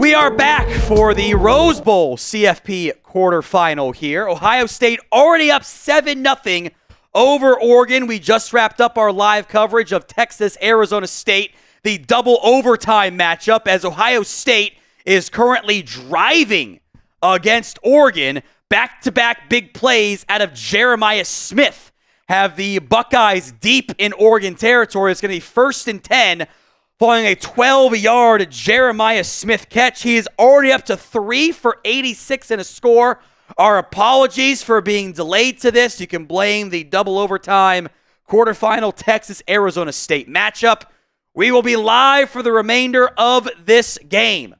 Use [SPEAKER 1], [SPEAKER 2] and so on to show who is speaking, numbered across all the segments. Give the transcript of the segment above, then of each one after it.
[SPEAKER 1] We are back for the Rose Bowl CFP quarterfinal here. Ohio State already up 7-0 over Oregon. We just wrapped up our live coverage of Texas-Arizona State, the double overtime matchup, as Ohio State is currently driving against Oregon. Back-to-back big plays out of Jeremiah Smith have the Buckeyes deep in Oregon territory. It's going to be 1st and 10. Following a 12-yard Jeremiah Smith catch. He is already up to 3 for 86 and a score. Our apologies for being delayed to this. You can blame the double overtime quarterfinal Texas-Arizona State matchup. We will be live for the remainder of this game.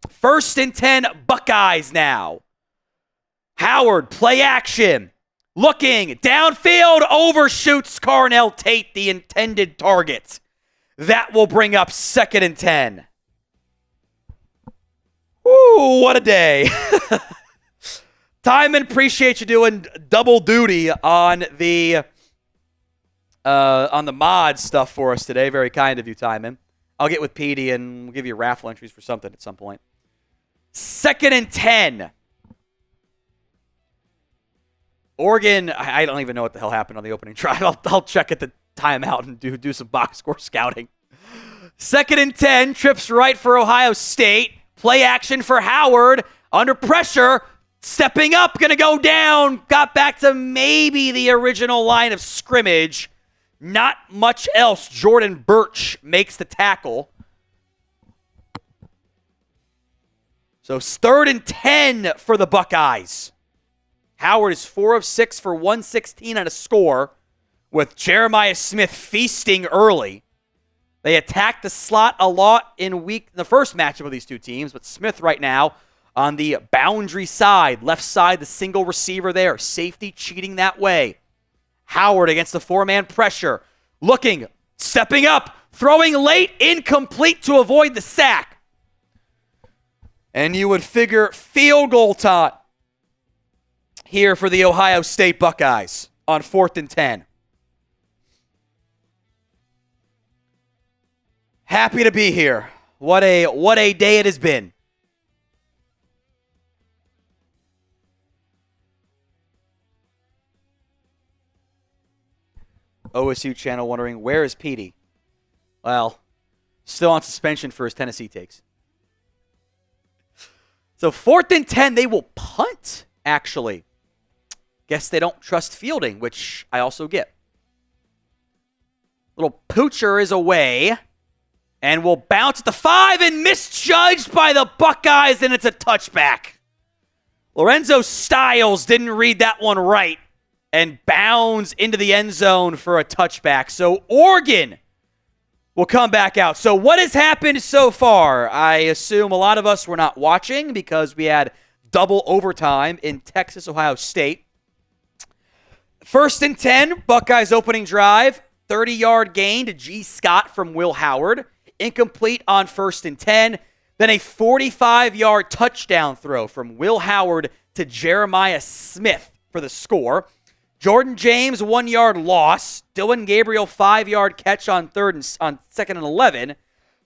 [SPEAKER 1] 1st and 10 Buckeyes now. Howard, play action. Looking downfield, overshoots Carnell Tate, the intended target. That will bring up 2nd and 10. Ooh, what a day. Timon, appreciate you doing double duty on the mod stuff for us today. Very kind of you, Timon. I'll get with Petey and we'll give you raffle entries for something at some point. 2nd and 10. Oregon, I don't even know what the hell happened on the opening drive. I'll check at the timeout and do some box score scouting. 2nd and 10, trips right for Ohio State. Play action for Howard. Under pressure, stepping up, going to go down. Got back to maybe the original line of scrimmage. Not much else. Jordan Burch makes the tackle. So 3rd and 10 for the Buckeyes. Howard is 4 of 6 for 116 on a score, with Jeremiah Smith feasting early. They attacked the slot a lot in the first matchup of these two teams, but Smith right now on the boundary side, left side, the single receiver there. Safety cheating that way. Howard against the 4-man pressure. Looking, stepping up, throwing late, incomplete to avoid the sack. And you would figure field goal time here for the Ohio State Buckeyes on 4th and 10. Happy to be here. What a day it has been. OSU channel wondering, where is Petey? Well, still on suspension for his Tennessee takes. So 4th and 10, they will punt, actually. Guess they don't trust fielding, which I also get. Little poocher is away. And will bounce at the 5 and misjudged by the Buckeyes, and it's a touchback. Lorenzo Styles didn't read that one right and bounds into the end zone for a touchback. So Oregon will come back out. So what has happened so far? I assume a lot of us were not watching because we had double overtime in Texas, Ohio State. 1st and 10, Buckeyes opening drive. 30-yard gain to G. Scott from Will Howard. Incomplete on 1st and 10. Then a 45-yard touchdown throw from Will Howard to Jeremiah Smith for the score. Jordan James, 1-yard loss. Dillon Gabriel, 5-yard catch on 2nd and 11.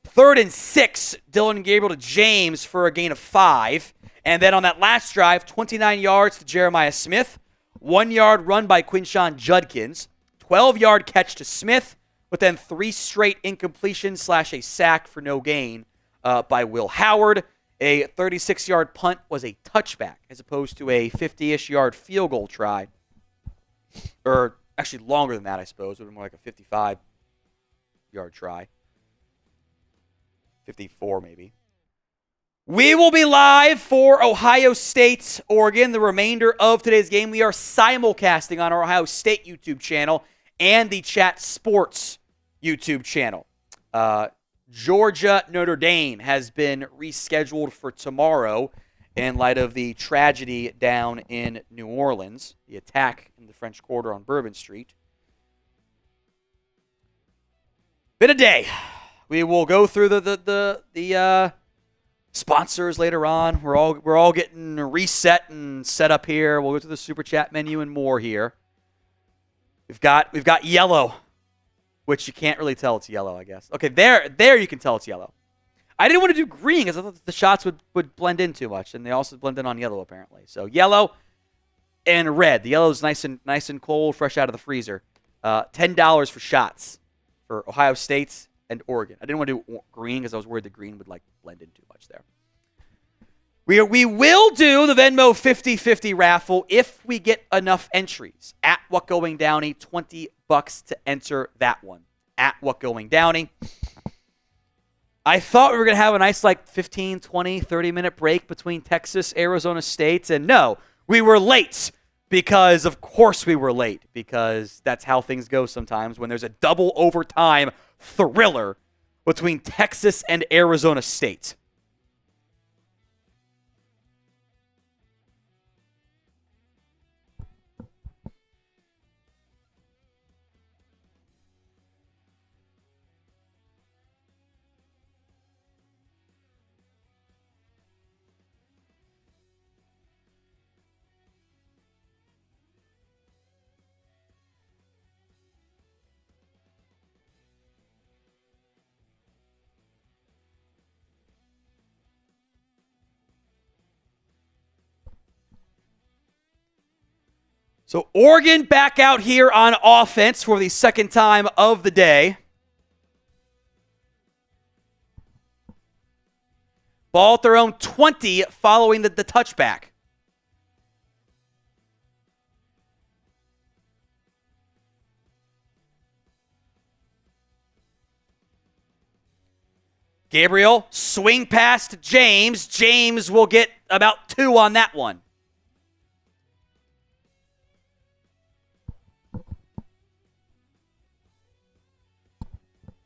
[SPEAKER 1] 3rd and 6, Dillon Gabriel to James for a gain of 5. And then on that last drive, 29 yards to Jeremiah Smith. 1-yard run by Quinshawn Judkins. 12-yard catch to Smith. But then 3 straight incompletions / a sack for no gain by Will Howard. A 36-yard punt was a touchback as opposed to a 50-ish yard field goal try. Or actually longer than that, I suppose. It would be more like a 55-yard try. 54 maybe. We will be live for Ohio State, Oregon. The remainder of today's game, we are simulcasting on our Ohio State YouTube channel and the Chat Sports YouTube channel. Georgia Notre Dame has been rescheduled for tomorrow in light of the tragedy down in New Orleans, the attack in the French Quarter on Bourbon Street. Been a day. We will go through the sponsors later on. We're all getting reset and set up here. We'll go to the Super Chat menu and more here. We've got yellow, which you can't really tell it's yellow, I guess. Okay, there you can tell it's yellow. I didn't want to do green because I thought the shots would blend in too much, and they also blend in on yellow apparently. So yellow and red. The yellow is nice and cold, fresh out of the freezer. $10 for shots for Ohio State and Oregon. I didn't want to do green because I was worried the green would blend in too much there. We will do the Venmo 50-50 raffle if we get enough entries. At What Going Downey, $20 to enter that one. At What Going Downey. I thought we were going to have a nice 15, 20, 30-minute break between Texas, Arizona State, and no, we were late because, of course, we were late because that's how things go sometimes when there's a double overtime thriller between Texas and Arizona State. So Oregon back out here on offense for the second time of the day. Ball at their own 20 following the touchback. Gabriel, swing pass to James. James will get about 2 on that one.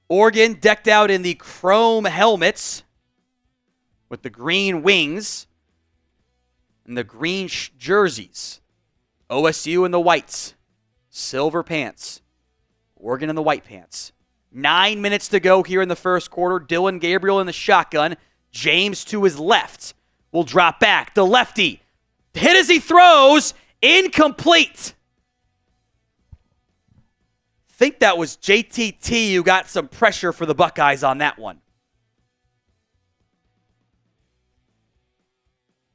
[SPEAKER 1] Oregon decked out in the chrome helmets with the green wings and the green jerseys. OSU in the whites, silver pants. Oregon in the white pants. 9 minutes to go here in the first quarter. Dillon, Gabriel in the shotgun. James to his left will drop back. The lefty hit as he throws. Incomplete. Think that was JTT who got some pressure for the Buckeyes on that one.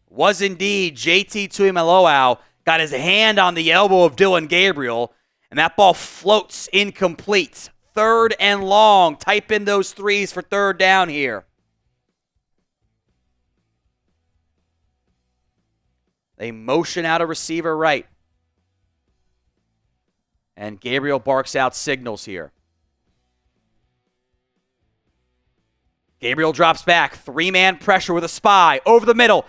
[SPEAKER 1] Was indeed JT Uiagalelei got his hand on the elbow of Dillon Gabriel, and that ball floats incomplete. 3rd and long. Type in those 3s for 3rd down here. They motion out a receiver right. And Gabriel barks out signals here. Gabriel drops back. 3-man pressure with a spy. Over the middle.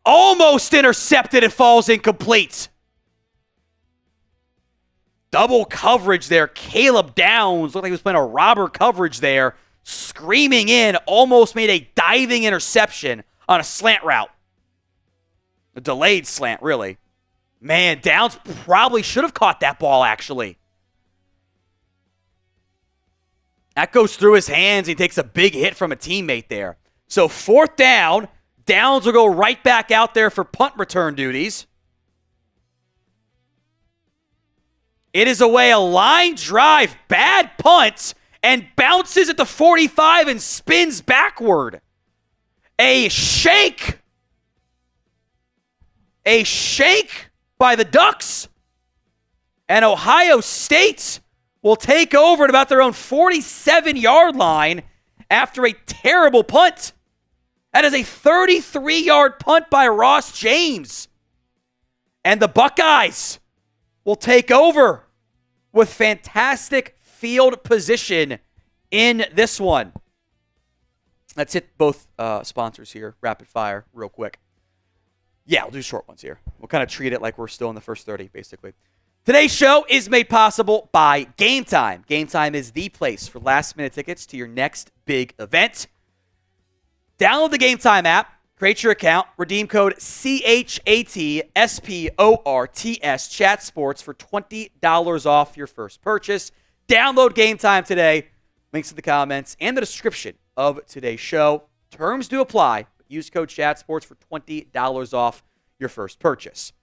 [SPEAKER 1] Almost intercepted. It falls incomplete. Double coverage there. Caleb Downs looked like he was playing a robber coverage there. Screaming in. Almost made a diving interception on a slant route. A delayed slant, really. Man, Downs probably should have caught that ball, actually. That goes through his hands. He takes a big hit from a teammate there. So 4th down. Downs will go right back out there for punt return duties. It is away a line drive. Bad punt. And bounces at the 45 and spins backward. A shake. A shake by the Ducks, and Ohio State will take over at about their own 47-yard line after a terrible punt. That is a 33-yard punt by Ross James. And the Buckeyes will take over with fantastic field position in this one. Let's hit both sponsors here, rapid fire, real quick. Yeah, we'll do short ones here. We'll kind of treat it like we're still in the first 30, basically. Today's show is made possible by Game Time. Game Time is the place for last-minute tickets to your next big event. Download the Game Time app, create your account, redeem code CHATSPORTS, Chat Sports, for $20 off your first purchase. Download Game Time today. Links in the comments and the description of today's show. Terms do apply. Use code ChatSports for $20 off your first purchase.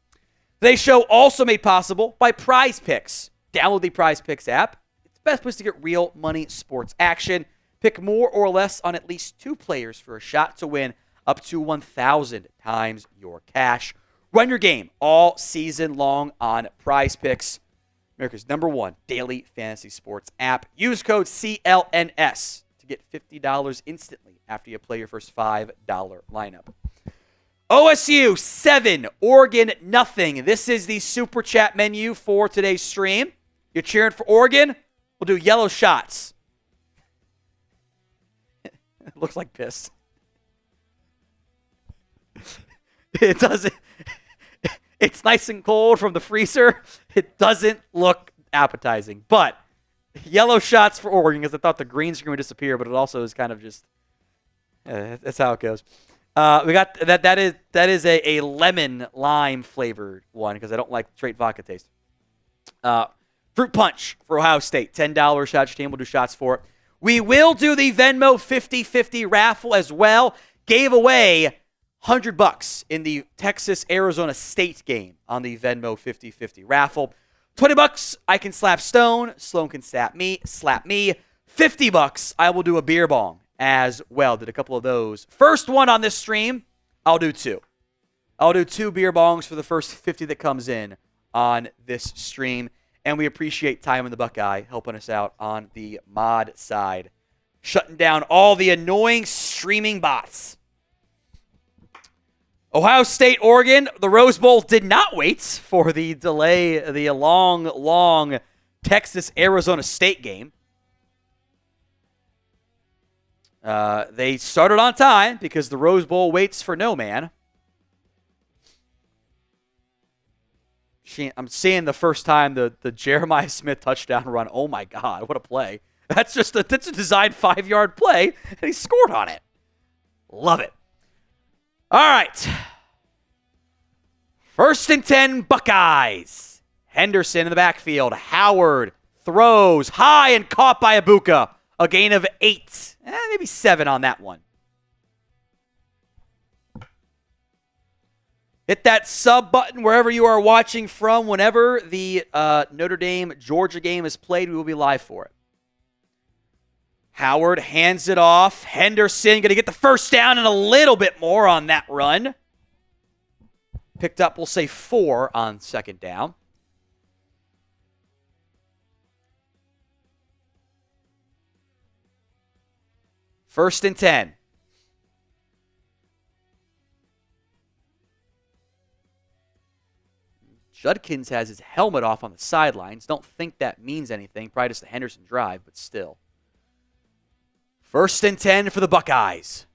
[SPEAKER 1] Today's show also made possible by Prize Picks. Download the Prize Picks app. It's the best place to get real money sports action. Pick more or less on at least 2 players for a shot to win up to 1,000 times your cash. Run your game all season long on Prize Picks, America's #1 daily fantasy sports app. Use code CLNS to get $50 instantly after you play your first $5 lineup. OSU 7, Oregon nothing. This is the Super Chat menu for today's stream. You're cheering for Oregon? We'll do yellow shots. It looks like piss. It doesn't. It's nice and cold from the freezer. It doesn't look appetizing. But yellow shots for Oregon, because I thought the green screen would disappear, but it also is kind of just, that's how it goes. We got that is a lemon lime flavored one, because I don't like straight vodka taste. Fruit punch for Ohio State, $10 shot. Your team will do shots for it. We will do the Venmo 50-50 raffle as well. Gave away $100 in the Texas-Arizona State game on the Venmo 50-50 raffle. $20, I can slap Stone. Sloan can slap me. $50, I will do a beer bong as well. Did a couple of those. First one on this stream, I'll do 2. I'll do 2 beer bongs for the first 50 that comes in on this stream. And we appreciate Time in the Buckeye helping us out on the mod side. Shutting down all the annoying streaming bots. Ohio State, Oregon, the Rose Bowl did not wait for the delay, the long Texas-Arizona State game. They started on time because the Rose Bowl waits for no man. I'm seeing the first time the Jeremiah Smith touchdown run. Oh, my God, what a play. That's a designed 5-yard play, and he scored on it. Love it. All right. 1st and 10, Buckeyes. Henderson in the backfield. Howard throws high and caught by Ibuka. A gain of 8. Maybe 7 on that one. Hit that sub button wherever you are watching from. Whenever the Notre Dame-Georgia game is played, we will be live for it. Howard hands it off. Henderson going to get the first down and a little bit more on that run. Picked up, we'll say 4 on 2nd down. First and 10. Judkins has his helmet off on the sidelines. Don't think that means anything. Probably just the Henderson drive, but still. 1st and 10 for the Buckeyes.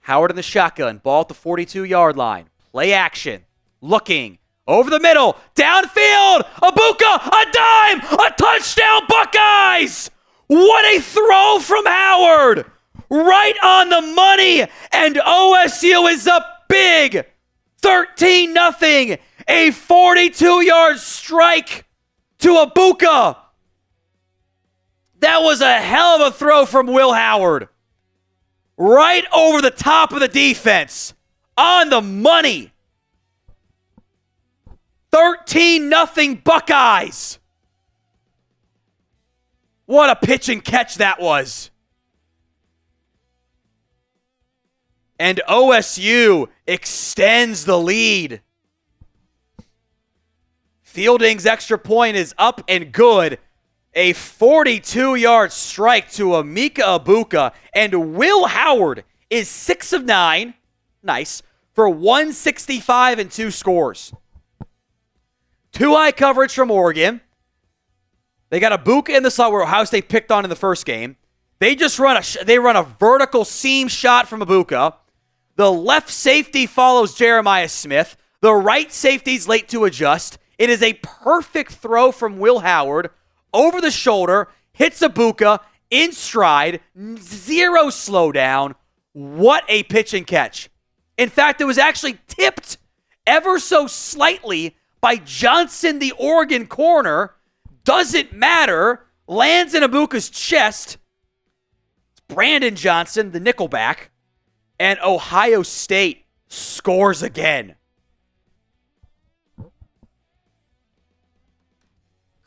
[SPEAKER 1] Howard in the shotgun. Ball at the 42-yard line. Play action. Looking. Over the middle. Downfield. Ibuka. A dime. A touchdown Buckeyes. What a throw from Howard. Right on the money. And OSU is up big. 13-0. A 42-yard strike to Ibuka. That was a hell of a throw from Will Howard. Right over the top of the defense. On the money. 13-0 Buckeyes. What a pitch and catch that was. And OSU extends the lead. Fielding's extra point is up and good. A 42-yard strike to Emeka Ibuka. And Will Howard is 6 of 9. Nice. For 165 and 2 scores. 2 high coverage from Oregon. They got Ibuka in the slot where Ohio State picked on in the first game. They just run a vertical seam shot from Ibuka. The left safety follows Jeremiah Smith. The right safety's late to adjust. It is a perfect throw from Will Howard. Over the shoulder, hits Ibuka, in stride, 0 slowdown. What a pitch and catch. In fact, it was actually tipped ever so slightly by Johnson, the Oregon corner. Doesn't matter. Lands in Ibuka's chest. It's Brandon Johnson, the nickelback. And Ohio State scores again.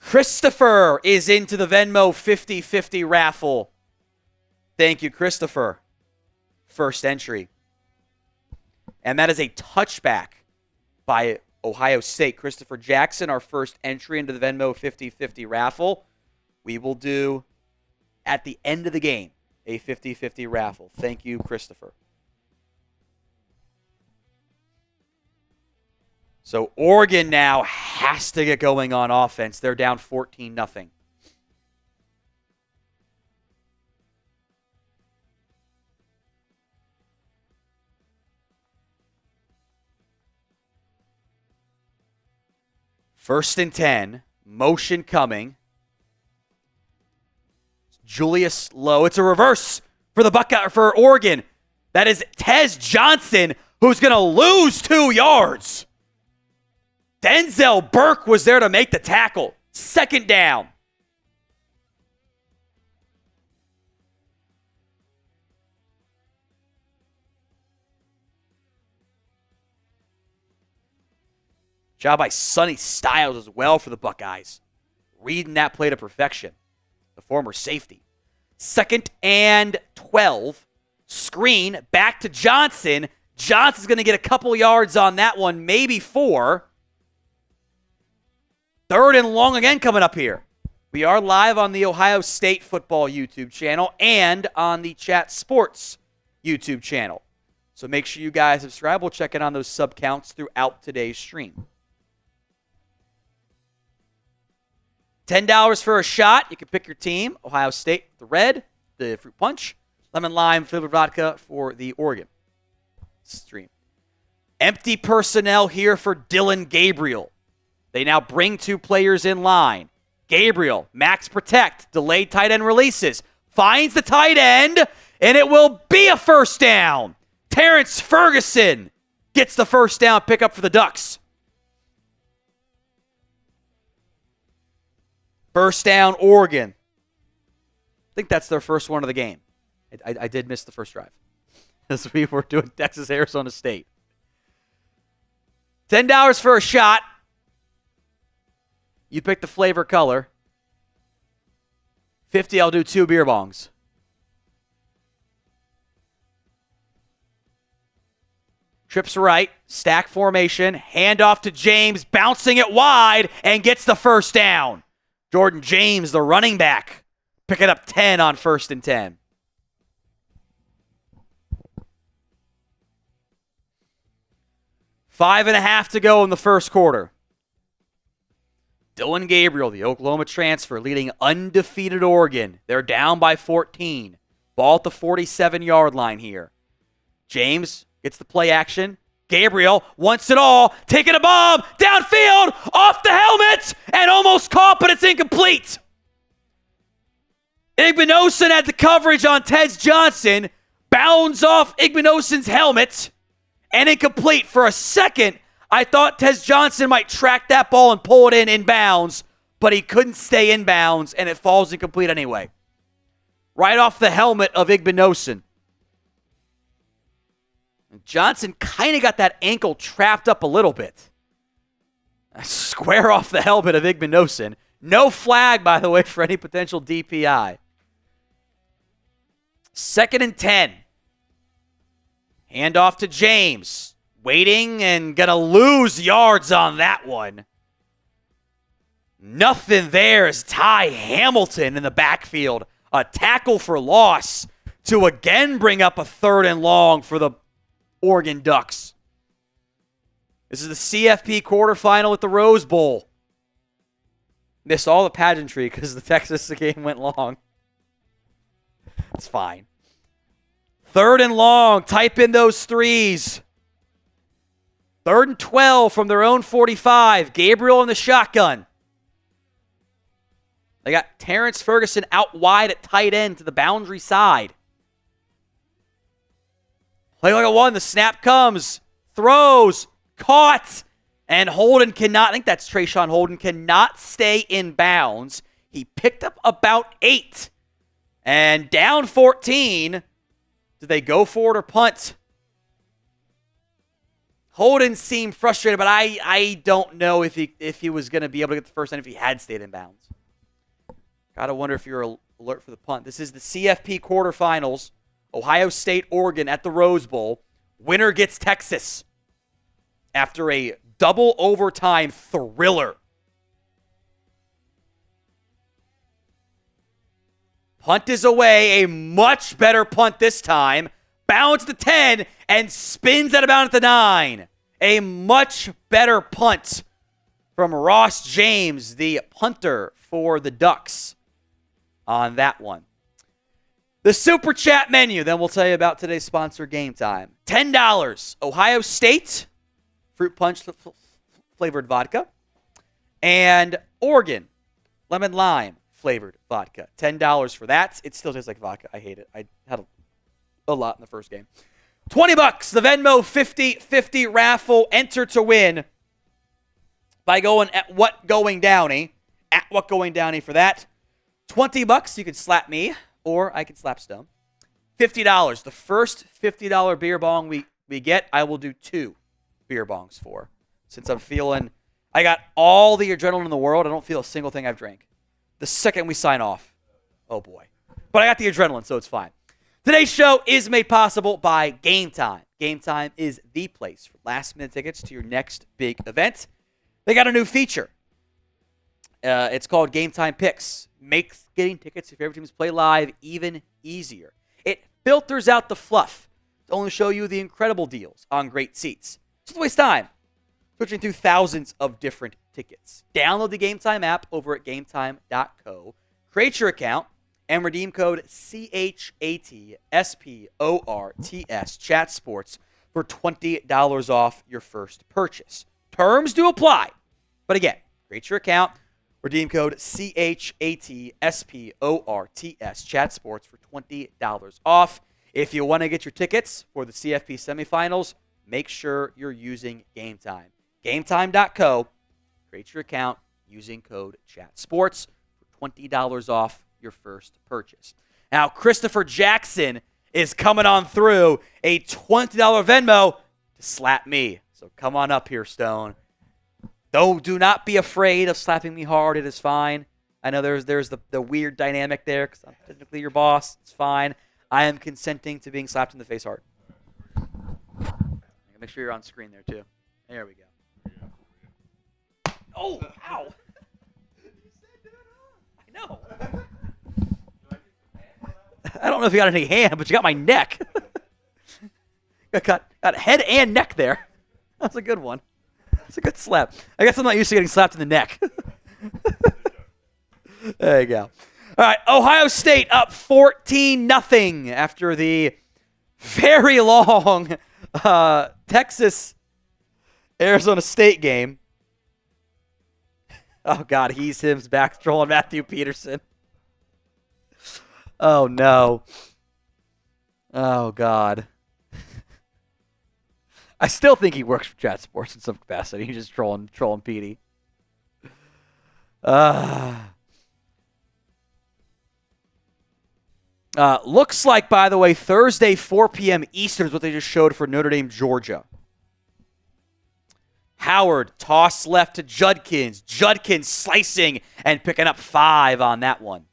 [SPEAKER 1] Christopher is into the Venmo 50-50 raffle Thank you, Christopher. First entry. And that is a touchback by Ohio State. Christopher Jackson, our first entry into the Venmo 50-50 raffle. We will do, at the end of the game, a 50-50 raffle. Thank you, Christopher. So Oregon now has to get going on offense. They're down 14-0. First and 10. Motion coming. Julius Lowe. It's a reverse for for Oregon. That is Tez Johnson, who's going to lose 2 yards. Denzel Burke was there to make the tackle. Second down. Job by Sonny Styles as well for the Buckeyes. Reading that play to perfection. The former safety. Second and 12. Screen back to Johnson. Johnson's going to get a couple yards on that one, maybe 4. Third and long again coming up here. We are live on the Ohio State football YouTube channel and on the Chat Sports YouTube channel. So make sure you guys subscribe. We'll check in on those sub counts throughout today's stream. $10 for a shot. You can pick your team. Ohio State, the red, the fruit punch, lemon lime, flavored vodka for the Oregon stream. Empty personnel here for Dillon Gabriel. They now bring 2 players in line. Gabriel, max protect, delayed tight end releases, finds the tight end, and it will be a first down. Terrance Ferguson gets the first down pickup for the Ducks. First down, Oregon. I think that's their first one of the game. I did miss the first drive as we were doing Texas, Arizona State. $10 for a shot. You pick the flavor color. 50, I'll do 2 beer bongs. Trips right, stack formation, handoff to James, bouncing it wide, and gets the first down. Jordan James, the running back, picking up 10 on first and 10. Five and a half to go in the first quarter. Dillon Gabriel, the Oklahoma transfer, leading undefeated Oregon. They're down by 14. Ball at the 47-yard line here. James gets the play action. Gabriel wants it all, taking a bomb, downfield, off the helmet, and almost caught, but it's incomplete. Igbinosun had the coverage on Tez Johnson, bounds off Igbinosun's helmet, and incomplete. For a second, I thought Tez Johnson might track that ball and pull it in bounds, but he couldn't stay in bounds, and it falls incomplete anyway. Right off the helmet of Igbinosun. Johnson kind of got that ankle trapped up a little bit. Square off the helmet of Igbinosun. No flag, by the way, for any potential DPI. Second and 10. Handoff to James. Waiting and going to lose yards on that one. Nothing there is Ty Hamilton in the backfield. A tackle for loss to again bring up a third and long for the Oregon Ducks. This is the CFP quarterfinal at the Rose Bowl. Missed all the pageantry because the Texas game went long. It's fine. Third and long. Type in those threes. Third and 12 from their own 45. Gabriel in the shotgun. They got Terrance Ferguson out wide at tight end to the boundary side. Play like a one. The snap comes. Throws. Caught. And Holden cannot, I think that's Traeshon Holden, cannot stay in bounds. He picked up about 8. And down 14. Did they go for it or punt? Holden seemed frustrated, but I don't know if he was going to be able to get the first down if he had stayed in bounds. Gotta wonder if you're a alert for the punt. This is the CFP Quarterfinals. Ohio State, Oregon at the Rose Bowl. Winner gets Texas after a double overtime thriller. Punt is away. A much better punt this time. Bounds to 10 and spins at about at the 9. A much better punt from Ross James, the punter for the Ducks on that one. The Super Chat menu, then we'll tell you about today's sponsor, Game Time. $10, Ohio State, fruit punch flavored vodka, and Oregon, lemon lime flavored vodka. $10 for that. It still tastes like vodka. I hate it. I had a lot in the first game. $20, the Venmo 50-50 raffle. Enter to win by going at What Going Downey. At What Going Downey for that. $20, you can slap me, or I can slap Stone. $50, the first $50 beer bong we get, I will do 2 beer bongs for. Since I'm feeling, I got all the adrenaline in the world, I don't feel a single thing I've drank. The second we sign off, oh boy. But I got the adrenaline, so it's fine. Today's show is made possible by Game Time. Game Time is the place for last-minute tickets to your next big event. They got a new feature. It's called Game Time Picks. Makes getting tickets to favorite teams play live even easier. It filters out the fluff to only show you the incredible deals on great seats. Just waste time searching through thousands of different tickets. Download the Game Time app over at gametime.co. Create your account and redeem code CHATSPORTS ChatSports for $20 off your first purchase. Terms do apply. But again, create your account. Redeem code CHATSPORTS ChatSports for $20 off. If you want to get your tickets for the CFP Semifinals, make sure you're using Game Time. GameTime.co. Create your account using code ChatSports for $20 off your first purchase. Now, Christopher Jackson is coming on through a $20 Venmo to slap me. So come on up here, Stone. Though, do not be afraid of slapping me hard. It is fine. I know there's the weird dynamic there because I'm technically your boss. It's fine. I am consenting to being slapped in the face hard. Make sure you're on screen there, too. There we go. Oh, ow. I know. I don't know if you got any hand, but you got my neck. got head and neck there. That's a good one. It's a good slap. I guess I'm not used to getting slapped in the neck. There you go. All right, Ohio State up 14-0 after the very long Texas-Arizona State game. Oh, God, he's him's back trolling Matthew Peterson. Oh, no. Oh, God. I still think he works for Chat Sports in some capacity. He's just trolling Petey. Looks like, by the way, Thursday, 4 p.m. Eastern is what they just showed for Notre Dame, Georgia. Howard, toss left to Judkins. Judkins slicing and picking up 5 on that one.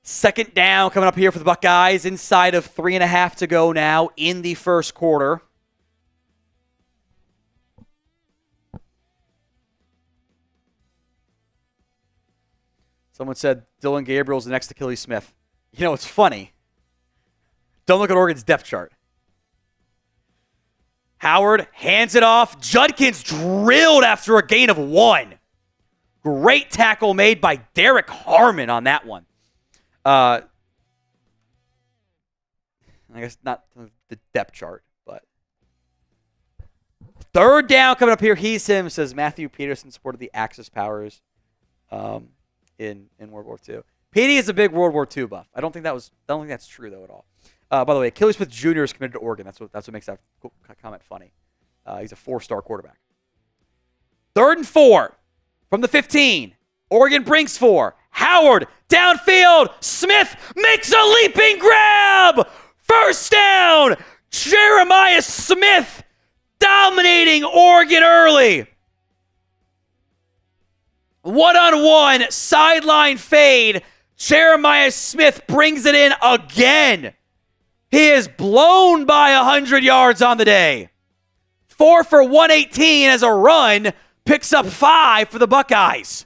[SPEAKER 1] Second down coming up here for the Buckeyes. Inside of 3.5 to go now in the first quarter. Someone said Dillon Gabriel's the next Achilles Smith. You know, it's funny. Don't look at Oregon's depth chart. Howard hands it off. Judkins drilled after a gain of 1. Great tackle made by Derrick Harmon on that one. I guess not the depth chart, but third down coming up here. He's him, says Matthew Peterson supported the Axis powers in World War II. Petey is a big World War II buff. I don't think that's true though at all. By the way, Achilles Smith Jr. is committed to Oregon. That's what makes that comment funny. He's a 4-star quarterback. 3rd and 4 from the 15. Oregon brings 4. Howard, downfield. Smith makes a leaping grab. First down. Jeremiah Smith dominating Oregon early. One-on-one, sideline fade. Jeremiah Smith brings it in again. He is blown by 100 yards on the day. 4 for 118 as a run, picks up 5 for the Buckeyes.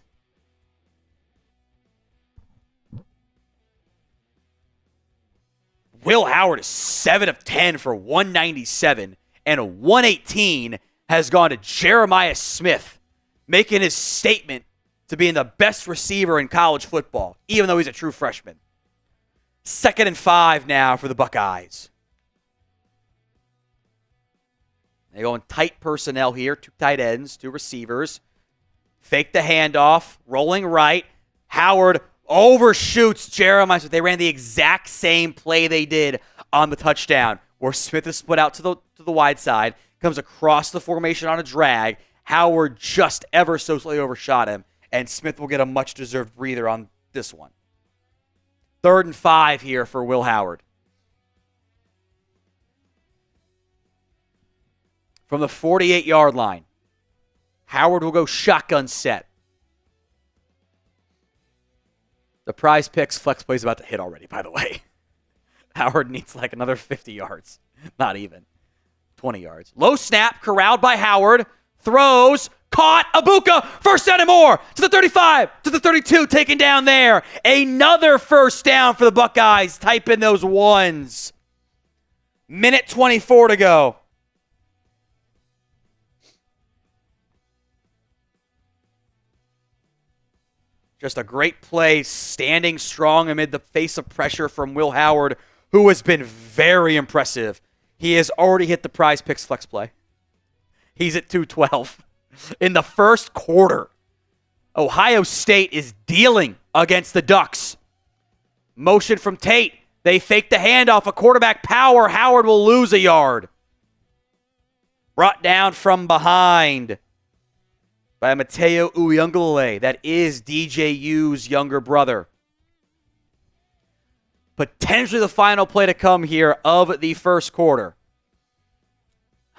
[SPEAKER 1] Will Howard is 7 of 10 for 197, and a 118 has gone to Jeremiah Smith, making his statement to being the best receiver in college football, even though he's a true freshman. 2nd and 5 now for the Buckeyes. They go in tight personnel here, 2 tight ends, 2 receivers. Fake the handoff, rolling right. Howard overshoots Jeremiah Smith. They ran the exact same play they did on the touchdown, where Smith is split out to the wide side, comes across the formation on a drag. Howard just ever so slightly overshot him, and Smith will get a much-deserved breather on this one. 3rd and 5 here for Will Howard. From the 48-yard line, Howard will go shotgun set. The Prize Picks flex play is about to hit already, by the way. Howard needs like another 50 yards. Not even. 20 yards. Low snap, corralled by Howard. Throws, caught, Abuka, first down and more. To the 35, to the 32, taken down there. Another first down for the Buckeyes. Type in those ones. Minute 24 to go. Just a great play, standing strong amid the face of pressure from Will Howard, who has been very impressive. He has already hit the Prize Picks flex play. He's at 212. In the first quarter, Ohio State is dealing against the Ducks. Motion from Tate. They fake the handoff, a quarterback power. Howard will lose a yard. Brought down from behind by Matayo Uiagalelei. That is DJU's younger brother. Potentially the final play to come here of the first quarter.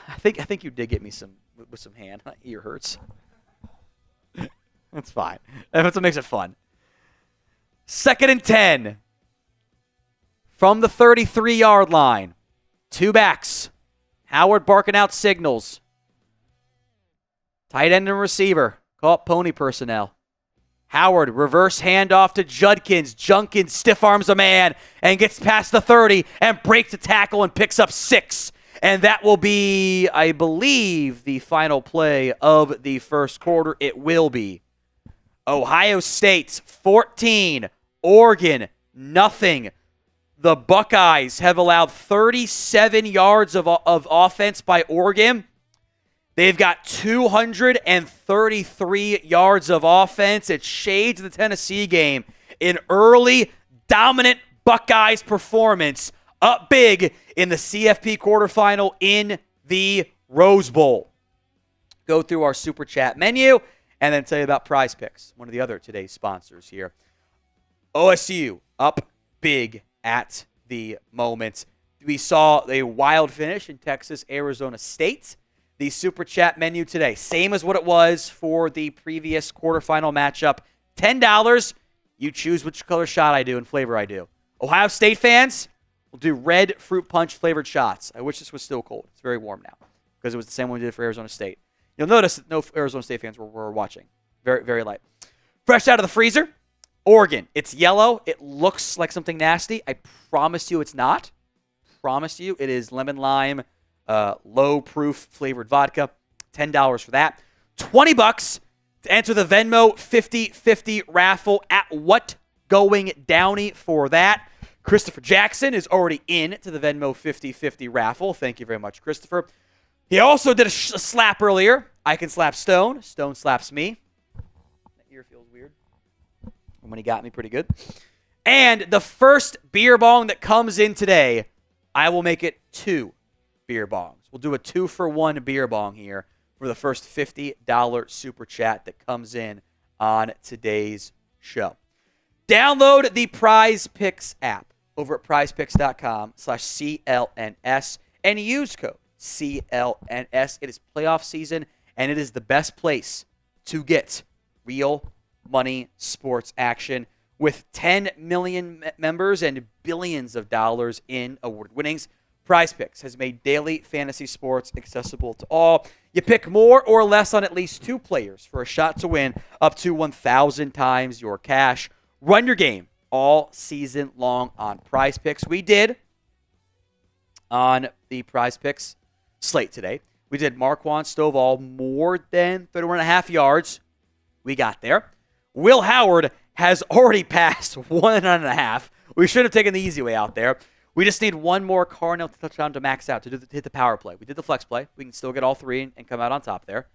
[SPEAKER 1] I think you did get me with some hand. My ear hurts. That's fine. That's what makes it fun. 2nd and 10. From the 33-yard line. 2 backs. Howard barking out signals. Tight end and receiver. Call up pony personnel. Howard, reverse handoff to Judkins. Junkins stiff arms a man and gets past the 30 and breaks the tackle and picks up 6. And that will be, I believe, the final play of the first quarter. It will be. Ohio State 14, Oregon nothing. The Buckeyes have allowed 37 yards of offense by Oregon. They've got 233 yards of offense. It shades the Tennessee game. An early, dominant Buckeyes performance. Up big in the CFP quarterfinal in the Rose Bowl. Go through our Super Chat menu and then tell you about Prize Picks, one of the other today's sponsors here. OSU up big at the moment. We saw a wild finish in Texas, Arizona State. The Super Chat menu today, same as what it was for the previous quarterfinal matchup. $10. You choose which color shot I do and flavor I do. Ohio State fans, we'll do red fruit punch flavored shots. I wish this was still cold. It's very warm now because it was the same one we did for Arizona State. You'll notice that no Arizona State fans were watching. Very, very light. Fresh out of the freezer, Oregon. It's yellow. It looks like something nasty. I promise you it's not. Promise you it is lemon lime, low-proof flavored vodka. $10 for that. $20 to enter the Venmo 50-50 raffle at What Going Downey for that. Christopher Jackson is already in to the Venmo 50-50 raffle. Thank you very much, Christopher. He also did a slap earlier. I can slap Stone. Stone slaps me. That ear feels weird. And when he got me pretty good. And the first beer bong that comes in today, I will make it 2 beer bongs. We'll do a 2-for-1 beer bong here for the first $50 super chat that comes in on today's show. Download the Prize Picks app over at prizepicks.com/CLNS and use code CLNS. It is playoff season, and it is the best place to get real money sports action. With 10 million members and billions of dollars in award winnings, PrizePicks has made daily fantasy sports accessible to all. You pick more or less on at least 2 players for a shot to win up to 1,000 times your cash. Run your game all season long on PrizePicks. We did on the PrizePicks slate today. We did Marquand Stovall more than 31.5 yards. We got there. Will Howard has already passed 1.5. We should have taken the easy way out there. We just need one more Carnell touchdown to max out, to hit the power play. We did the flex play. We can still get all 3 and come out on top there.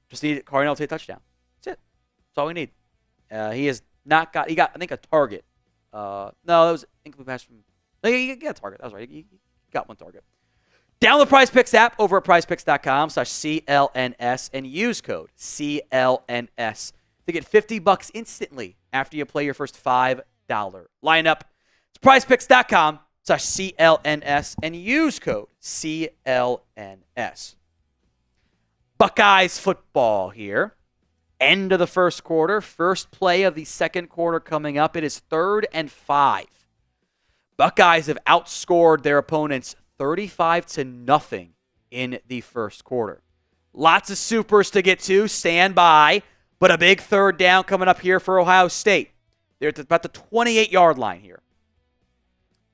[SPEAKER 1] Just need Carnell to hit a touchdown. That's it. That's all we need. He has not got, he got, I think, a target. No, that was incomplete pass from, no, he got a target. That was right. He got one target. Download the PrizePicks app over at prizepicks.com/CLNS and use code CLNS to get $50 instantly after you play your first $5 lineup. It's prizepicks.com/CLNS and use code CLNS. Buckeyes football here. End of the first quarter. First play of the second quarter coming up. It is 3rd and 5. Buckeyes have outscored their opponents 35-0 in the first quarter. Lots of supers to get to. Stand by. But a big 3rd down coming up here for Ohio State. They're at about the 28-yard line here.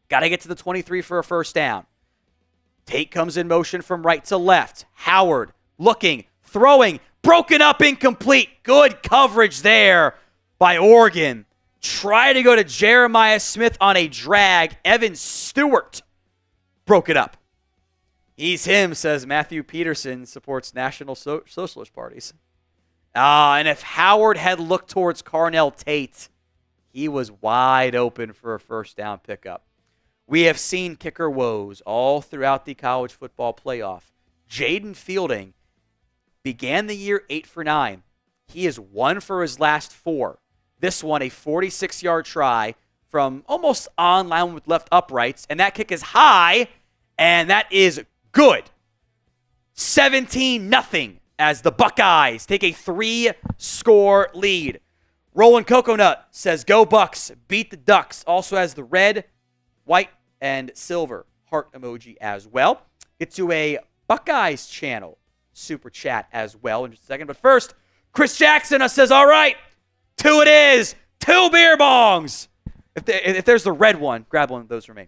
[SPEAKER 1] Got to get to the 23 for a first down. Tate comes in motion from right to left. Howard looking, throwing, broken up, incomplete. Good coverage there by Oregon. Try to go to Jeremiah Smith on a drag. Evan Stewart broke it up. He's him, says Matthew Peterson, supports National Socialist parties. And if Howard had looked towards Carnell Tate, he was wide open for a first down pickup. We have seen kicker woes all throughout the college football playoff. Jaden Fielding began the year 8 for 9. He is 1 for his last 4. This one, a 46-yard try from almost on line with left uprights, and that kick is high, and that is good. 17-0 as the Buckeyes take a 3-score lead. Roland Coconut says, "Go Bucks, beat the Ducks." Also has the red, white, and silver heart emoji as well. Get to a Buckeyes channel super chat as well in just a second. But first, Chris Jackson says, "All right, 2 it is. 2 beer bongs." If there's the red one, grab one of those for me.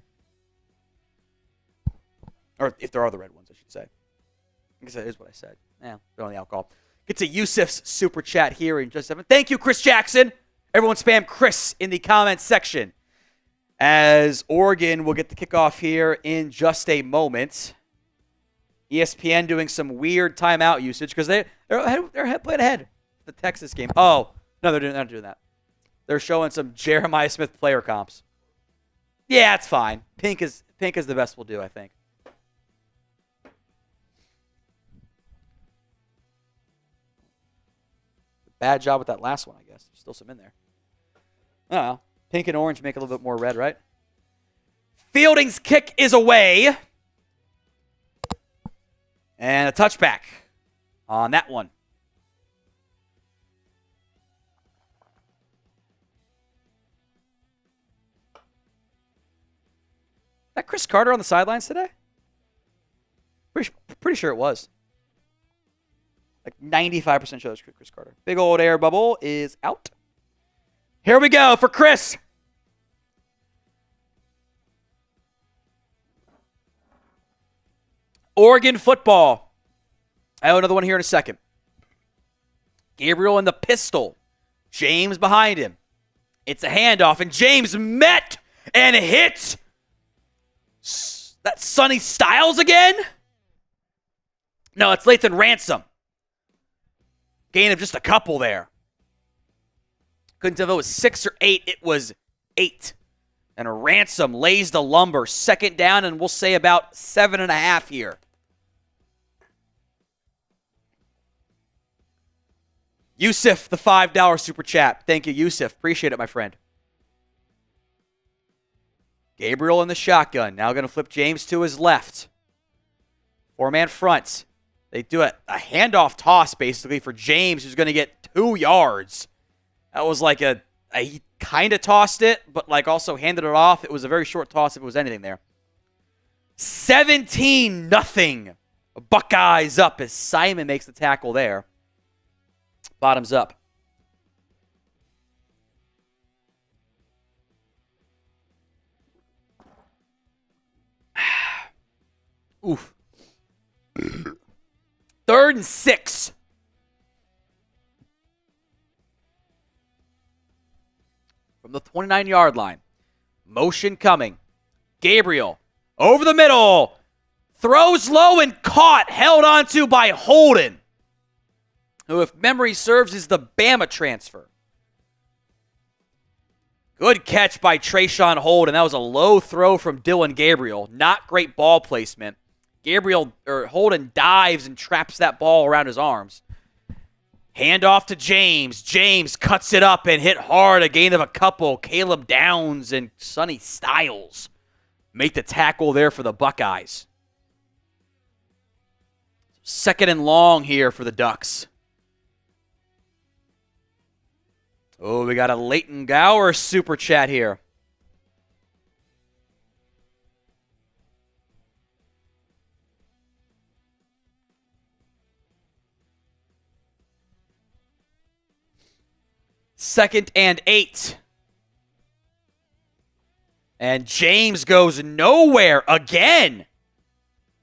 [SPEAKER 1] Or if there are the red ones, I should say. I guess that is what I said. Yeah, they're on the alcohol. Get to Yusuf's super chat here in just a second. Thank you, Chris Jackson. Everyone spam Chris in the comments section. As Oregon will get the kickoff here in just a moment. ESPN doing some weird timeout usage because they're playing ahead of the Texas game. Oh, no, they're not doing that. They're showing some Jeremiah Smith player comps. Yeah, it's fine. Pink is the best we'll do, I think. Bad job with that last one, I guess. There's still some in there. I don't know. Pink and orange make it a little bit more red, right? Fielding's kick is away. And a touchback on that one. Is that Chris Carter on the sidelines today? Pretty sure it was. Like 95% sure that's Chris Carter. Big old air bubble is out. Here we go for Chris. Oregon football. I have another one here in a second. Gabriel in the pistol. James behind him. It's a handoff, and James met and hit. That Sonny Styles again? No, it's Lathan Ransom. Gain of just a couple there. Couldn't tell if it was 6 or 8. It was 8. And a Ransom lays the lumber. Second down, and we'll say about 7.5 here. Yusuf, the $5 super chat. Thank you, Yusuf. Appreciate it, my friend. Gabriel in the shotgun. Now going to flip James to his left. Four-man front. They do a handoff toss, basically, for James, who's going to get 2 yards. That was like he kind of tossed it, but like also handed it off. It was a very short toss if it was anything there. 17-0. Buckeyes up as Simon makes the tackle there. Bottoms up. Oof. 3rd and 6. From the 29-yard line. Motion coming. Gabriel over the middle. Throws low and caught. Held onto by Holden, who, if memory serves, is the Bama transfer. Good catch by Traeshon Holden. That was a low throw from Dillon Gabriel. Not great ball placement. Holden dives and traps that ball around his arms. Hand off to James. James cuts it up and hit hard. A gain of a couple. Caleb Downs and Sonny Styles make the tackle there for the Buckeyes. 2nd and long here for the Ducks. Oh, we got a Leighton Gower super chat here. Second and 8. And James goes nowhere again.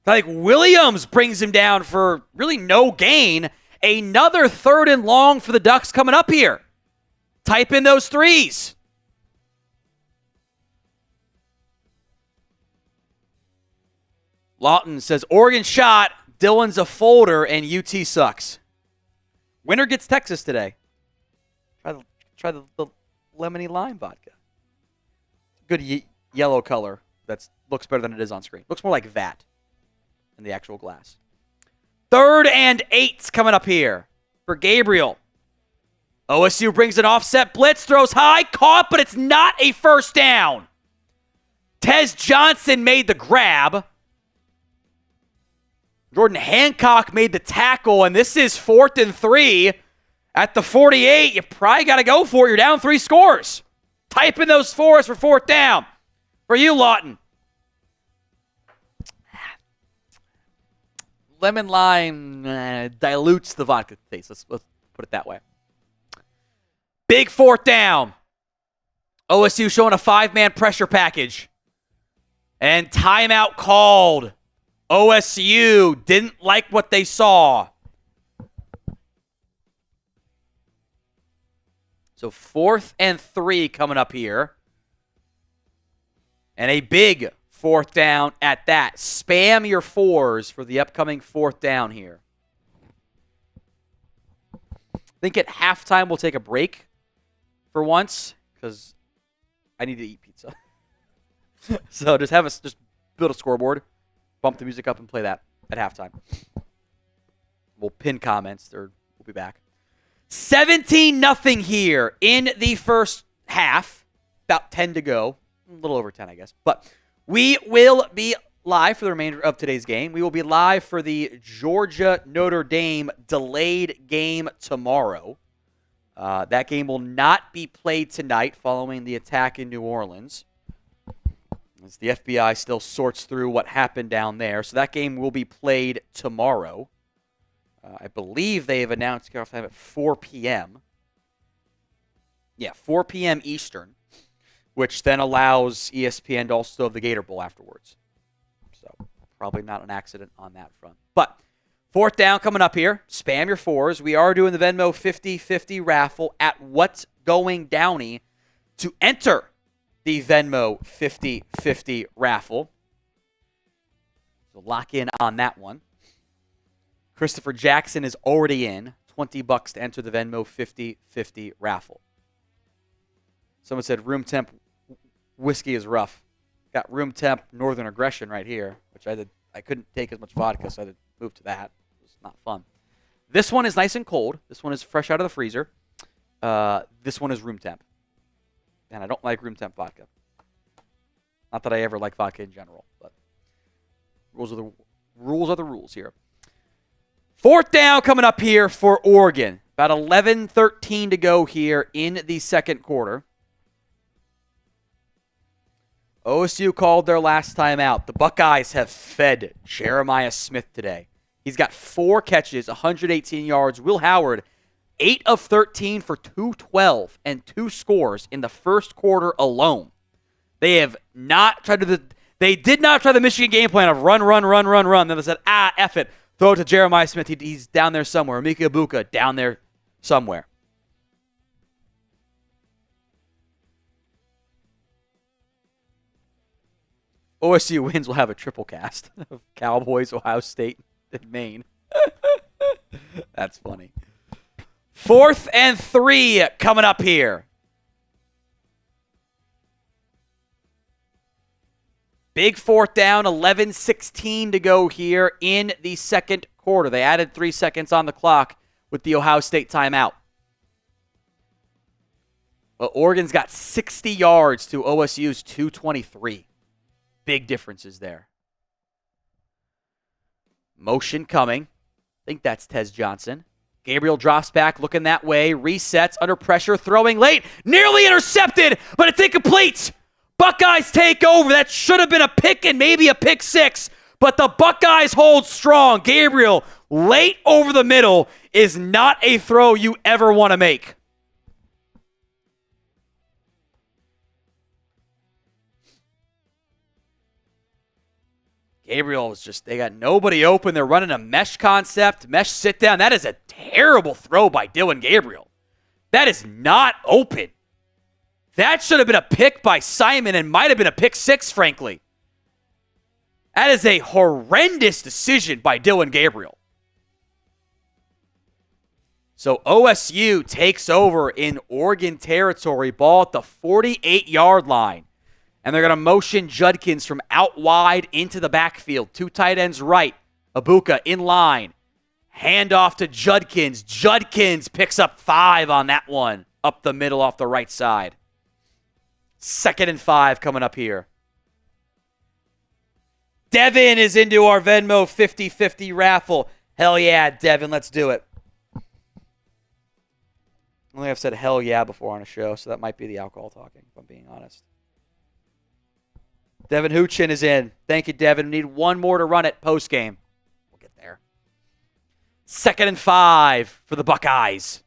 [SPEAKER 1] Like Williams brings him down for really no gain. Another 3rd and long for the Ducks coming up here. Type in those 3s. Lawton says, Oregon shot, Dillon's a folder, and UT sucks. Winner gets Texas today. Try the lemony lime vodka. Good yellow color that looks better than it is on screen. Looks more like that than the actual glass. 3rd and 8 coming up here for Gabriel. OSU brings an offset blitz, throws high, caught, but it's not a first down. Tez Johnson made the grab. Jordan Hancock made the tackle, and this is 4th and 3. At the 48, you probably got to go for it. You're down 3 scores. Type in those 4s for 4th down. For you, Lawton. Lemon lime dilutes the vodka taste. Let's put it that way. Big 4th down. OSU showing a 5-man pressure package. And timeout called. OSU didn't like what they saw. So 4th and 3 coming up here. And a big 4th down at that. Spam your 4s for the upcoming 4th down here. I think at halftime we'll take a break for once because I need to eat pizza. So just build a scoreboard, bump the music up, and play that at halftime. We'll pin comments. We'll be back. 17-0 here in the first half. About 10 to go. A little over 10, I guess. But we will be live for the remainder of today's game. We will be live for the Georgia-Notre Dame delayed game tomorrow. That game will not be played tonight following the attack in New Orleans, as the FBI still sorts through what happened down there. So that game will be played tomorrow. I believe they have announced kickoff time at 4 p.m. Yeah, 4 p.m. Eastern, which then allows ESPN to also have the Gator Bowl afterwards. So probably not an accident on that front. But 4th down coming up here. Spam your 4s. We are doing the Venmo 50-50 raffle at What's Going Downey to enter the Venmo 50-50 raffle. So lock in on that one. Christopher Jackson is already in. $20 to enter the Venmo 50-50 raffle. Someone said room temp whiskey is rough. Got room temp Northern Aggression right here, which I couldn't take as much vodka, so I had to move to that. It was not fun. This one is nice and cold. This one is fresh out of the freezer. This one is room temp. And I don't like room temp vodka. Not that I ever like vodka in general, but rules of the rules are the rules here. 4th down coming up here for Oregon. About 11:13 to go here in the second quarter. OSU called their last time out. The Buckeyes have fed Jeremiah Smith today. He's got 4 catches, 118 yards. Will Howard, 8 of 13 for 212 and 2 scores in the first quarter alone. They have not tried to They did not try the Michigan game plan of run. Then they said, F it. Throw it to Jeremiah Smith. He's down there somewhere. Mika Ibuka down there somewhere. OSU wins will have a triple cast of Cowboys, Ohio State, and Maine. That's funny. 4th and 3 coming up here. Big 4th down, 11:16 to go here in the second quarter. They added 3 seconds on the clock with the Ohio State timeout. Well, Oregon's got 60 yards to OSU's 223. Big differences there. Motion coming. I think that's Tez Johnson. Gabriel drops back, looking that way. Resets, under pressure, throwing late. Nearly intercepted, but it's incomplete. Buckeyes take over. That should have been a pick and maybe a pick 6, but the Buckeyes hold strong. Gabriel, late over the middle, is not a throw you ever want to make. Gabriel was they got nobody open. They're running a mesh concept, mesh sit down. That is a terrible throw by Dillon Gabriel. That is not open. That should have been a pick by Simon and might have been a pick 6, frankly. That is a horrendous decision by Dillon Gabriel. So OSU takes over in Oregon territory, ball at the 48-yard line. And they're going to motion Judkins from out wide into the backfield. 2 tight ends right. Ibuka in line. Hand off to Judkins. Judkins picks up 5 on that one. Up the middle off the right side. 2nd and 5 coming up here. Devin is into our Venmo 50-50 raffle. Hell yeah, Devin. Let's do it. I don't think I've said hell yeah before on a show, so that might be the alcohol talking, if I'm being honest. Devin Huchin is in. Thank you, Devin. We need 1 more to run it post-game. We'll get there. 2nd and 5 for the Buckeyes.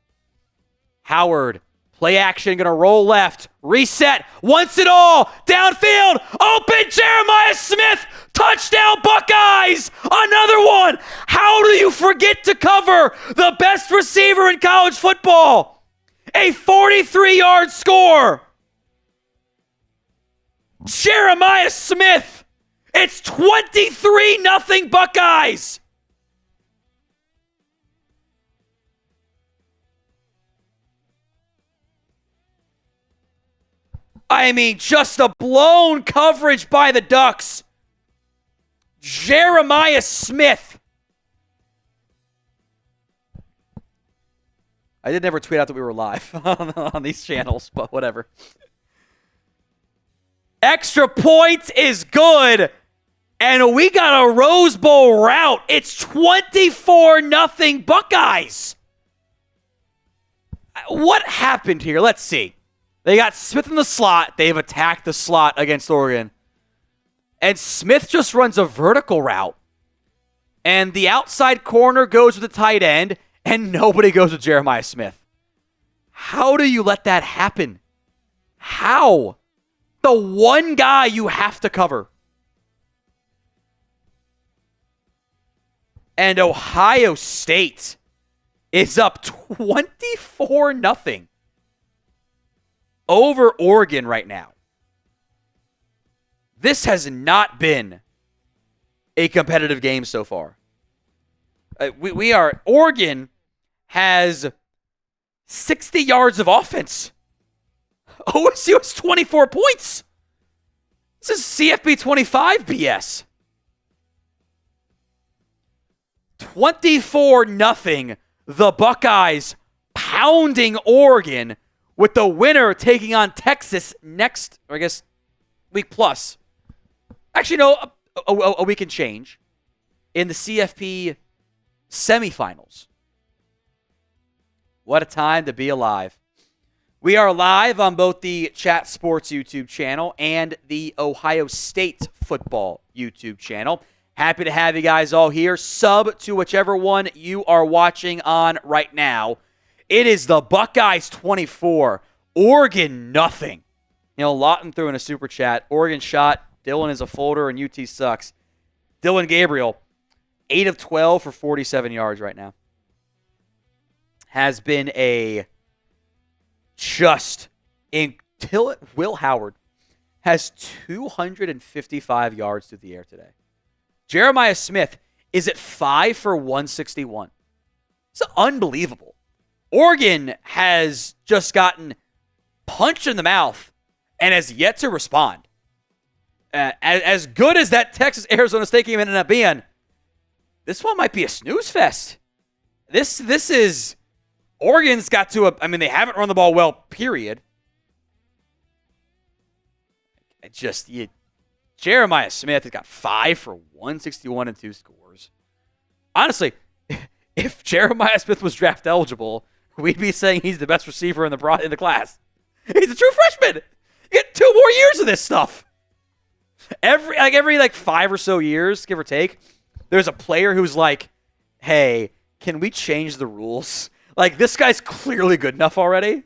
[SPEAKER 1] Howard, play action, going to roll left. Reset, wants it all. Downfield, open, Jeremiah Smith. Touchdown, Buckeyes. Another one. How do you forget to cover the best receiver in college football? A 43-yard score. Jeremiah Smith. It's 23-0 Buckeyes. I mean, just a blown coverage by the Ducks. Jeremiah Smith. I did never tweet out that we were live on these channels, but whatever. Extra point is good, and we got a Rose Bowl route. It's 24-0 Buckeyes. What happened here? Let's see. They got Smith in the slot. They've attacked the slot against Oregon. And Smith just runs a vertical route. And the outside corner goes with the tight end, and nobody goes with Jeremiah Smith. How do you let that happen? How? The one guy you have to cover. And Ohio State is up 24-0 over Oregon right now. This has not been a competitive game so far. Oregon has 60 yards of offense. OSU has 24 points. This is CFB 25 BS. 24-0. The Buckeyes pounding Oregon, with the winner taking on Texas next, or I guess, week plus. Actually, no, a week and change. in the CFP Semifinals. What a time to be alive. We are live on both the Chat Sports YouTube channel and the Ohio State Football YouTube channel. Happy to have you guys all here. Sub to whichever one you are watching on right now. It is the Buckeyes 24, Oregon nothing. You know, Lawton threw in a super chat. Oregon shot. Dillon is a folder and UT sucks. Dillon Gabriel, 8 of 12 for 47 yards right now. Has been a just until Will Howard has 255 yards through the air today. Jeremiah Smith is at 5 for 161. It's unbelievable. Oregon has just gotten punched in the mouth and has yet to respond. As good as that Texas-Arizona State game ended up being, this one might be a snooze fest. This is... Oregon's got to, they haven't run the ball well, period. Jeremiah Smith has got 5 for 161 and 2 scores. Honestly, if Jeremiah Smith was draft eligible, we'd be saying he's the best receiver in the class. He's a true freshman. You get 2 more years of this stuff. Every 5 or so years, give or take, there's a player who's like, hey, can we change the rules? This guy's clearly good enough already.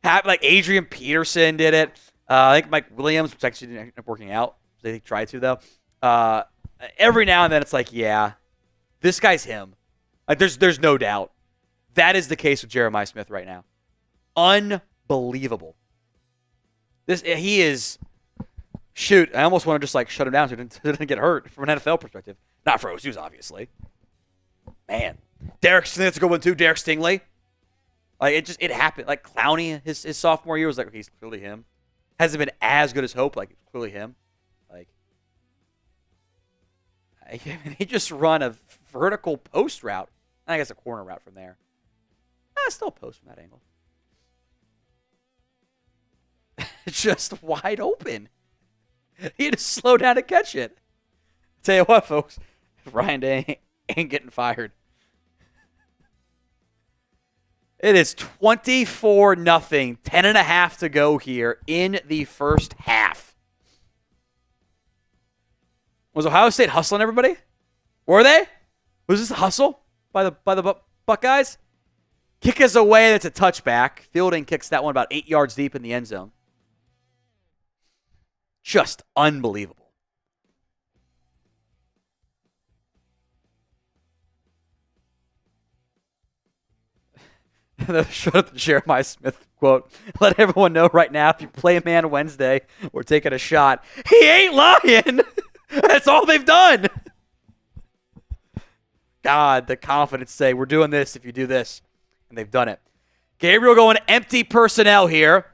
[SPEAKER 1] Adrian Peterson did it. I think Mike Williams, which actually didn't end up working out. They tried to, though. Every now and then it's like, yeah, this guy's him. There's no doubt. That is the case with Jeremiah Smith right now. Unbelievable. He is... Shoot, I almost want to just shut him down so he didn't get hurt from an NFL perspective. Not for OSU's, obviously. Man. Derrick, that's a good one too. Derrick Stingley. It happened. Clowney, his sophomore year was he's clearly him. Hasn't been as good as Hope. It's clearly him. He just run a vertical post route. I guess a corner route from there. Still post from that angle. It's just wide open. He had to slow down to catch it. Tell you what, folks. Ryan Day ain't getting fired. It is 24-0, 10.5 to go here in the first half. Was Ohio State hustling everybody? Were they? Was this a hustle by the Buckeyes? Kick is away, that's a touchback. Fielding kicks that one about 8 yards deep in the end zone. Just unbelievable. Shut up the Jeremiah Smith quote. Let everyone know right now, if you play a man Wednesday, we're taking a shot. He ain't lying. That's all they've done. God, the confidence say, we're doing this if you do this. And they've done it. Gabriel going empty personnel here.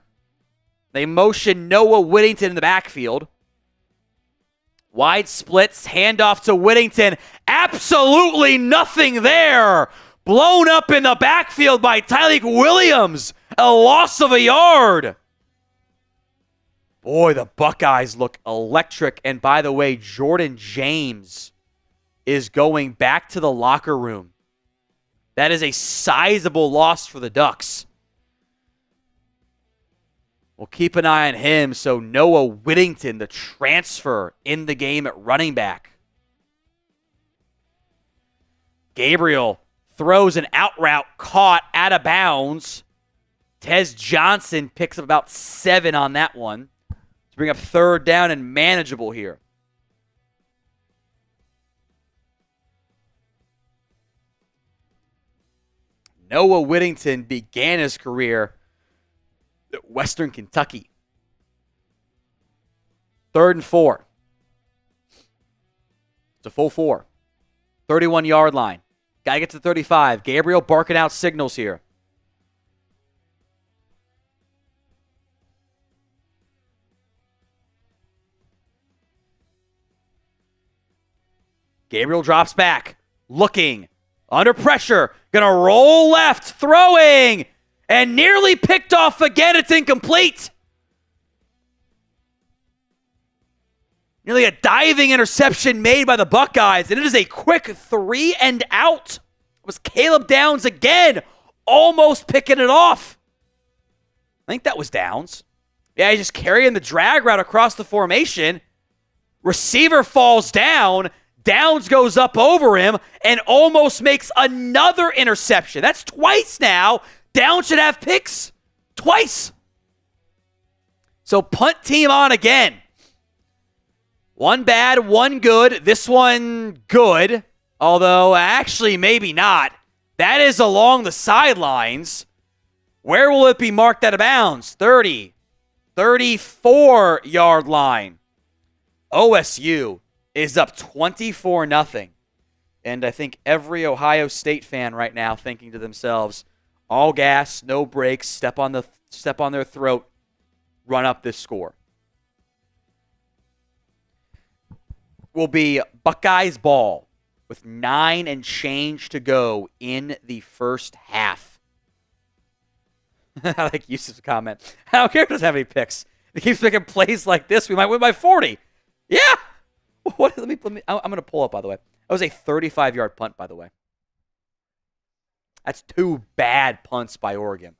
[SPEAKER 1] They motion Noah Whittington in the backfield. Wide splits, handoff to Whittington. Absolutely nothing there. Blown up in the backfield by Tyleik Williams. A loss of a yard. Boy, the Buckeyes look electric. And by the way, Jordan James is going back to the locker room. That is a sizable loss for the Ducks. We'll keep an eye on him. So Noah Whittington, the transfer in the game at running back. Gabriel throws an out route caught out of bounds. Tez Johnson picks up about 7 on that one to bring up 3rd down and manageable here. Noah Whittington began his career at Western Kentucky. 3rd and 4. It's a full 4. 31-yard line. Got to get to 35. Gabriel barking out signals here. Gabriel drops back. Looking. Under pressure. Going to roll left. Throwing. And nearly picked off again. It's incomplete. Nearly a diving interception made by the Buckeyes, and it is a quick 3 and out. It was Caleb Downs again, almost picking it off. I think that was Downs. Yeah, he's just carrying the drag route across the formation. Receiver falls down. Downs goes up over him and almost makes another interception. That's twice now. Downs should have picks twice. So punt team on again. One bad, one good. This one good, although actually maybe not. That is along the sidelines. Where will it be marked out of bounds? 30, 34-yard line. OSU is up 24-0. And I think every Ohio State fan right now thinking to themselves, all gas, no brakes, step on their throat, run up this score. Will be Buckeyes ball with 9 and change to go in the first half. I like Yusuf's comment. I don't care if it doesn't have any picks. If he keeps making plays like this, we might win by 40. Yeah. What? Let me. I'm going to pull up, by the way. That was a 35-yard punt, by the way. That's 2 bad punts by Oregon.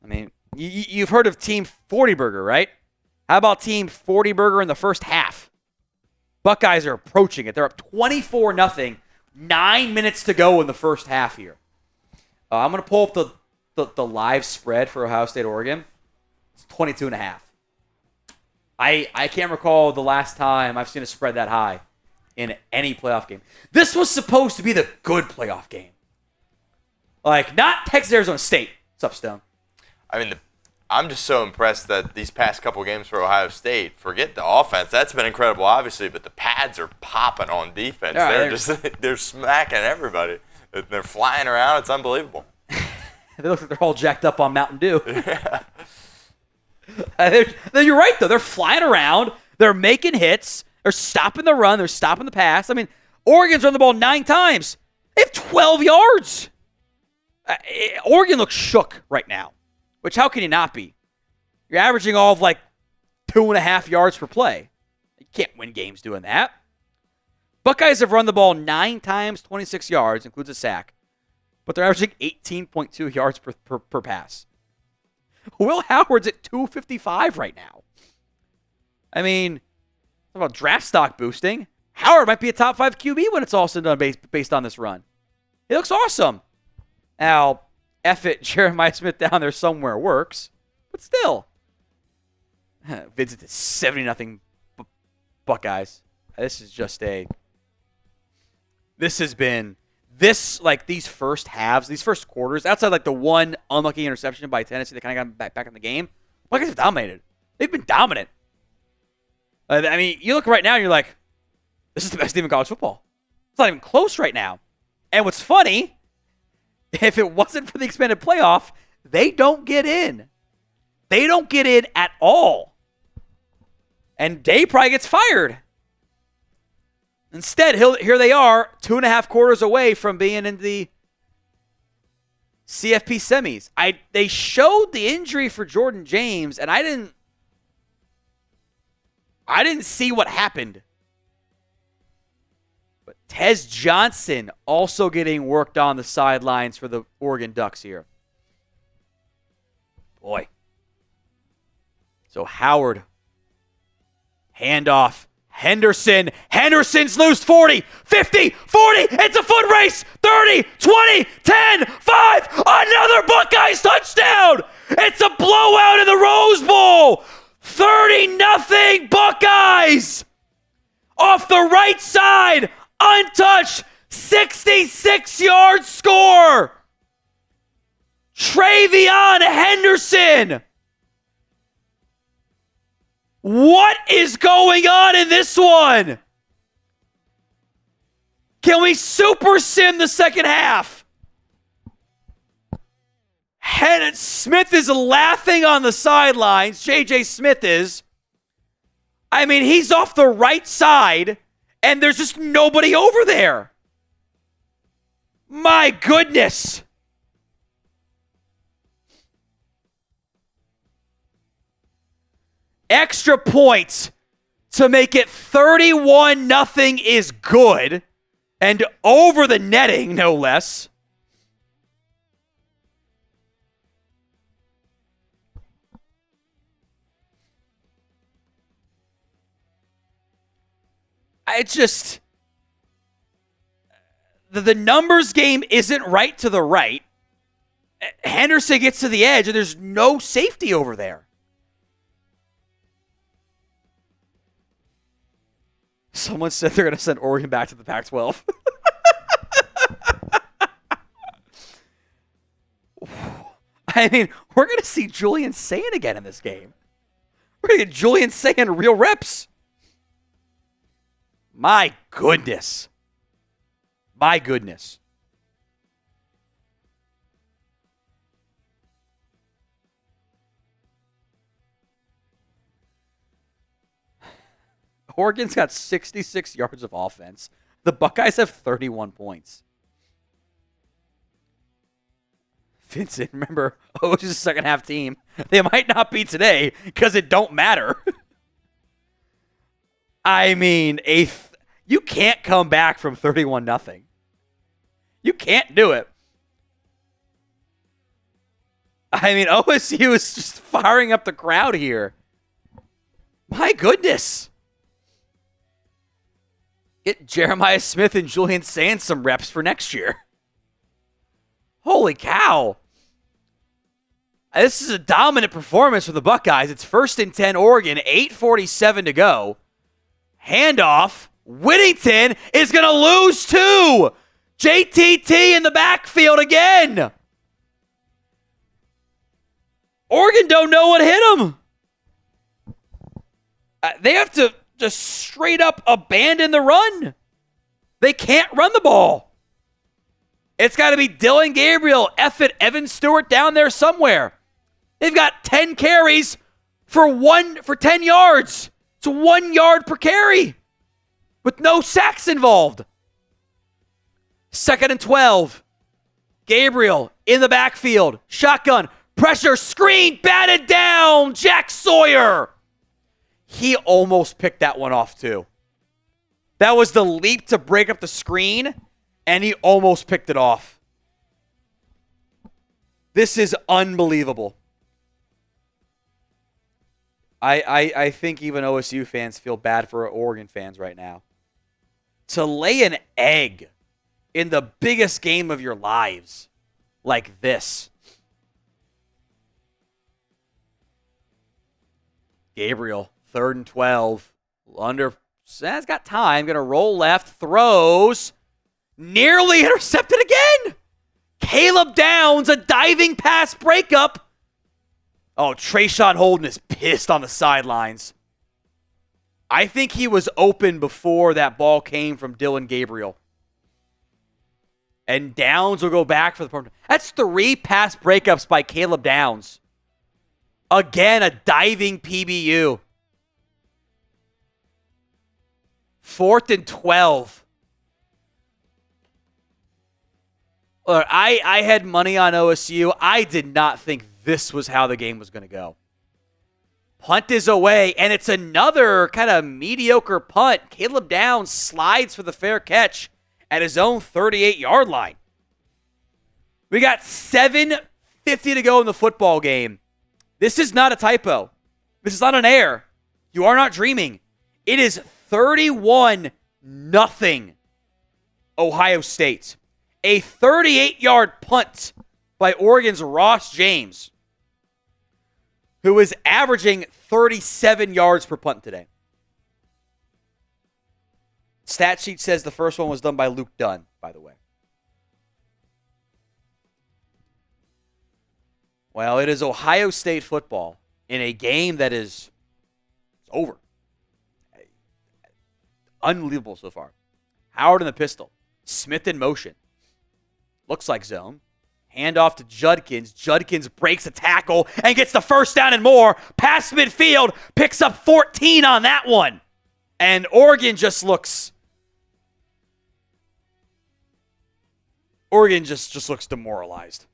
[SPEAKER 1] I mean, you've heard of Team 40 Burger, right? How about Team 40 Burger in the first half? Buckeyes are approaching it. They're up 24-0. 9 minutes to go in the first half here. I'm going to pull up the live spread for Ohio State, Oregon. It's 22.5. I can't recall the last time I've seen a spread that high in any playoff game. This was supposed to be the good playoff game. Like, not Texas Arizona State. What's up, Stone?
[SPEAKER 2] I mean, I'm just so impressed that these past couple games for Ohio State, forget the offense. That's been incredible, obviously, but the pads are popping on defense. Yeah, they're smacking everybody. They're flying around. It's unbelievable.
[SPEAKER 1] They look like they're all jacked up on Mountain Dew. Yeah. You're right, though. They're flying around. They're making hits. They're stopping the run. They're stopping the pass. I mean, Oregon's run the ball 9 times. They have 12 yards. Oregon looks shook right now, which how can you not be? You're averaging all of like 2.5 yards per play. You can't win games doing that. Buckeyes have run the ball 9 times, 26 yards, includes a sack, but they're averaging 18.2 yards per pass. Will Howard's at 255 right now. I mean, talk about draft stock boosting. Howard might be a top 5 QB when it's all said and done based on this run. He looks awesome. Now, F it, Jeremiah Smith down there somewhere works, but still. Vincent is 70-0 Buckeyes. This is just this has been, these first halves, these first quarters, outside like the one unlucky interception by Tennessee that kind of got back in the game, Buckeyes have dominated. They've been dominant. I mean, you look right now and you're like, this is the best team in college football. It's not even close right now. And what's funny, if it wasn't for the expanded playoff, they don't get in. They don't get in at all. And Day probably gets fired. Instead, here they are, 2.5 quarters away from being in the CFP semis. They showed the injury for Jordan James, and I didn't see what happened. But Tez Johnson also getting worked on the sidelines for the Oregon Ducks here. Boy. So Howard, handoff. Henderson's loose 40, 50, 40. It's a foot race. 30, 20, 10, 5. Another Buckeyes touchdown. It's a blowout in the Rose Bowl. 30-0 Buckeyes. Off the right side, untouched, 66-yard score. Travion Henderson. What is going on in this one? Can we super sim the second half? Smith is laughing on the sidelines. J.J. Smith is. I mean, he's off the right side, and there's just nobody over there. My goodness. extra points to make it 31-0 is good. And over the netting, no less. It's just... The numbers game isn't right to the right. Henderson gets to the edge, and there's no safety over there. Someone said they're going to send Oregon back to the Pac-12. I mean, we're going to see Julian Sayin again in this game. We're going to get Julian Sayin real reps. My goodness. My goodness. Oregon's got 66 yards of offense. The Buckeyes have 31 points. Vincent, remember, OSU's a second half team. They might not be today because it don't matter. I mean, you can't come back from 31-0. You can't do it. I mean, OSU is just firing up the crowd here. My goodness. Get Jeremiah Smith and Julian Sayin some reps for next year. Holy cow. This is a dominant performance for the Buckeyes. It's 1st and 10 Oregon, 8:47 to go. Handoff. Whittington is going to lose two. JTT in the backfield again. Oregon don't know what hit them. They have to just straight up abandon the run. They can't run the ball. It's got to be Dillon, Gabriel, Evan Stewart down there somewhere. They've got 10 carries for 10 yards. It's 1 yard per carry with no sacks involved. 2nd and 12. Gabriel in the backfield. Shotgun. Pressure. Screen. Batted down. Jack Sawyer. He almost picked that one off too. That was the leap to break up the screen, and he almost picked it off. This is unbelievable. I think even OSU fans feel bad for Oregon fans right now. To lay an egg in the biggest game of your lives like this. Gabriel, 3rd and 12. Has got time. Going to roll left. Throws. Nearly intercepted again. Caleb Downs, a diving pass breakup. Oh, Traeshon Holden is pissed on the sidelines. I think he was open before that ball came from Dillon Gabriel. And Downs will go back for the... That's 3 pass breakups by Caleb Downs. Again, a diving PBU. 4th and 12. Look, I had money on OSU. I did not think this was how the game was going to go. Punt is away, and it's another kind of mediocre punt. Caleb Downs slides for the fair catch at his own 38-yard line. We got 7:50 to go in the football game. This is not a typo. This is not an error. You are not dreaming. It is 31-0 Ohio State. A 38-yard punt by Oregon's Ross James, who is averaging 37 yards per punt today. Stat sheet says the first one was done by Luke Dunn, by the way. Well, it is Ohio State football in a game that is over. Unbelievable so far. Howard in the pistol. Smith in motion. Looks like zone. Handoff to Judkins. Judkins breaks a tackle and gets the first down and more. Past midfield. Picks up 14 on that one. And Oregon just looks... Oregon just looks demoralized.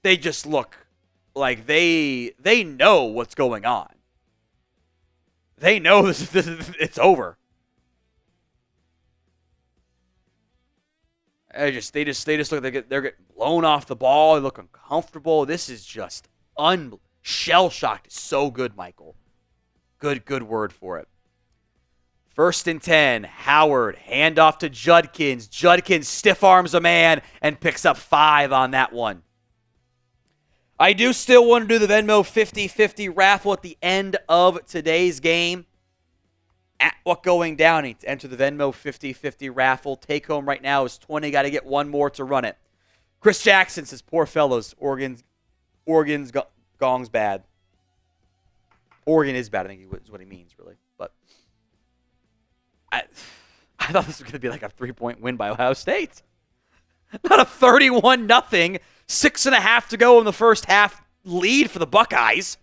[SPEAKER 1] They just look like they know what's going on. They know it's over. They just look like they're getting blown off the ball. They look uncomfortable. This is just shell-shocked. It's so good, Michael. Good word for it. 1st and 10. Howard, handoff to Judkins. Judkins stiff arms a man and picks up 5 on that one. I do still want to do the Venmo 50-50 raffle at the end of today's game. At What Going Downey to enter the Venmo 50-50 raffle. Take home right now is 20. Got to get one more to run it. Chris Jackson says, poor fellows. Oregon's gong's bad. Oregon is bad, I think is what he means, really. But I thought this was going to be like a 3-point win by Ohio State. Not a 31-0, 6.5 to go in the first half lead for the Buckeyes.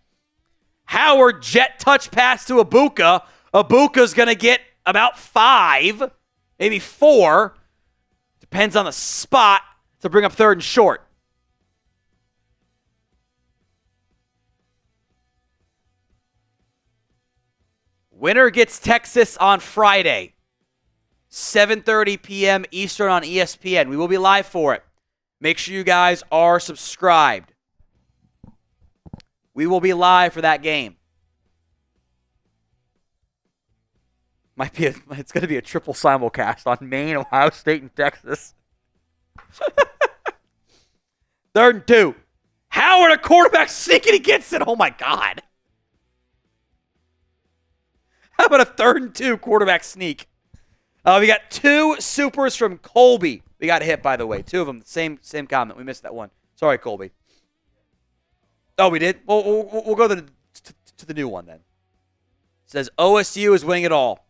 [SPEAKER 1] Howard jet touch pass to Ibuka. Ibuka's going to get about 5, maybe 4. Depends on the spot to bring up 3rd and short. Winner gets Texas on Friday. 7:30 p.m. Eastern on ESPN. We will be live for it. Make sure you guys are subscribed. We will be live for that game. It's going to be a triple simulcast on Maine, Ohio State, and Texas. 3rd and 2. Howard, a quarterback sneak, and he gets it. Oh, my God. How about a 3rd and 2 quarterback sneak? We got 2 supers from Colby. We got hit, by the way. 2 of them, same comment. We missed that one. Sorry, Colby. Oh, we did? We'll go to the new one then. It says OSU is winning it all.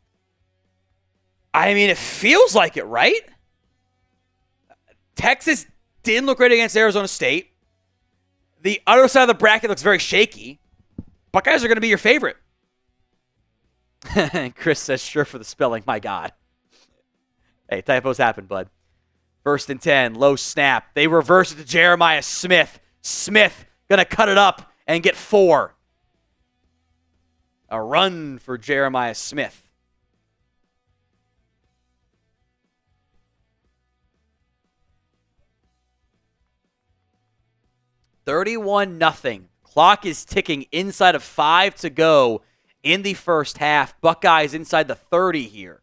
[SPEAKER 1] I mean, it feels like it, right? Texas didn't look great against Arizona State. The other side of the bracket looks very shaky. Buckeyes are going to be your favorite. Chris says, sure for the spelling. My God. Hey, typos happen, bud. 1st and 10, low snap. They reverse it to Jeremiah Smith. Smith going to cut it up and get 4. A run for Jeremiah Smith. $31-0. Clock is ticking inside of 5 to go in the first half. Buckeyes inside the 30 here.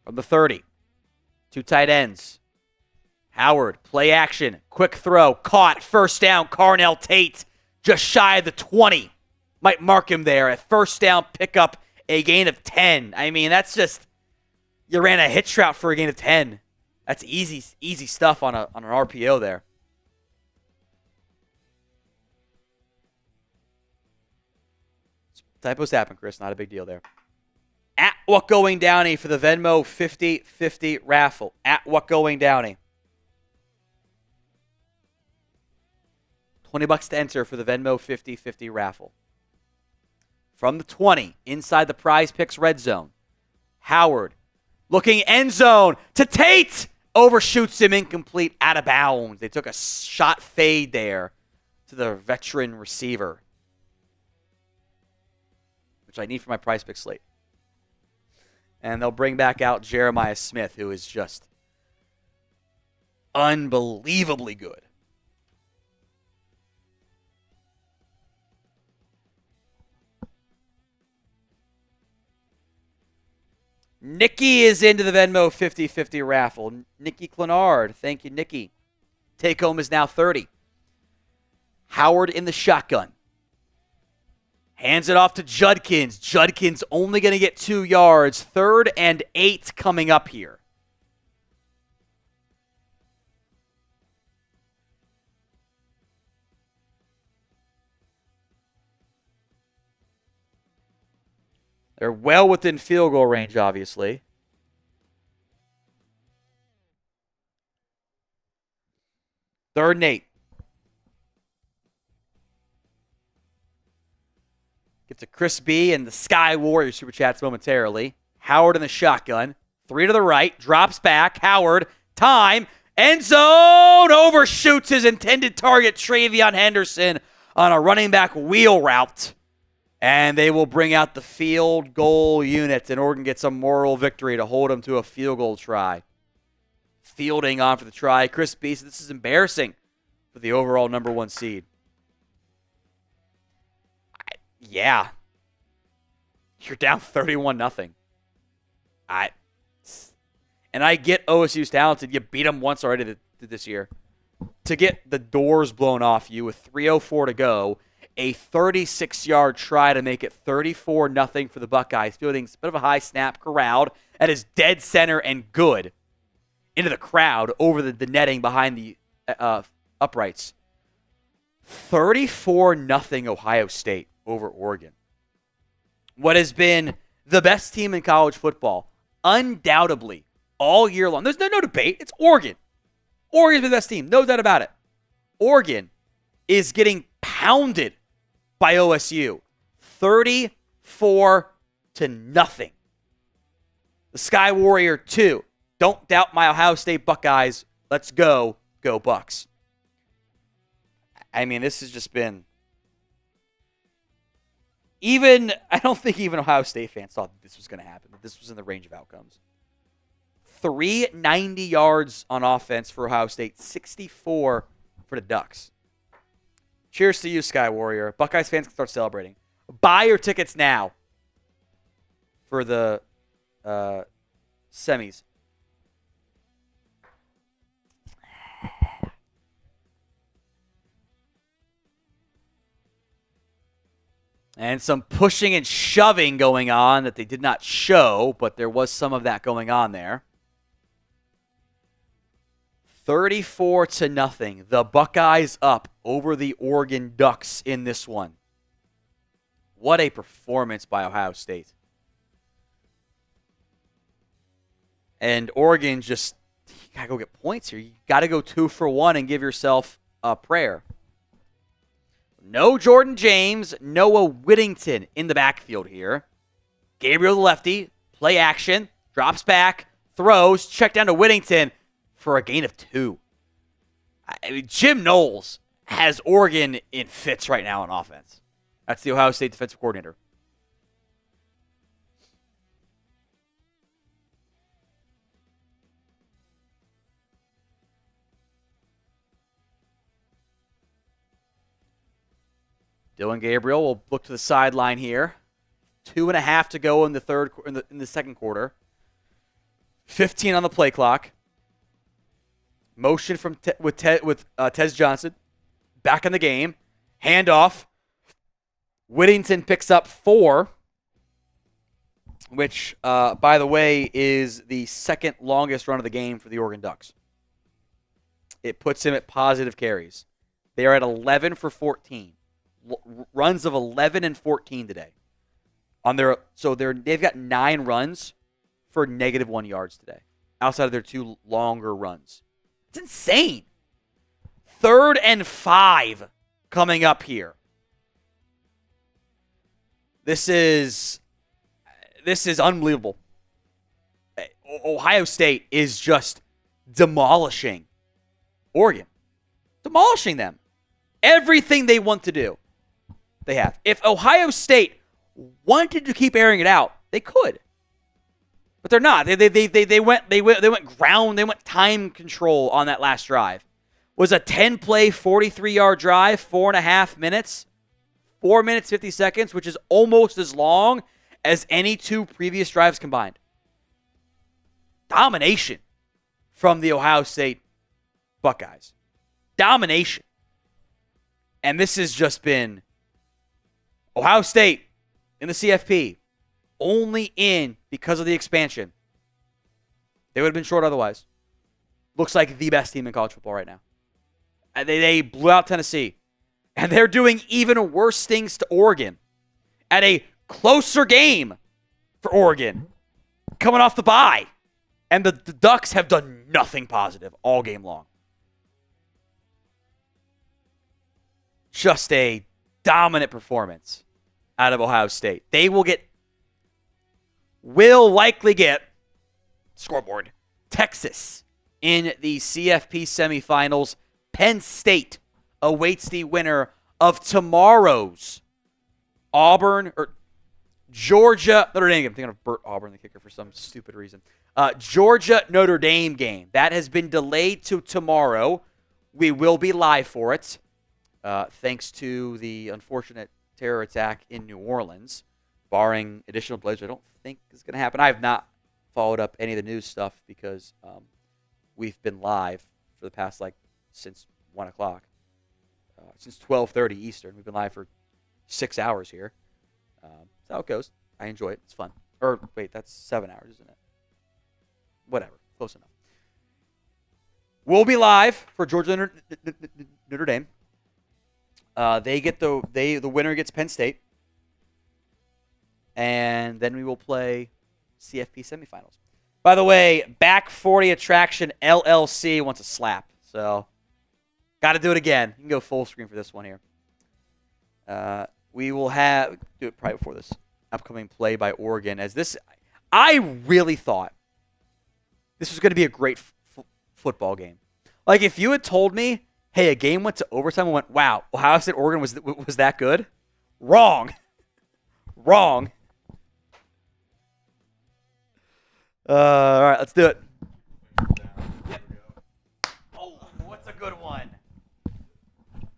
[SPEAKER 1] From the 30. 2 tight ends. Howard, play action. Quick throw. Caught. First down. Carnell Tate just shy of the 20. Might mark him there. At first down, pick up a gain of 10. I mean, that's just, you ran a hitch route for a gain of 10. That's easy stuff on an RPO there. Typos happen, Chris. Not a big deal there. At What Going Downey for the Venmo 50-50 raffle. At What Going Downey. $20 to enter for the Venmo 50-50 raffle. From the 20, inside the Prize Picks red zone. Howard, looking end zone to Tate. Overshoots him, incomplete, out of bounds. They took a shot fade there to the veteran receiver, which I need for my Prize Picks slate. And they'll bring back out Jeremiah Smith, who is just unbelievably good. Nikki is into the Venmo 50-50 raffle. Nikki Clenard. Thank you, Nikki. Take home is now 30. Howard in the shotgun. Hands it off to Judkins. Judkins only going to get 2 yards. 3rd and 8 coming up here. They're well within field goal range, obviously. Third and 8. Gets a Chris B and the Sky Warrior super chats momentarily. Howard in the shotgun. 3 to the right. Drops back. Howard. Time. End zone overshoots his intended target, Travion Henderson, on a running back wheel route. And they will bring out the field goal unit, and Oregon gets a moral victory to hold them to a field goal try. Fielding on for the try. Chris Beasley, this is embarrassing for the overall number 1 seed. Yeah. You're down 31-0. And I get OSU's talented. You beat them once already this year. To get the doors blown off you with 3:04 to go, a 36-yard try to make it 34-0 for the Buckeyes, fielding a bit of a high snap corralled that is dead center and good into the crowd over the netting behind the uprights. 34-0 Ohio State over Oregon. What has been the best team in college football, undoubtedly, all year long. There's no debate. It's Oregon. Oregon's been the best team. No doubt about it. Oregon is getting pounded by OSU. 34-0. The Sky Warrior 2. Don't doubt my Ohio State Buckeyes. Let's go. Go Bucks. I mean, this has just been... I don't think even Ohio State fans thought that this was going to happen, that this was in the range of outcomes. 390 yards on offense for Ohio State, 64 for the Ducks. Cheers to you, Sky Warrior. Buckeyes fans can start celebrating. Buy your tickets now for the semis. And some pushing and shoving going on that they did not show, but there was some of that going on there. 34-0. The Buckeyes up over the Oregon Ducks in this one. What a performance by Ohio State. And Oregon just, you got to go get points here. You got to go 2 for 1 and give yourself a prayer. No Jordan James, Noah Whittington in the backfield here. Gabriel the lefty, play action, drops back, throws, check down to Whittington for a gain of 2. I mean, Jim Knowles has Oregon in fits right now on offense. That's the Ohio State defensive coordinator. Dillon Gabriel will look to the sideline here. 2.5 to go in the second quarter. 15 on the play clock. Motion from with Tez Johnson. Back in the game. Handoff. Whittington picks up 4, which, by the way, is the second longest run of the game for the Oregon Ducks. It puts him at positive carries. They are at 11 for 14. Runs of 11 and 14 today. They've got 9 runs for -1 yards today, outside of their 2 longer runs. It's insane. 3rd and 5 coming up here. This is unbelievable. Ohio State is just demolishing Oregon. Demolishing them. Everything they want to do, they have. If Ohio State wanted to keep airing it out, they could. But they're not. They went ground, they went time control on that last drive. It was a 10-play, 43-yard drive, 4.5 minutes. 4 minutes, 50 seconds, which is almost as long as any 2 previous drives combined. Domination from the Ohio State Buckeyes. Domination. And this has just been Ohio State in the CFP, only in because of the expansion. They would have been short otherwise. Looks like the best team in college football right now. They blew out Tennessee. And they're doing even worse things to Oregon at a closer game for Oregon, coming off the bye. And the Ducks have done nothing positive all game long. Just a dominant performance out of Ohio State. They will likely get, scoreboard, Texas in the CFP Semifinals. Penn State awaits the winner of tomorrow's Georgia Notre Dame game. I'm thinking of Burch Auburn, the kicker, for some stupid reason. Georgia Notre Dame game. That has been delayed to tomorrow. We will be live for it, thanks to the unfortunate terror attack in New Orleans. Barring additional delays, I don't think is going to happen. I have not followed up any of the news stuff because we've been live for the past, since 1 o'clock. Since 12:30 Eastern. We've been live for 6 hours here. That's how it goes. I enjoy it. It's fun. Or, wait, that's 7 hours, isn't it? Whatever. Close enough. We'll be live for Georgia Notre Dame. The winner gets Penn State. And then we will play CFP Semifinals. By the way, Back 40 Attraction LLC wants a slap. So, got to do it again. You can go full screen for this one here. We will do it probably before this upcoming play by Oregon. I really thought this was going to be a great football game. Like, if you had told me, hey, a game went to overtime and went, wow, Ohio State Oregon was that good? Wrong. Wrong. All right, let's do it. Yep. Oh, what's a good one?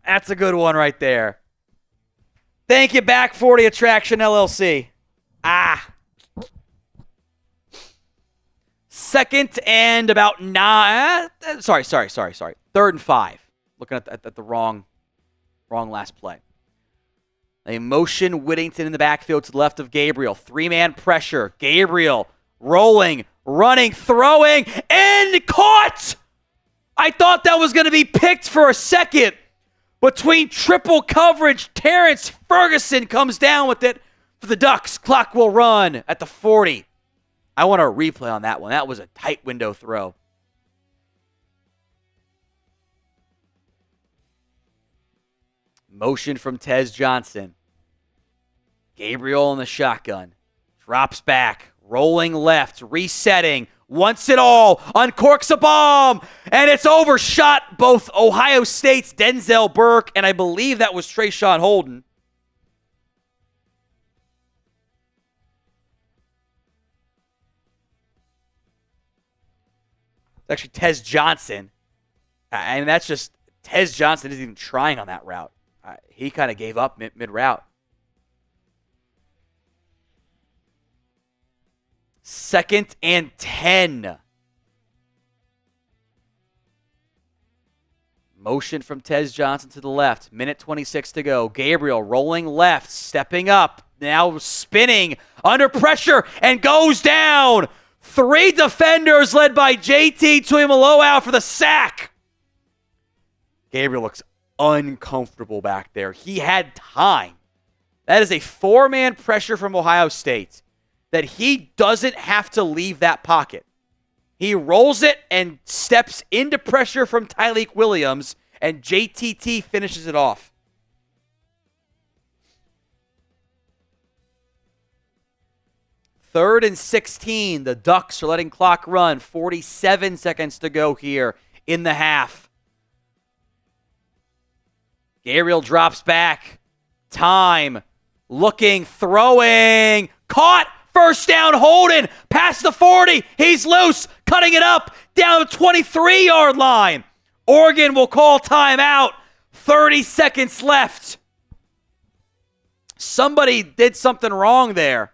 [SPEAKER 1] That's a good one right there. Thank you, Back 40 Attraction LLC. Second and about 9. Sorry. 3rd and 5. Looking at the wrong last play. A motion Whittington in the backfield to the left of Gabriel. 3-man pressure. Gabriel rolling, running, throwing, and caught! I thought that was going to be picked for a second. Between triple coverage, Terrance Ferguson comes down with it for the Ducks. Clock will run at the 40. I want a replay on that one. That was a tight window throw. Motion from Tez Johnson. Gabriel in the shotgun. Drops back. Rolling left. Resetting. Wants it all. Uncorks a bomb. And it's overshot both Ohio State's Denzel Burke, and I believe that was Traeshon Holden. It's actually Tez Johnson. And that's just, Tez Johnson isn't even trying on that route. He kind of gave up mid-route. 2nd and 10. Motion from Tez Johnson to the left. Minute 26 to go. Gabriel rolling left, stepping up, now spinning under pressure and goes down. 3 defenders led by JT Tuimoloau for the sack. Gabriel looks uncomfortable back there. He had time. That is a 4-man pressure from Ohio State that he doesn't have to leave that pocket. He rolls it and steps into pressure from Tyleik Williams, and JTT finishes it off. Third and 16. The Ducks are letting clock run. 47 seconds to go here in the half. Gabriel drops back. Time. Looking. Throwing. Caught. First down, Holden. Past the 40. He's loose. Cutting it up. Down the 23-yard line. Oregon will call timeout. 30 seconds left. Somebody did something wrong there.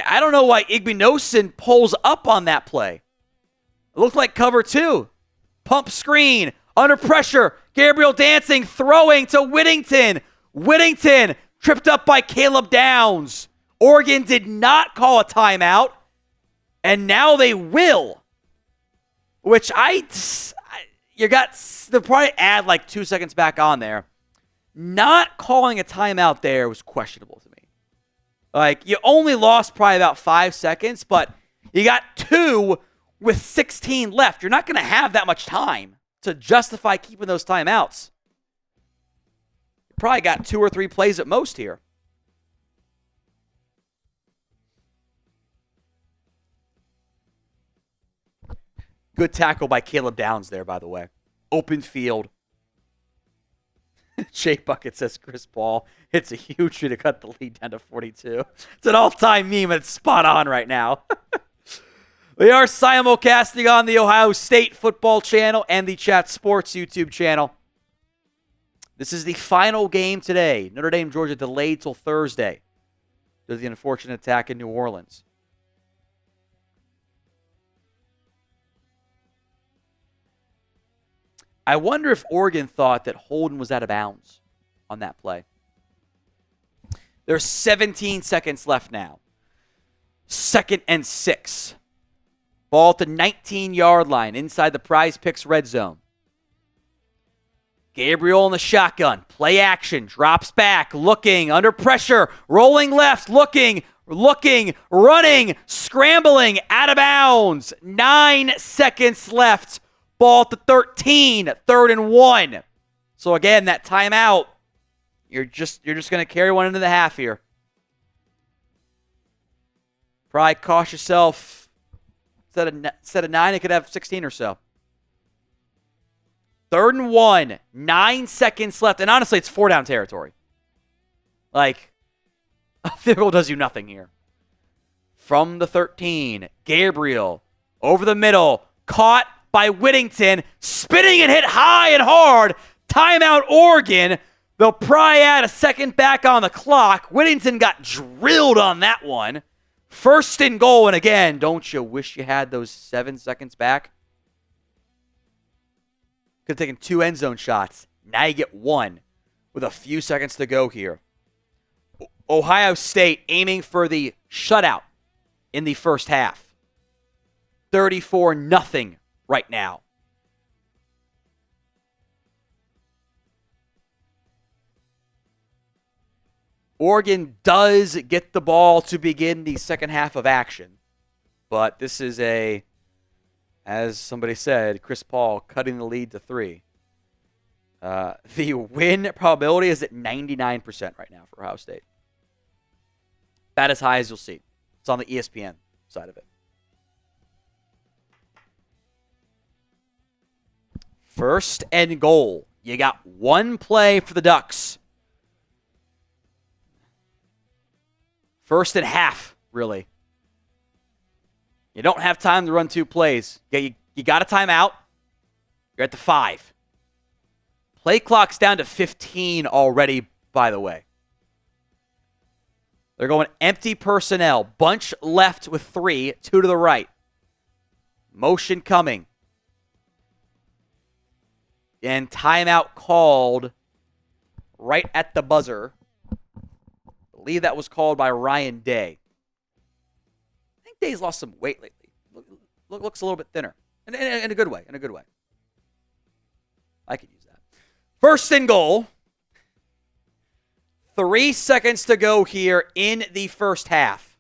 [SPEAKER 1] I don't know why Igbinosun pulls up on that play. It looked like cover 2. Pump screen. Under pressure. Gabriel dancing. Throwing to Whittington. Whittington tripped up by Caleb Downs. Oregon did not call a timeout. And now they will. Which they'll probably add like 2 seconds back on there. Not calling a timeout there was questionable to me. Like, you only lost probably about 5 seconds, but you got 2 with 16 left. You're not going to have that much time to justify keeping those timeouts. You probably got 2 or 3 plays at most here. Good tackle by Caleb Downs there, by the way. Open field. Jay Bucket says Chris Paul hits a huge tree to cut the lead down to 42. It's an all-time meme, and it's spot on right now. We are simulcasting on the Ohio State football channel and the Chat Sports YouTube channel. This is the final game today. Notre Dame, Georgia delayed till Thursday due to the unfortunate attack in New Orleans. I wonder if Oregon thought that Holden was out of bounds on that play. There's 17 seconds left now. 2nd and 6. Ball at the 19-yard line inside the Prize Picks red zone. Gabriel in the shotgun. Play action. Drops back. Looking. Under pressure. Rolling left. Looking. Running. Scrambling. Out of bounds. 9 seconds left. Ball at the 13. 3rd and 1. So again, that timeout, you're just going to carry one into the half here. Probably cost yourself, instead of 9, it could have 16 or so. 3rd and 1. 9 seconds left. And honestly, it's 4-down territory. Like, a field goal does you nothing here. From the 13, Gabriel over the middle. Caught by Whittington, spinning and hit high and hard. Timeout, Oregon. They'll probably add a second back on the clock. Whittington got drilled on that one. 1st and goal, and again, don't you wish you had those 7 seconds back? Could have taken 2 end zone shots. Now you get 1 with a few seconds to go here. Ohio State aiming for the shutout in the first half. 34-0. Right now. Oregon does get the ball to begin the second half of action. But this is as somebody said, Chris Paul cutting the lead to 3. The win probability is at 99% right now for Ohio State. About as high as you'll see. It's on the ESPN side of it. 1st and goal. You got 1 play for the Ducks. 1st and half, really. You don't have time to run 2 plays. You got a timeout. You're at the 5. Play clock's down to 15 already, by the way. They're going empty personnel. Bunch left with 3, 2 to the right. Motion coming. And timeout called right at the buzzer. I believe that was called by Ryan Day. I think Day's lost some weight lately. Looks a little bit thinner. In a good way. I could use that. 1st and goal. 3 seconds to go here in the first half.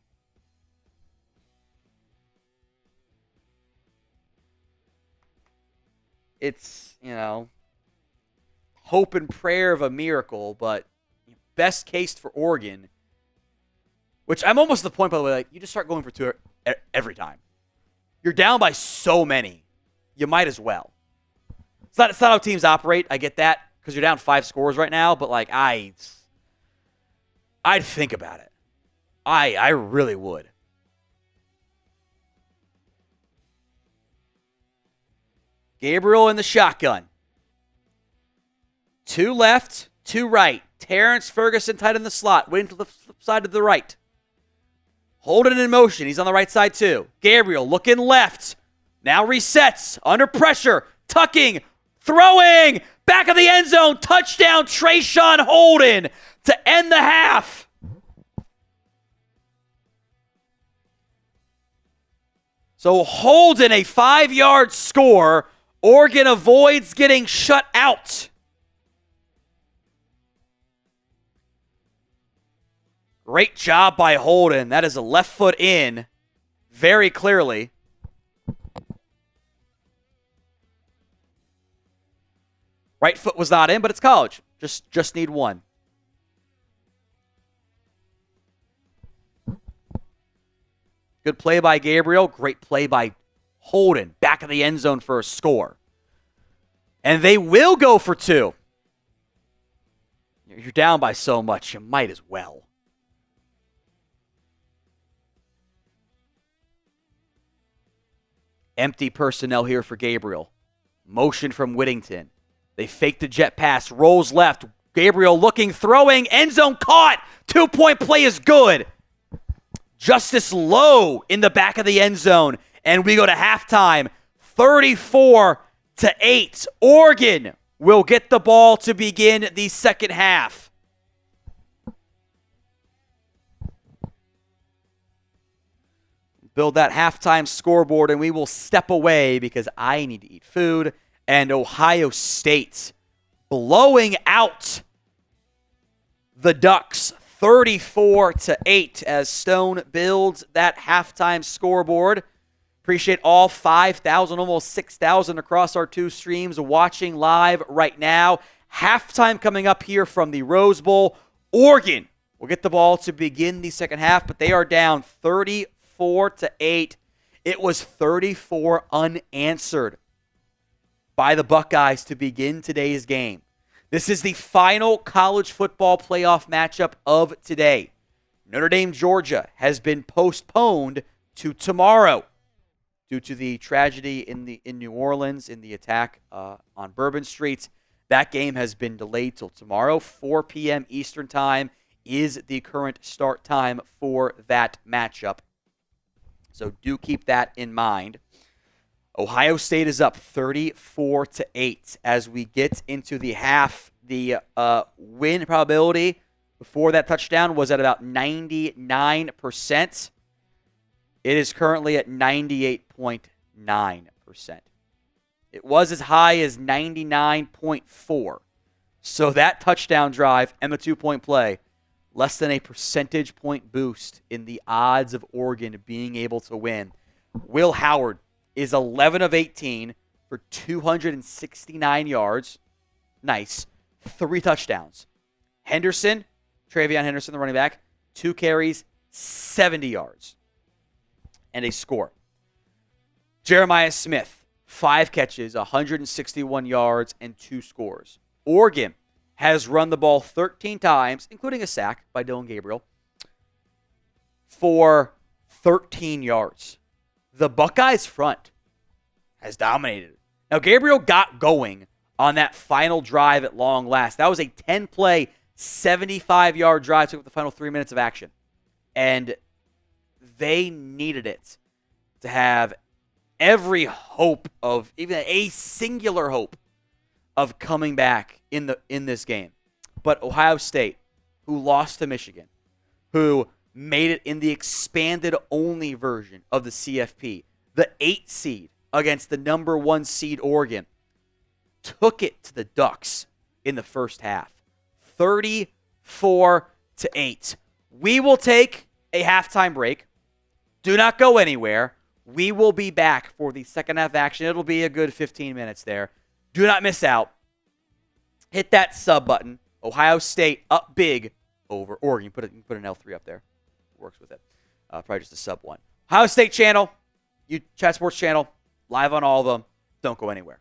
[SPEAKER 1] It's, hope and prayer of a miracle, but best case for Oregon, which I'm almost at the point, by the way, like, you just start going for 2 every time. You're down by so many. You might as well. It's not how teams operate. I get that because you're down 5 scores right now, but like I'd think about it. I really would. Gabriel in the shotgun. 2 left, 2 right. Terrance, Ferguson tight in the slot. Waiting to the flip side to the right. Holden in motion. He's on the right side too. Gabriel looking left. Now resets. Under pressure. Tucking. Throwing. Back of the end zone. Touchdown Traeshon Holden to end the half. So Holden, a 5-yard score. Oregon avoids getting shut out. Great job by Holden. That is a left foot in very clearly. Right foot was not in, but it's college. Just need one. Good play by Gabriel. Great play by Holden. Back back of the end zone for a score. And they will go for 2. You're down by so much, you might as well. Empty personnel here for Gabriel. Motion from Whittington. They fake the jet pass, rolls left. Gabriel looking, throwing, end zone caught. 2-point play is good. Justice Lowe in the back of the end zone. And we go to halftime, 34-8. Oregon will get the ball to begin the second half. Build that halftime scoreboard, and we will step away because I need to eat food. And Ohio State blowing out the Ducks 34-8 as Stone builds that halftime scoreboard. Appreciate all 5,000, almost 6,000 across our 2 streams watching live right now. Halftime coming up here from the Rose Bowl. Oregon will get the ball to begin the second half, but they are down 34-8. It was 34 unanswered by the Buckeyes to begin today's game. This is the final college football playoff matchup of today. Notre Dame, Georgia has been postponed to tomorrow due to the tragedy in New Orleans in the attack on Bourbon Street. That game has been delayed till tomorrow. 4 p.m. Eastern Time is the current start time for that matchup. So do keep that in mind. Ohio State is up 34-8 as we get into the half. The win probability before that touchdown was at about 99%. It is currently at 98.9%. It was as high as 99.4%. So that touchdown drive and the 2-point play, less than a percentage point boost in the odds of Oregon being able to win. Will Howard is 11 of 18 for 269 yards. Nice. 3 touchdowns. Travion Henderson, the running back, 2 carries, 70 yards. And a score. Jeremiah Smith, 5 catches, 161 yards, and 2 scores. Oregon has run the ball 13 times, including a sack by Dillon Gabriel, for 13 yards. The Buckeyes front has dominated. Now, Gabriel got going on that final drive at long last. That was a 10-play, 75-yard drive. Took up the final 3 minutes of action. And they needed it to have every hope of, even a singular hope, of coming back in this game. But Ohio State, who lost to Michigan, who made it in the expanded-only version of the CFP, the 8 seed against the number 1 seed Oregon, took it to the Ducks in the first half. 34-8. We will take a halftime break. Do not go anywhere. We will be back for the second half action. It'll be a good 15 minutes there. Do not miss out. Hit that sub button. Ohio State up big over Oregon. You can put an L3 up there. Works with it. Probably just a sub 1. Ohio State channel, Chat Sports channel, live on all of them. Don't go anywhere.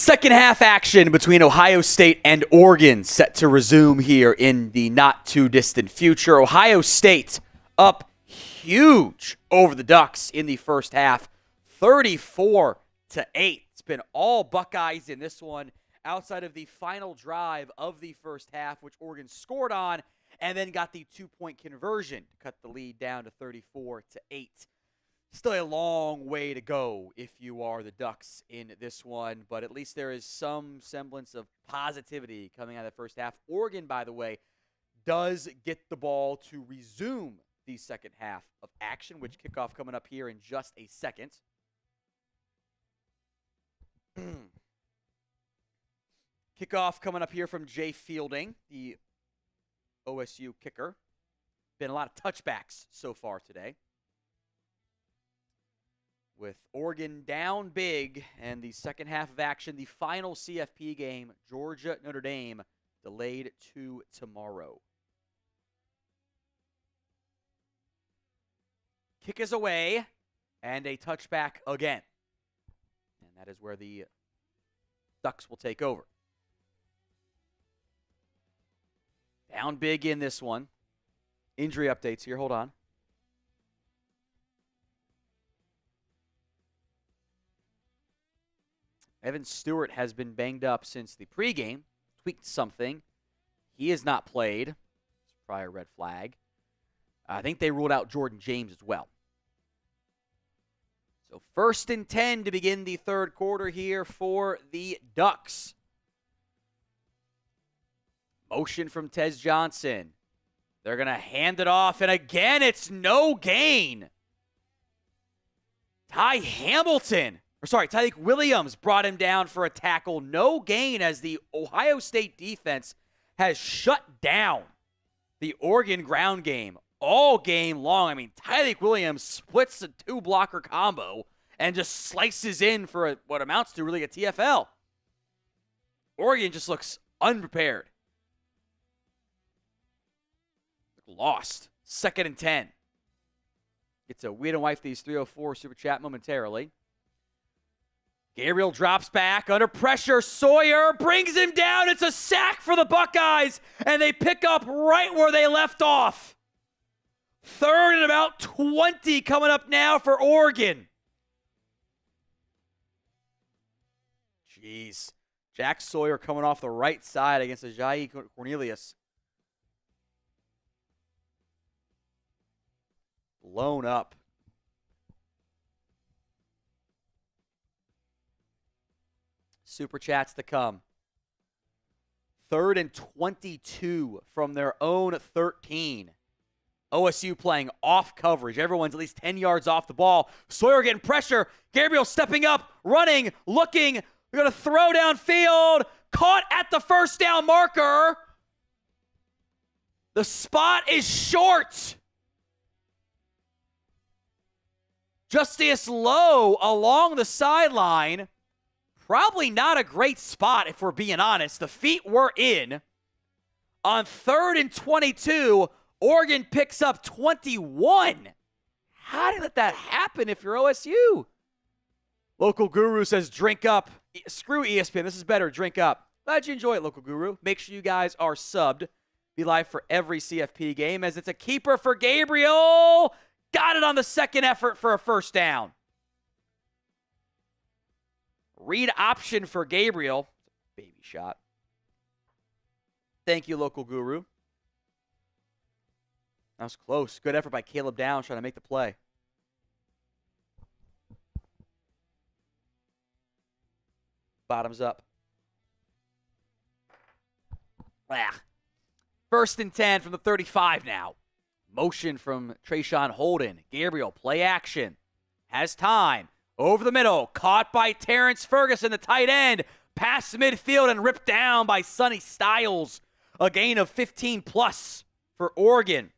[SPEAKER 1] Second half action between Ohio State and Oregon set to resume here in the not too distant future. Ohio State up huge over the Ducks in the first half, 34-8. It's been all Buckeyes in this one outside of the final drive of the first half, which Oregon scored on and then got the 2-point conversion to cut the lead down to 34-8. Still a long way to go if you are the Ducks in this one, but at least there is some semblance of positivity coming out of the first half. Oregon, by the way, does get the ball to resume the second half of action, which kickoff coming up here in just a second. Kickoff coming up here from Jay Fielding, the OSU kicker. Been a lot of touchbacks so far today. With Oregon down big and the second half of action, the final CFP game, Georgia-Notre Dame, delayed to tomorrow. Kick is away, and a touchback again. And that is where the Ducks will take over. Down big in this one. Injury updates here. Hold on. Evan Stewart has been banged up since the pregame. Tweaked something. He has not played. Prior red flag. I think they ruled out Jordan James as well. So 1st and 10 to begin the third quarter here for the Ducks. Motion from Tez Johnson. They're going to hand it off, and again, it's no gain. Tyreek Williams brought him down for a tackle. No gain as the Ohio State defense has shut down the Oregon ground game all game long. I mean, Tyreek Williams splits a 2-blocker combo and just slices in for what amounts to really a TFL. Oregon just looks unprepared. Lost. 2nd and 10. Get to Weed and Wife these 304 Super Chat momentarily. Gabriel drops back under pressure. Sawyer brings him down. It's a sack for the Buckeyes, and they pick up right where they left off. 3rd and about 20 coming up now for Oregon. Jeez. Jack Sawyer coming off the right side against Ajayi Cornelius. Blown up. Super Chats to come. 3rd and 22 from their own 13. OSU playing off coverage. Everyone's at least 10 yards off the ball. Sawyer getting pressure. Gabriel stepping up, running, looking. We're going to throw downfield. Caught at the first down marker. The spot is short. Justice Lowe along the sideline. Probably not a great spot if we're being honest. The feet were in. On 3rd and 22, Oregon picks up 21. How did that happen if you're OSU? Local Guru says, drink up. Screw ESPN. This is better. Drink up. Glad you enjoy it, Local Guru. Make sure you guys are subbed. Be live for every CFP game as it's a keeper for Gabriel. Got it on the second effort for a first down. Read option for Gabriel. Baby shot. Thank you, Local Guru. That was close. Good effort by Caleb Downs trying to make the play. Bottoms up. 1st and 10 from the 35 now. Motion from Traeshon Holden. Gabriel, play action. Has time. Over the middle. Caught by Terrance Ferguson, the tight end. Past midfield and ripped down by Sonny Styles. A gain of 15 plus for Oregon.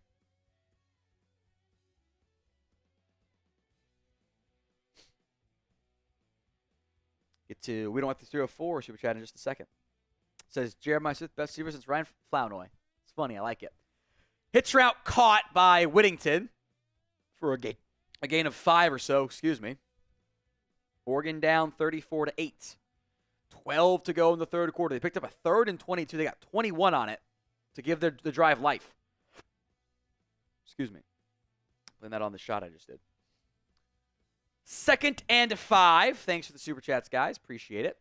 [SPEAKER 1] We don't have to 304. Super chat in just a second. Says Jeremiah Smith, best receiver since Ryan Flournoy. It's funny. I like it. Hitch route caught by Whittington for a gain of 5 or so. Excuse me. Oregon down 34-8. 12 to go in the third quarter. They picked up a 3rd and 22. They got 21 on it to give the drive life. Excuse me. Putting that on the shot I just did. 2nd and 5. Thanks for the Super Chats, guys. Appreciate it.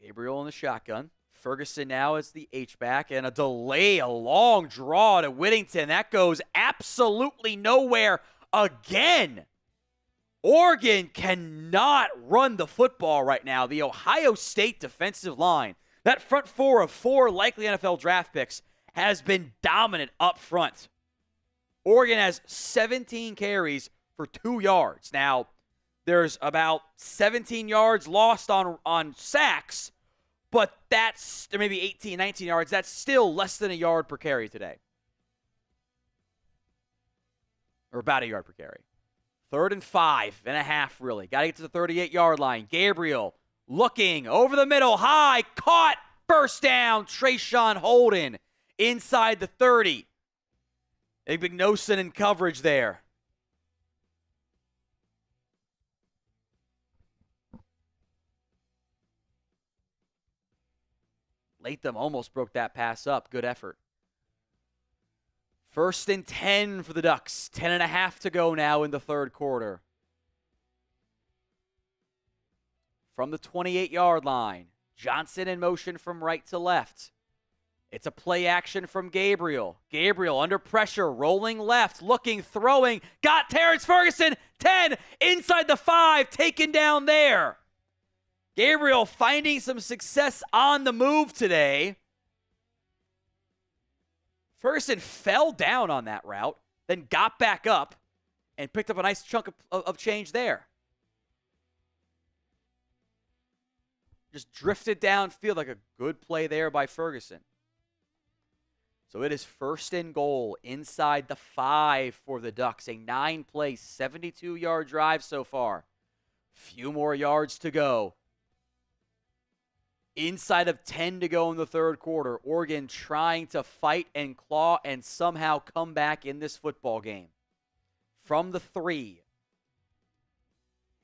[SPEAKER 1] Gabriel in the shotgun. Ferguson now is the H-back, and a delay, a long draw to Whittington. That goes absolutely nowhere again. Oregon cannot run the football right now. The Ohio State defensive line, that front 4 of 4 likely NFL draft picks, has been dominant up front. Oregon has 17 carries for 2 yards. Now, there's about 17 yards lost on sacks, but that's maybe 18, 19 yards. That's still less than a yard per carry today. Or about a yard per carry. 3rd and 5.5, really. Got to get to the 38-yard line. Gabriel looking over the middle, high, caught, first down. Traeshon Holden inside the 30. Ignosin in coverage there. Latham almost broke that pass up. Good effort. 1st and 10 for the Ducks. 10.5 to go now in the third quarter. From the 28-yard line, Johnson in motion from right to left. It's a play action from Gabriel. Gabriel under pressure, rolling left, looking, throwing. Got Terrance Ferguson, 10, inside the 5, taken down there. Gabriel finding some success on the move today. Ferguson fell down on that route, then got back up and picked up a nice chunk of change there. Just drifted downfield, like a good play there by Ferguson. So it is 1st and goal inside the 5 for the Ducks. A 9-play, 72-yard drive so far. Few more yards to go. Inside of 10 to go in the third quarter. Oregon trying to fight and claw and somehow come back in this football game. From the 3.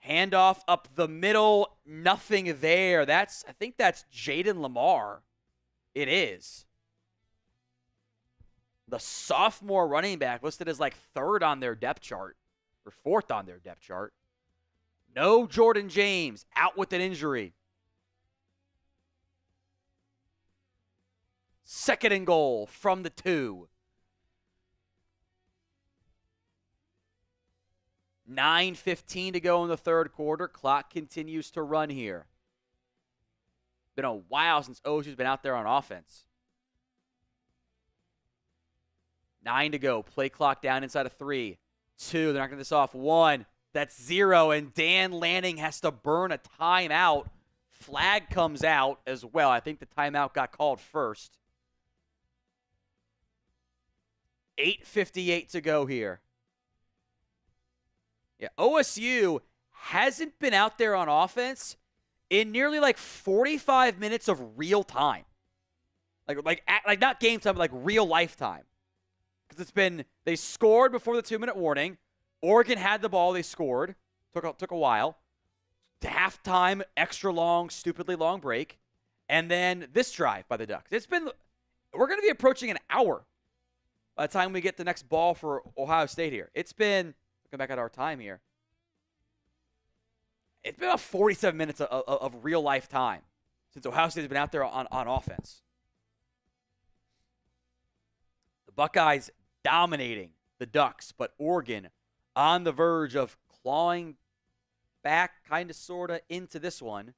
[SPEAKER 1] Handoff up the middle. Nothing there. I think that's Jaden Lamar. It is. The sophomore running back listed as like 3rd on their depth chart. Or 4th on their depth chart. No Jordan James. Out with an injury. 2nd and goal from the 2. 9:15 to go in the third quarter. Clock continues to run here. Been a while since OSU's been out there on offense. 9 to go. Play clock down inside of 3. 2. They're not going to this off. 1. That's 0. And Dan Lanning has to burn a timeout. Flag comes out as well. I think the timeout got called first. 8:58 to go here. Yeah, OSU hasn't been out there on offense in nearly like 45 minutes of real time. Like not game time, but like real life time. Because they scored before the 2-minute warning. Oregon had the ball, they scored. Took a while. To halftime, extra long, stupidly long break. And then this drive by the Ducks. We're going to be approaching an hour by the time we get the next ball for Ohio State here. Looking back at our time here. It's been about 47 minutes of real life time since Ohio State has been out there on offense. The Buckeyes dominating the Ducks, but Oregon on the verge of clawing back kind of sort of into this one.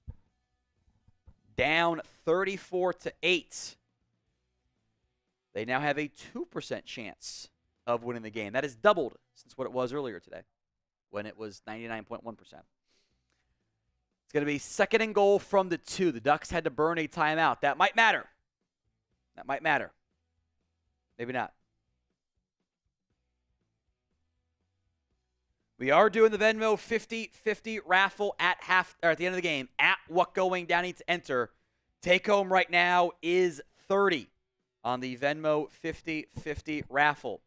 [SPEAKER 1] Down 34-8. They now have a 2% chance of winning the game. That has doubled since what it was earlier today when it was 99.1%. It's going to be 2nd and goal from the 2. The Ducks had to burn a timeout. That might matter. Maybe not. We are doing the Venmo 50-50 raffle at the end of the game. At what going down need to enter. Take home right now is 30 on the Venmo 50-50 raffle.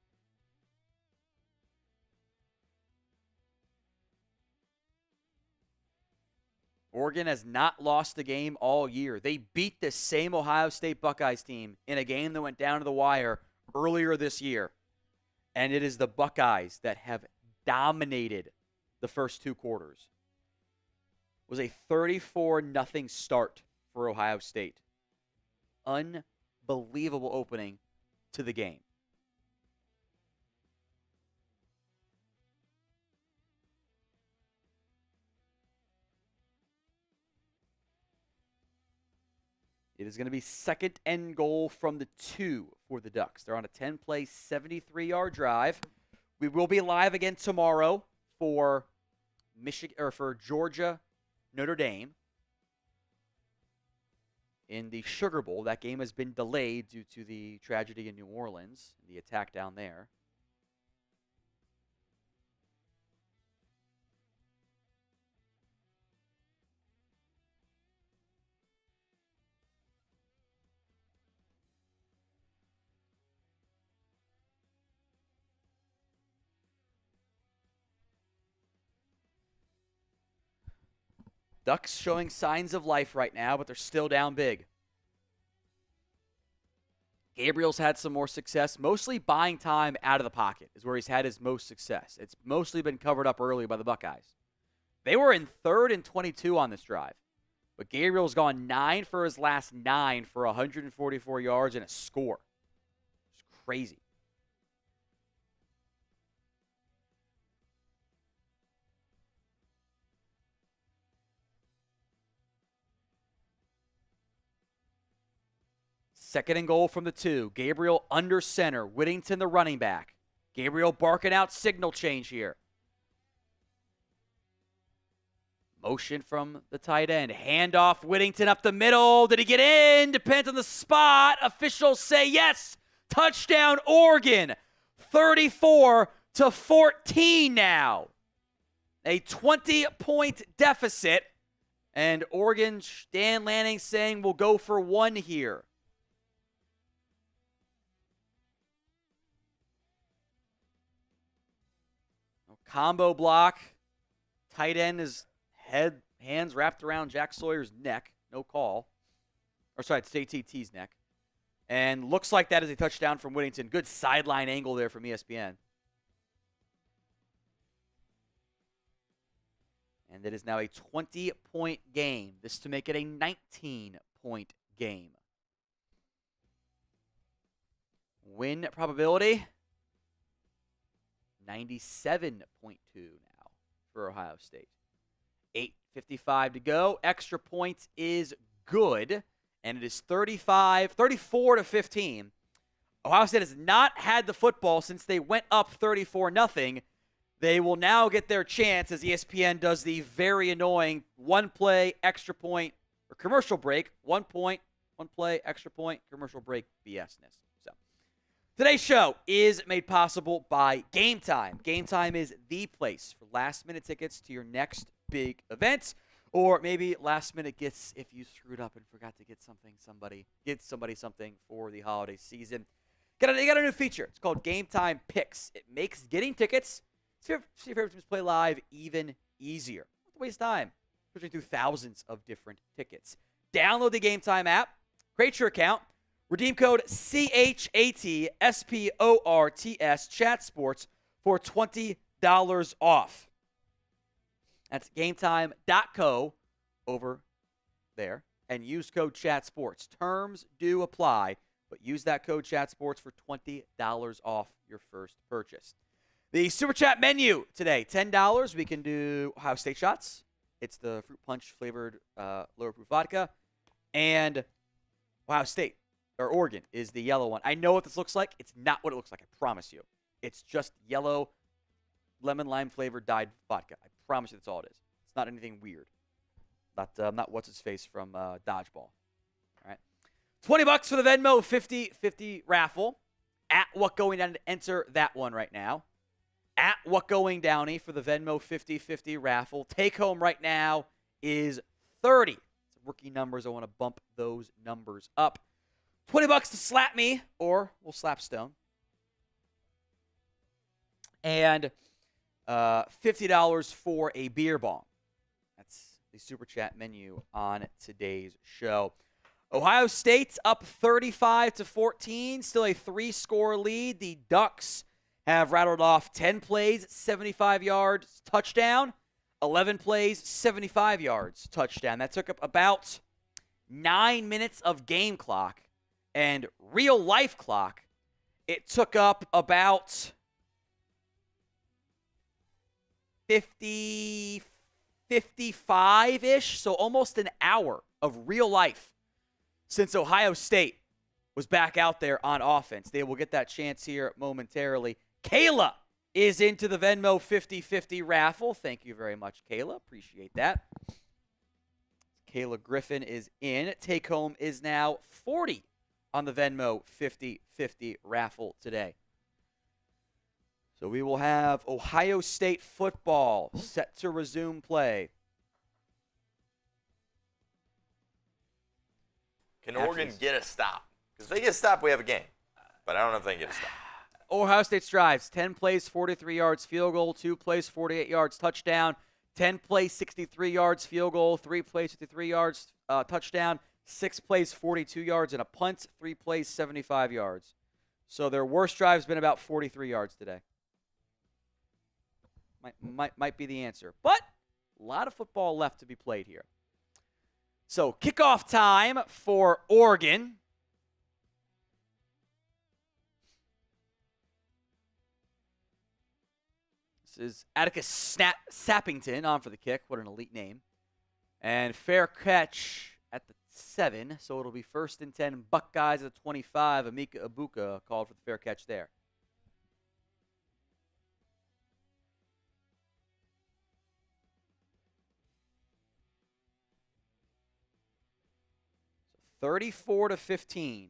[SPEAKER 1] Oregon has not lost a game all year. They beat the same Ohio State Buckeyes team in a game that went down to the wire earlier this year. And it is the Buckeyes that have dominated the first 2 quarters. It was a 34-0 start for Ohio State. Unbelievable opening to the game. It is going to be second and goal from the 2 for the Ducks. They're on a 10-play, 73-yard drive. We will be live again tomorrow for Georgia, Notre Dame in the Sugar Bowl. That game has been delayed due to the tragedy in New Orleans, the attack down there. Ducks showing signs of life right now, but they're still down big. Gabriel's had some more success, mostly buying time out of the pocket is where he's had his most success. It's mostly been covered up early by the Buckeyes. They were in 3rd and 22 on this drive, but Gabriel's gone 9 for his last 9 for 144 yards and a score. It's crazy. Second and goal from the 2. Gabriel under center. Whittington the running back. Gabriel barking out signal change here. Motion from the tight end. Handoff Whittington up the middle. Did he get in? Depends on the spot. Officials say yes. Touchdown Oregon. 34-14 now. A 20-point deficit. And Oregon, Dan Lanning saying we'll go for 1 here. Combo block. Tight end is hands wrapped around Jack Sawyer's neck. No call. Or sorry, it's JTT's neck. And looks like that is a touchdown from Whittington. Good sideline angle there from ESPN. And it is now a 20-point game. This to make it a 19-point game. Win probability. 97.2 now for Ohio State. 8:55 to go. Extra points is good, and it is 34-15. Ohio State has not had the football since they went up 34-0. They will now get their chance as ESPN does the very annoying 1-play, extra point, or commercial break. 1 point, 1 play, extra point, commercial break BS-ness. Today's show is made possible by Game Time. Game Time is the place for last-minute tickets to your next big event, or maybe last-minute gifts if you screwed up and forgot to get somebody something for the holiday season. You got a new feature. It's called Game Time Picks. It makes getting tickets to see your favorite teams play live even easier. Don't waste time pushing through thousands of different tickets. Download the Game Time app, create your account. Redeem code CHATSPORTS ChatSports for $20 off. That's gametime.co over there. And use code ChatSports. Terms do apply, but use that code ChatSports for $20 off your first purchase. The Super Chat menu today, $10. We can do Ohio State shots. It's the fruit punch flavored lower proof vodka. And Ohio State. Or Oregon is the yellow one. I know what this looks like. It's not what it looks like. I promise you. It's just yellow lemon lime flavored dyed vodka. I promise you that's all it is. It's not anything weird. Not what's his face from Dodgeball. All right. $20 for the Venmo 50-50 raffle. At What Going Down to enter that one right now. At What Going Downey for the Venmo 50-50 raffle. Take home right now is 30. It's rookie numbers. I want to bump those numbers up. $20 to slap me, or we'll slap Stone. And $50 for a beer bong. That's the Super Chat menu on today's show. Ohio State's up 35-14, still a 3-score lead. The Ducks have rattled off 10 plays, 75 yards, touchdown. 11 plays, 75 yards, touchdown. That took up about 9 minutes of game clock. And real life clock, it took up about 55-ish, so almost an hour of real life since Ohio State was back out there on offense. They will get that chance here momentarily. Kayla is into the Venmo 50-50 raffle. Thank you very much, Kayla. Appreciate that. Kayla Griffin is in. Take home is now 40 on the Venmo 50-50 raffle today. So we will have Ohio State football set to resume play.
[SPEAKER 2] Can Oregon get a stop? Because if they get a stop, we have a game. But I don't know if they can get a stop.
[SPEAKER 1] Ohio State's drives, 10 plays, 43 yards, field goal, 2 plays, 48 yards, touchdown, 10 plays, 63 yards, field goal, 3 plays, 53 yards, touchdown, 6 plays, 42 yards, and a punt, 3 plays, 75 yards. So their worst drive's been about 43 yards today. Might be the answer. But a lot of football left to be played here. So kickoff time for Oregon. This is Atticus Sappington on for the kick. What an elite name. And fair catch at the 7, so it'll be 1st and 10. Buckeyes at the 25. Emeka Egbuka called for the fair catch there. So 34-15.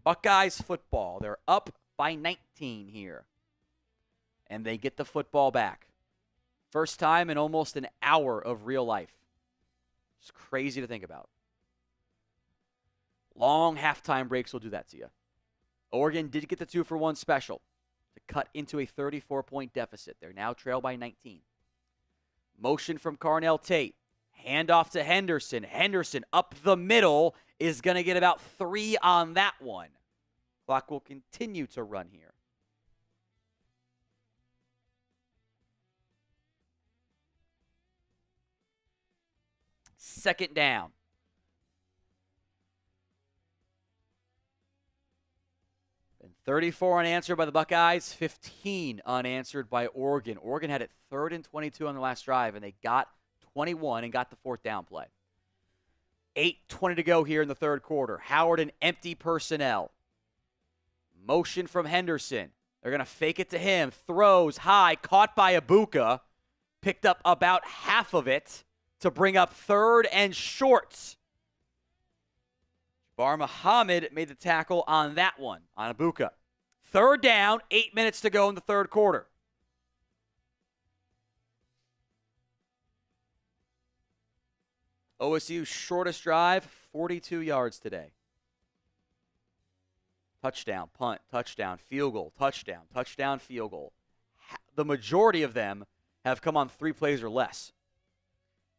[SPEAKER 1] Buckeyes football. They're up by 19 here. And they get the football back. First time in almost an hour of real life. It's crazy to think about. Long halftime breaks will do that to you. Oregon did get the 2-for-1 special to cut into a 34-point deficit. They're now trailed by 19. Motion from Carnell Tate. Handoff to Henderson. Henderson up the middle is going to get about 3 on that one. Clock will continue to run here. Second down. And 34 unanswered by the Buckeyes, 15 unanswered by Oregon. Oregon had it 3rd and 22 on the last drive, and they got 21 and got the 4th down play. 8:20 to go here in the 3rd quarter. Howard and empty personnel. Motion from Henderson. They're going to fake it to him. Throws high, caught by Egbuka. Picked up about half of it to bring up 3rd and short. Jabbar Muhammad made the tackle on that one, on Egbuka. 3rd down, 8 minutes to go in the 3rd quarter. OSU's shortest drive, 42 yards today. Touchdown, punt, touchdown, field goal, touchdown, touchdown, field goal. The majority of them have come on 3 plays or less.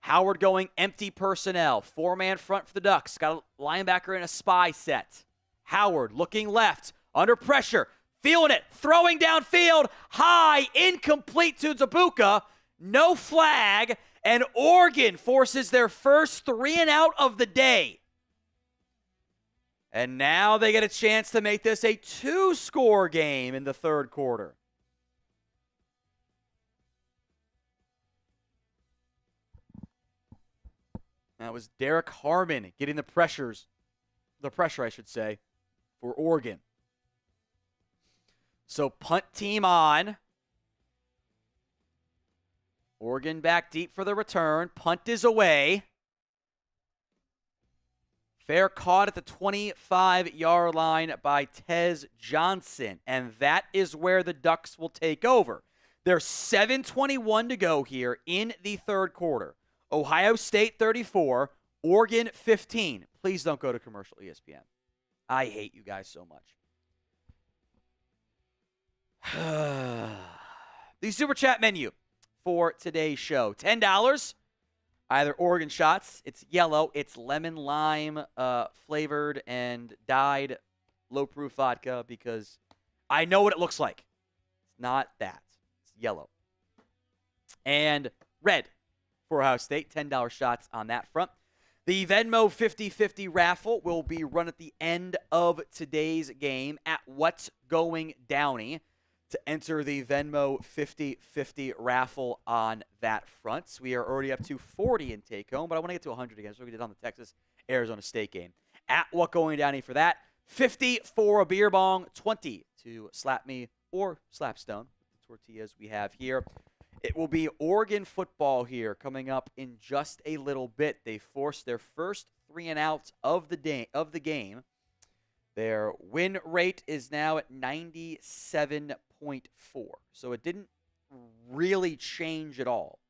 [SPEAKER 1] Howard going empty personnel. 4-man front for the Ducks. Got a linebacker in a spy set. Howard looking left. Under pressure. Feeling it. Throwing downfield. High. Incomplete to Egbuka. No flag. And Oregon forces their first 3-and-out of the day. And now they get a chance to make this a 2-score game in the 3rd quarter. That was Derrick Harmon getting the pressure, I should say, for Oregon. So punt team on. Oregon back deep for the return. Punt is away. Fair caught at the 25-yard line by Tez Johnson. And that is where the Ducks will take over. There's 7:21 to go here in the 3rd quarter. Ohio State 34, Oregon 15. Please don't go to commercial, ESPN. I hate you guys so much. The Super Chat menu for today's show. $10. Either Oregon shots, it's yellow, it's lemon lime flavored and dyed low-proof vodka because I know what it looks like. It's not that. It's yellow. And red for Ohio State, $10 shots on that front. The Venmo 50-50 raffle will be run at the end of today's game at What's Going Downey to enter the Venmo 50-50 raffle on that front. So we are already up to 40 in take-home, but I want to get to 100 again. So we did on the Texas-Arizona State game. At What Going Downey for that, 50 for a beer bong, 20 to slap me or slapstone with the tortillas we have here. It will be Oregon football here coming up in just a little bit. They forced their first 3 and outs of the game. Their win rate is now at 97.4. So it didn't really change at all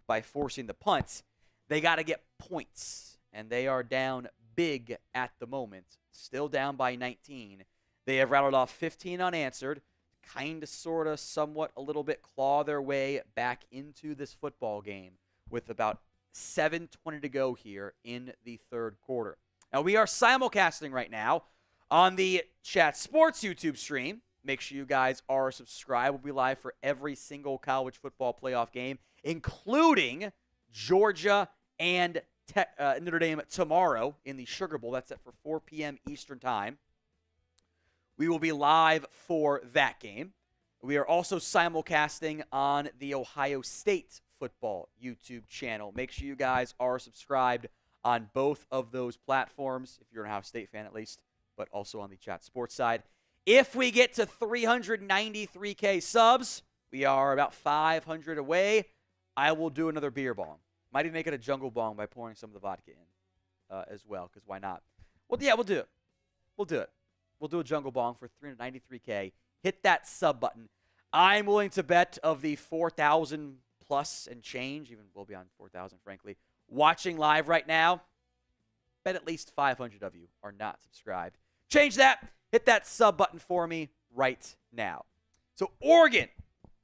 [SPEAKER 1] by forcing the punts. They got to get points, and they are down big at the moment. Still down by 19. They have rattled off 15 unanswered. Kind of, sort of, somewhat, a little bit claw their way back into this football game with about 7:20 to go here in the third quarter. Now, we are simulcasting right now on the Chat Sports YouTube stream. Make sure you guys are subscribed. We'll be live for every single college football playoff game, including Georgia and Notre Dame tomorrow in the Sugar Bowl. That's set for 4 p.m. Eastern Time. We will be live for that game. We are also simulcasting on the Ohio State football YouTube channel. Make sure you guys are subscribed on both of those platforms, if you're an Ohio State fan at least, but also on the Chat Sports side. If we get to 393K subs, we are about 500 away. I will do another beer bong. Might even make it a jungle bong by pouring some of the vodka in as well, because why not? Well, yeah, we'll do it. We'll do it. We'll do a jungle bong for 393K. Hit that sub button. I'm willing to bet of the 4,000 plus and change, even we'll be on 4,000, frankly, watching live right now, bet at least 500 of you are not subscribed. Change that. Hit that sub button for me right now. So Oregon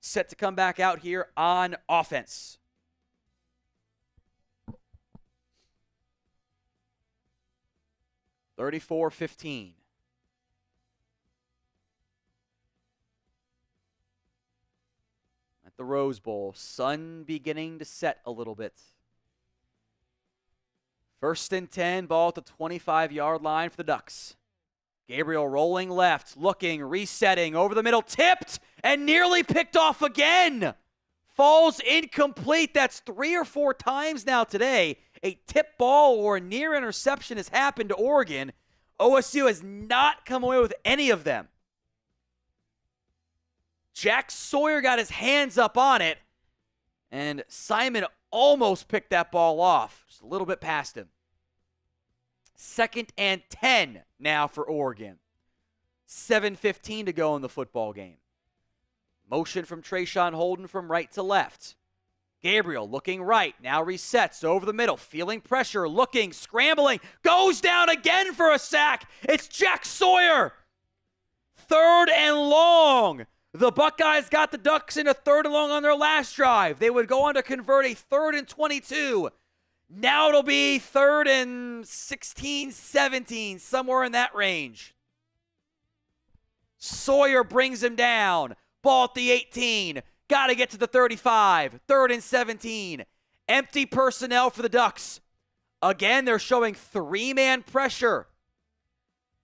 [SPEAKER 1] set to come back out here on offense. (34-15). At the Rose Bowl, sun beginning to set a little bit. 1st and 10, ball at the 25-yard line for the Ducks. Gabriel rolling left, looking, resetting, over the middle, tipped, and nearly picked off again. Falls incomplete. That's 3 or 4 times now today. A tip ball or a near interception has happened to Oregon. OSU has not come away with any of them. Jack Sawyer got his hands up on it, and Simon almost picked that ball off, just a little bit past him. 2nd and 10 now for Oregon. 7:15 to go in the football game. Motion from Traeshon Holden from right to left. Gabriel looking right, now resets over the middle, feeling pressure, looking, scrambling, goes down again for a sack. It's Jack Sawyer. 3rd and long. The Buckeyes got the Ducks in a 3rd and long on their last drive. They would go on to convert a 3rd and 22. Now it'll be 3rd and 16, 17, somewhere in that range. Sawyer brings him down. Ball at the 18. Got to get to the 35. 3rd and 17. Empty personnel for the Ducks. Again, they're showing 3-man pressure.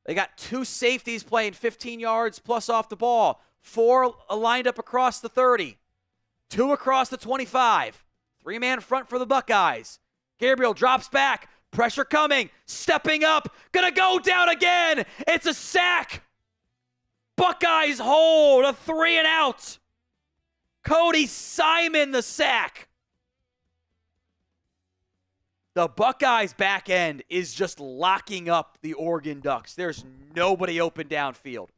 [SPEAKER 1] They got 2 safeties playing 15 yards plus off the ball. 4 lined up across the 30. 2 across the 25. 3-man front for the Buckeyes. Gabriel drops back. Pressure coming. Stepping up. Gonna go down again. It's a sack. Buckeyes hold. A 3 and out. Cody Simon the sack. The Buckeyes back end is just locking up the Oregon Ducks. There's nobody open downfield.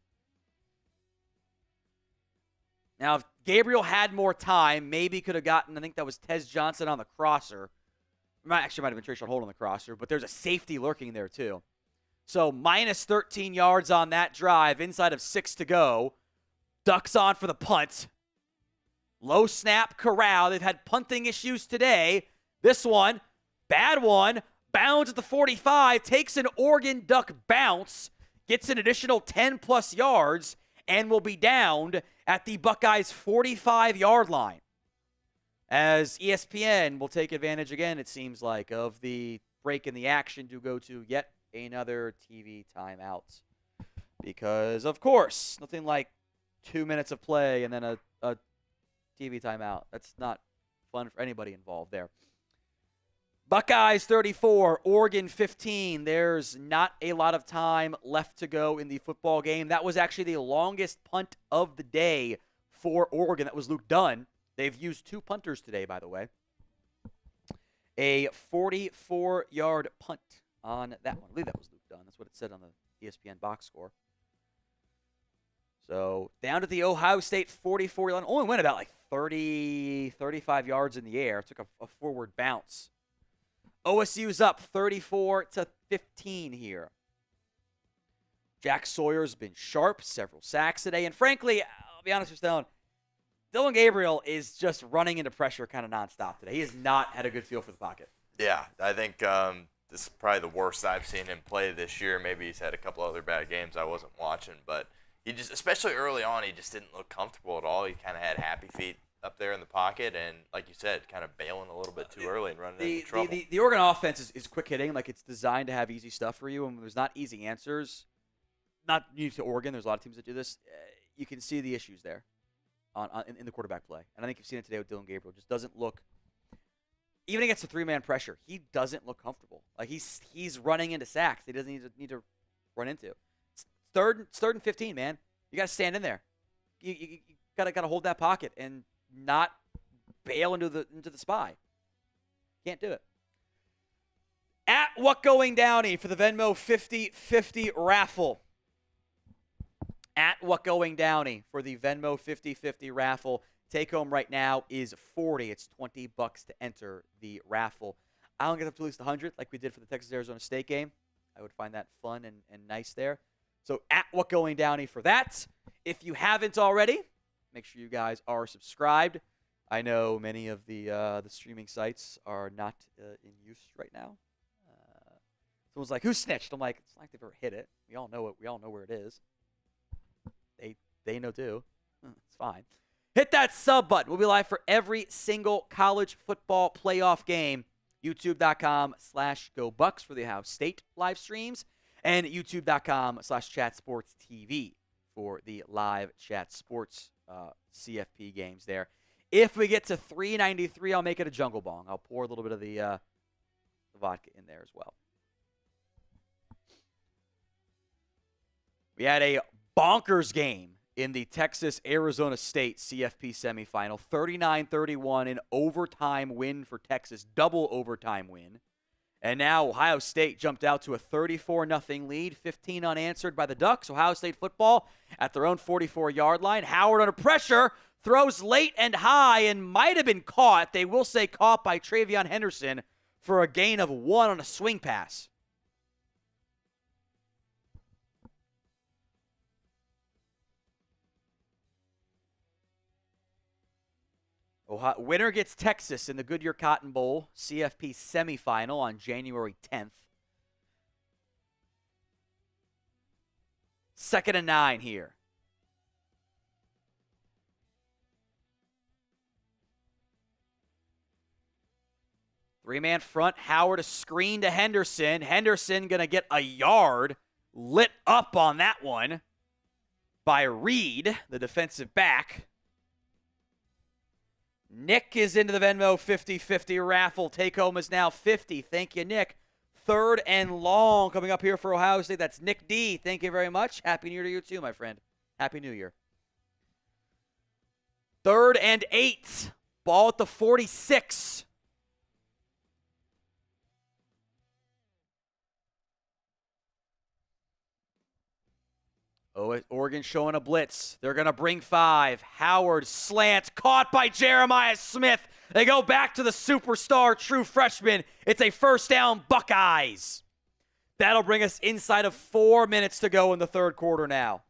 [SPEAKER 1] Now, if Gabriel had more time, maybe could have gotten, I think that was Tez Johnson on the crosser. Actually, might have been Traeshon Holden on the crosser, but there's a safety lurking there too. So minus 13 yards on that drive, inside of 6 to go. Ducks on for the punt. Low snap, corral. They've had punting issues today. This one, Bad one. Bounds at the 45. Takes an Oregon Duck bounce. Gets an additional 10-plus yards. And will be downed at the Buckeyes' 45-yard line. As ESPN will take advantage again, it seems like, of the break in the action to go to yet another TV timeout. Because, of course, nothing like 2 minutes of play and then a TV timeout. That's not fun for anybody involved there. Buckeyes 34, Oregon 15. There's not a lot of time left to go in the football game. That was actually the longest punt of the day for Oregon. That was Luke Dunn. They've used 2 punters today, by the way. A 44-yard punt on that one. I believe that was Luke Dunn. That's what it said on the ESPN box score. So down to the Ohio State 44 line. Only went about like 30, 35 yards in the air. Took a forward bounce. OSU's up 34-15 here. Jack Sawyer's been sharp, several sacks today. And frankly, I'll be honest with you, Dillon Gabriel is just running into pressure kind of nonstop today. He has not had a good feel for the pocket.
[SPEAKER 2] Yeah, I think this is probably the worst I've seen him play this year. Maybe he's had a couple other bad games I wasn't watching, but he just, especially early on, he just didn't look comfortable at all. He kind of had happy feet up there in the pocket, and like you said, kind of bailing a little bit too early and running into trouble.
[SPEAKER 1] The Oregon offense is quick hitting, like it's designed to have easy stuff for you, and when there's not easy answers, not unique to Oregon, there's a lot of teams that do this, you can see the issues there in the quarterback play. And I think you've seen it today with Dillon Gabriel. Just doesn't look, even against a 3-man pressure, he doesn't look comfortable. Like he's running into sacks he doesn't need to run into. It's third and 15, man. You got to stand in there. You got to hold that pocket and not bail into the spy. Can't do it. At What Going Downey for the Venmo 50-50 raffle. At What Going Downey for the Venmo 50-50 raffle. Take home right now is $40. It's $20 to enter the raffle. I don't get up to at least 100 like we did for the Texas-Arizona State game. I would find that fun and nice there. So at What Going Downey for that. If you haven't already, make sure you guys are subscribed. I know many of the streaming sites are not in use right now. Someone's like, "Who snitched?" I'm like, "It's not like they've ever hit it. We all know it. We all know where it is. They know too. It's fine." Hit that sub button. We'll be live for every single college football playoff game. YouTube.com/GoBucks for the Ohio State live streams. And YouTube.com/ChatSportsTV for the live Chat Sports CFP games there. If we get to 393, I'll make it a jungle bong. I'll pour a little bit of the vodka in there as well. We had a bonkers game in the Texas-Arizona State CFP semifinal. 39-31, an overtime win for Texas, double overtime win. And now Ohio State jumped out to a 34-0 lead, 15 unanswered by the Ducks. Ohio State football at their own 44-yard line. Howard under pressure, throws late and high and might have been caught. They will say caught by Travion Henderson for a gain of 1 on a swing pass. Winner gets Texas in the Goodyear Cotton Bowl CFP semifinal on January 10th. 2nd and 9 here. Three-man front. Howard a screen to Henderson. Henderson going to get a yard. Lit up on that one by Reed, the defensive back. Nick is into the Venmo 50-50 raffle. Take home is now 50. Thank you, Nick. 3rd and long coming up here for Ohio State. That's Nick D. Thank you very much. Happy New Year to you too, my friend. Happy New Year. 3rd and 8. Ball at the 46. Oh, Oregon showing a blitz. They're going to bring 5. Howard slant caught by Jeremiah Smith. They go back to the superstar true freshman. It's a 1st down Buckeyes. That'll bring us inside of 4 minutes to go in the 3rd quarter now.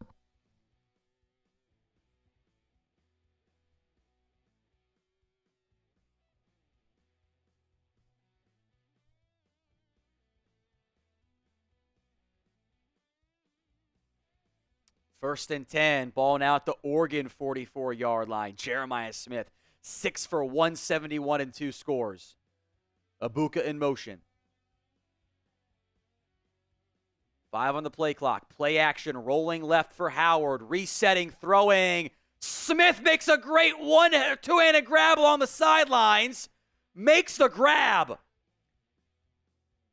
[SPEAKER 1] First and 10. Ball now at the Oregon 44-yard line. Jeremiah Smith, 6 for 171 and 2 scores. Abuka in motion. 5 on the play clock. Play action. Rolling left for Howard. Resetting. Throwing. Smith makes a great two-handed grab along the sidelines. Makes the grab.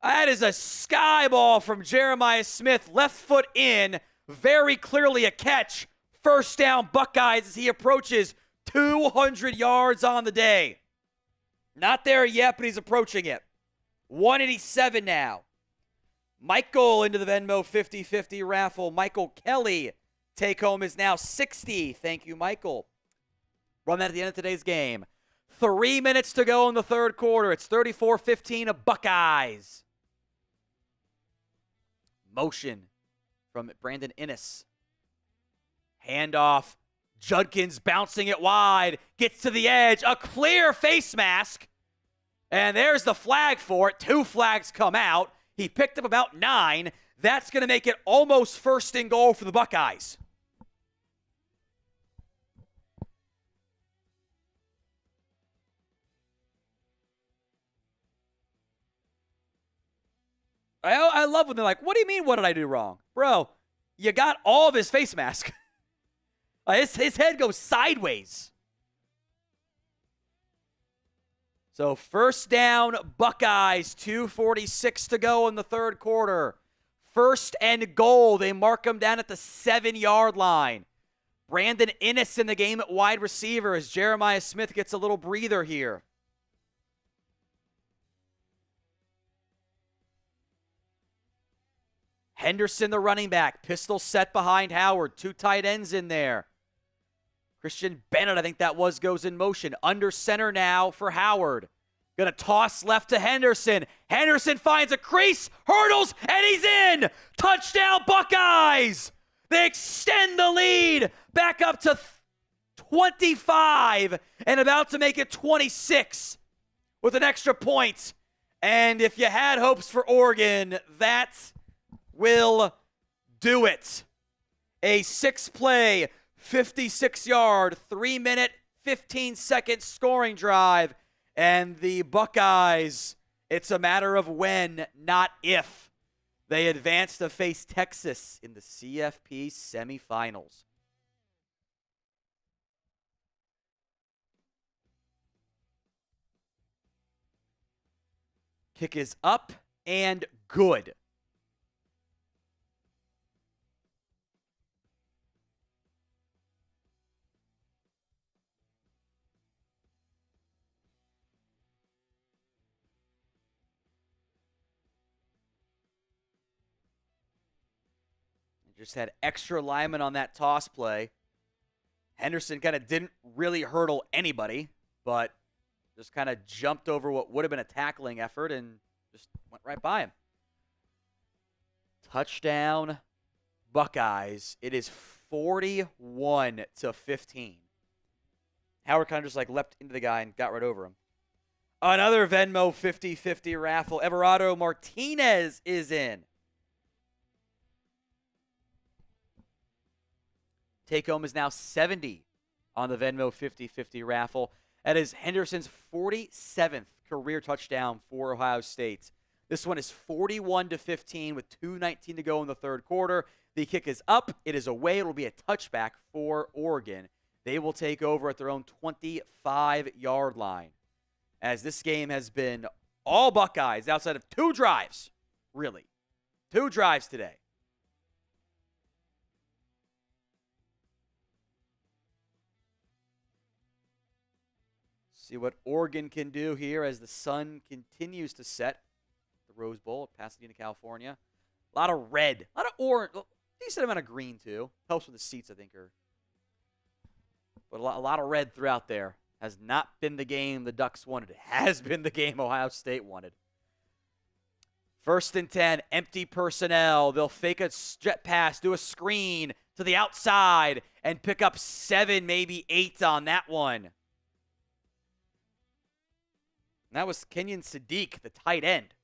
[SPEAKER 1] That is a sky ball from Jeremiah Smith. Left foot in. Very clearly a catch. First down Buckeyes as he approaches 200 yards on the day. Not there yet, but he's approaching it. 187 now. Michael into the Venmo 50-50 raffle. Michael Kelly take home is now 60. Thank you, Michael. Run that at the end of today's game. 3 minutes to go in the third quarter. It's 34-15 of Buckeyes. Motion from Brandon Innes. Handoff. Judkins bouncing it wide. Gets to the edge. A clear face mask. And there's the flag for it. 2 flags come out. He picked up about 9. That's going to make it almost first and goal for the Buckeyes. I love when they're like, what do you mean, what did I do wrong? Bro, you got all of his face mask. His head goes sideways. So first down, Buckeyes, 2:46 to go in the third quarter. First and goal, they mark him down at the 7-yard line. Brandon Innes in the game at wide receiver as Jeremiah Smith gets a little breather here. Henderson, the running back. Pistol set behind Howard. 2 tight ends in there. Christian Bennett, I think that was, goes in motion. Under center now for Howard. Going to toss left to Henderson. Henderson finds a crease, hurdles, and he's in! Touchdown, Buckeyes! They extend the lead back up to 25 and about to make it 26 with an extra point. And if you had hopes for Oregon, that will do it. A 6-play, 56-yard, 3-minute, 15-second scoring drive. And the Buckeyes, it's a matter of when, not if, they advance to face Texas in the CFP Semifinals. Kick is up and good. Just had extra linemen on that toss play. Henderson kind of didn't really hurdle anybody, but just kind of jumped over what would have been a tackling effort and just went right by him. Touchdown, Buckeyes. It is 41-15. Howard kind of just like leapt into the guy and got right over him. Another Venmo 50-50 raffle. Everardo Martinez is in. Take home is now 70 on the Venmo 50-50 raffle. That is Henderson's 47th career touchdown for Ohio State. This one is 41-15 with 2:19 to go in the third quarter. The kick is up. It is away. It will be a touchback for Oregon. They will take over at their own 25-yard line. As this game has been all Buckeyes outside of 2 drives, really. 2 drives today. See what Oregon can do here as the sun continues to set. The Rose Bowl at Pasadena, California. A lot of red. A lot of orange. Decent amount of green, too. Helps with the seats, I think. But a lot of red throughout there. Has not been the game the Ducks wanted. It has been the game Ohio State wanted. First and 10. Empty personnel. They'll fake a jet pass. Do a screen to the outside. And pick up 7, maybe 8 on that one. And that was Kenyon Sadiq, the tight end.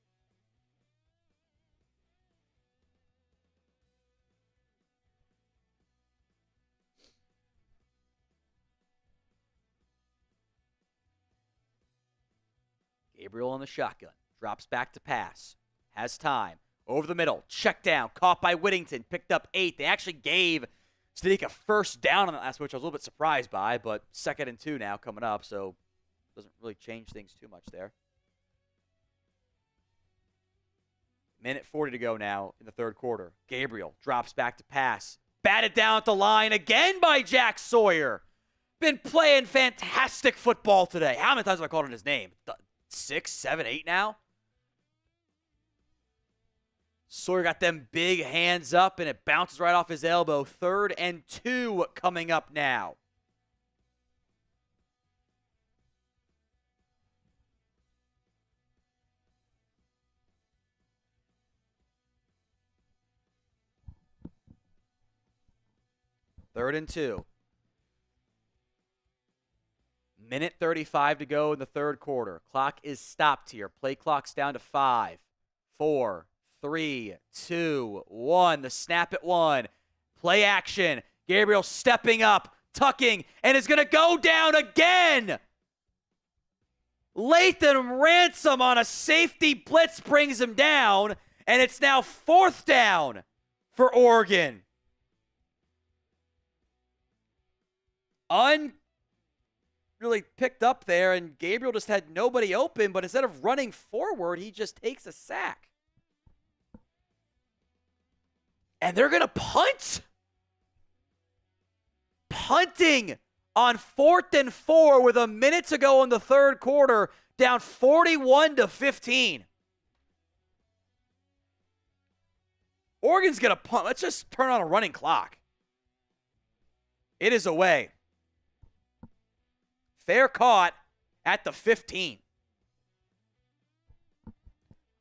[SPEAKER 1] Gabriel in the shotgun. Drops back to pass. Has time. Over the middle. Check down. Caught by Whittington. Picked up 8. They actually gave Stewart a first down on that last, which I was a little bit surprised by, but 2nd and 2 now coming up, so doesn't really change things too much there. Minute 40 to go now in the third quarter. Gabriel drops back to pass. Batted down at the line again by Jack Sawyer. Been playing fantastic football today. How many times have I called on his name? 6, 7, 8 now? Sawyer got them big hands up, and it bounces right off his elbow. 3rd and 2 coming up now. Third and 2. Minute 35 to go in the third quarter. Clock is stopped here. Play clock's down to 5, 4, 3, 2, 1. The snap at 1. Play action. Gabriel stepping up, tucking, and is going to go down again. Latham Ransom on a safety blitz brings him down, and it's now 4th down for Oregon. Really picked up there, and Gabriel just had nobody open, but instead of running forward, he just takes a sack. And they're going to punt. Punting on 4th and 4 with a minute to go in the third quarter, down 41-15. Oregon's going to punt. Let's just turn on a running clock. It is away. Fair caught at the 15.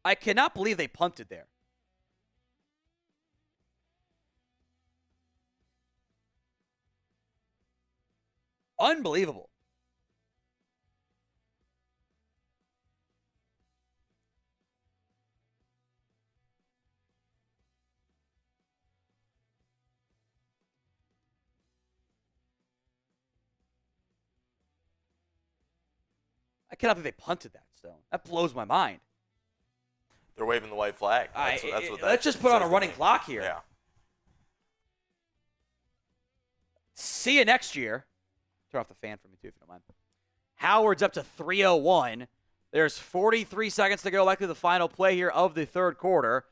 [SPEAKER 1] I cannot believe they punted there. Unbelievable. I cannot believe they punted that, Stone. That blows my mind.
[SPEAKER 2] They're waving the white flag. That's what
[SPEAKER 1] let's just put on a running clock here.
[SPEAKER 2] Yeah.
[SPEAKER 1] See you next year. Turn off the fan for me, too, if you don't mind. Howard's up to 3:01. There's 43 seconds to go, likely the final play here of the third quarter.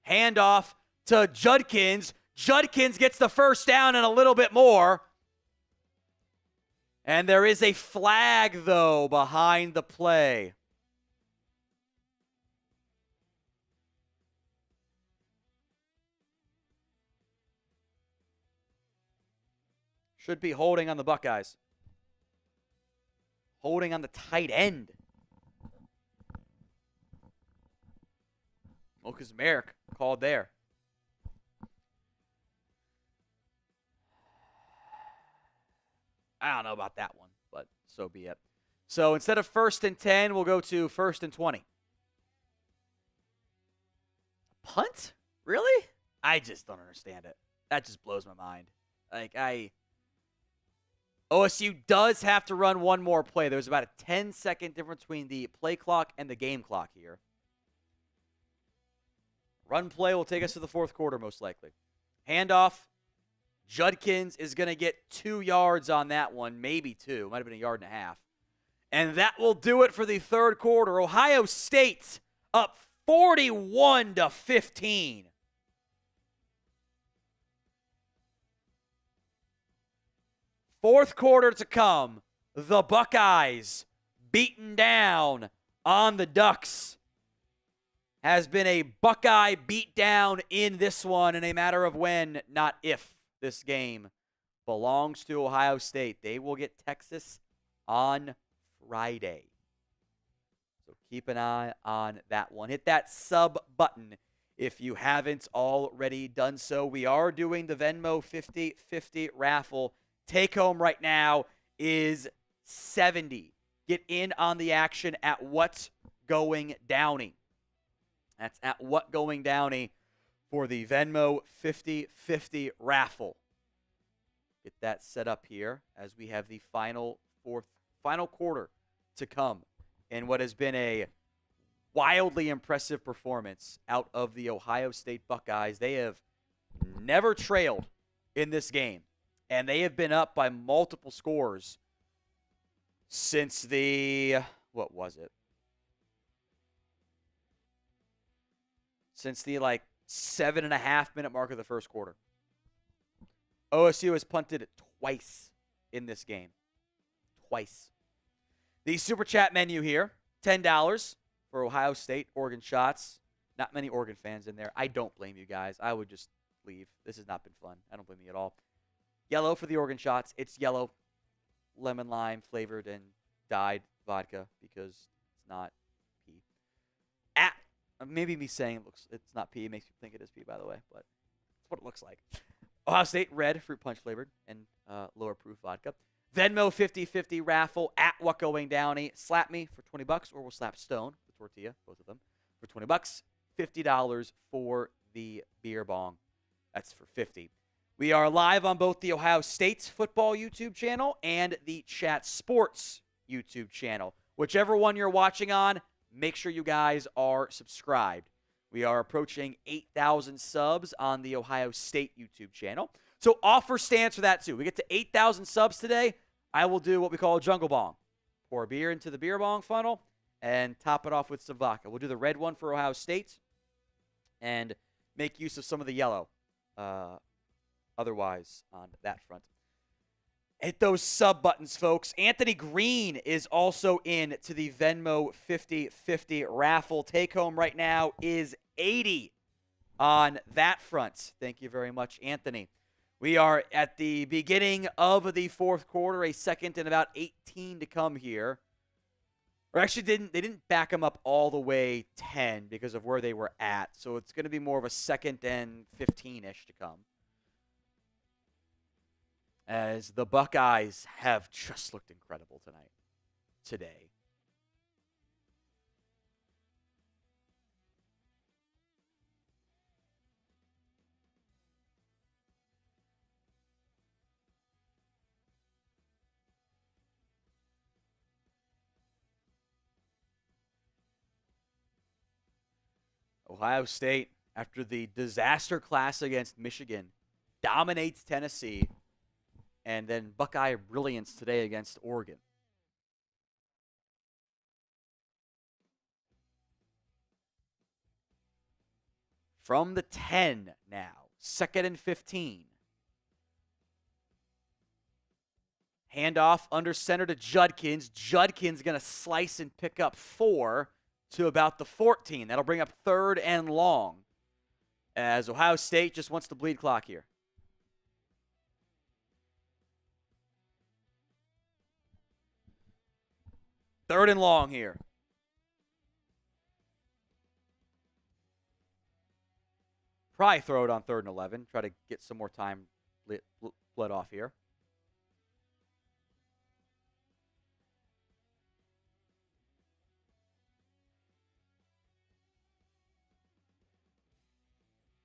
[SPEAKER 1] Handoff to Judkins. Judkins gets the first down and a little bit more. And there is a flag, though, behind the play. Should be holding on the Buckeyes. Holding on the tight end. Lucas Merrick called there. I don't know about that one, but so be it. So instead of 1st and 10, we'll go to 1st and 20. Punt? Really? I just don't understand it. That just blows my mind. OSU does have to run one more play. There's about a 10-second difference between the play clock and the game clock here. Run play will take us to the fourth quarter, most likely. Handoff. Judkins is going to get 2 yards on that one, maybe 2. Might have been 1.5 yards. And that will do it for the third quarter. Ohio State up 41-15. Fourth quarter to come. The Buckeyes beaten down on the Ducks. Has been a Buckeye beatdown in this one in a matter of when, not if. This game belongs to Ohio State. They will get Texas on Friday. So keep an eye on that one. Hit that sub button if you haven't already done so. We are doing the Venmo 50-50 raffle. Take home right now is $70. Get in on the action at What's Going Downey. That's at What Going Downey for the Venmo 50-50 raffle. Get that set up here as we have the final quarter to come in what has been a wildly impressive performance out of the Ohio State Buckeyes. They have never trailed in this game, and they have been up by multiple scores since the, what was it? Since the 7.5 minute mark of the first quarter. OSU has punted twice in this game. Twice. The Super Chat menu here, $10 for Ohio State, Oregon shots. Not many Oregon fans in there. I don't blame you guys. I would just leave. This has not been fun. I don't blame you at all. Yellow for the Oregon shots. It's yellow, lemon lime flavored and dyed vodka because it's not pee. Maybe me saying it's not pee makes you think it is pee, by the way, but it's what it looks like. Ohio State red, fruit punch flavored, and lower proof vodka. Venmo 50-50 raffle at Whatgoing Downey. Slap me for $20, or we'll slap Stone, the tortilla, both of them, for $20. $50 for the beer bong. That's for $50. We are live on both the Ohio State football YouTube channel and the Chat Sports YouTube channel. Whichever one you're watching on, make sure you guys are subscribed. We are approaching 8,000 subs on the Ohio State YouTube channel. So offer stands for that too. We get to 8,000 subs today. I will do what we call a jungle bong. Pour beer into the beer bong funnel and top it off with some vodka. We'll do the red one for Ohio State and make use of some of the yellow otherwise on that front. Hit those sub buttons, folks. Anthony Green is also in to the Venmo 50-50 raffle. Take home right now is $80 on that front. Thank you very much, Anthony. We are at the beginning of the fourth quarter, a second and about 18 to come here. Or actually, they didn't back them up all the way 10 because of where they were at. So it's going to be more of a second and 15-ish to come, as the Buckeyes have just looked incredible today. Ohio State, after the disaster class against Michigan, dominates Tennessee. And then Buckeye brilliance today against Oregon. From the 10 now, second and 15. Handoff under center to Judkins. Judkins going to slice and pick up 4 to about the 14. That'll bring up third and long, as Ohio State just wants to bleed clock here. Third and long here. Probably throw it on 3rd and 11. Try to get some more time bled off here.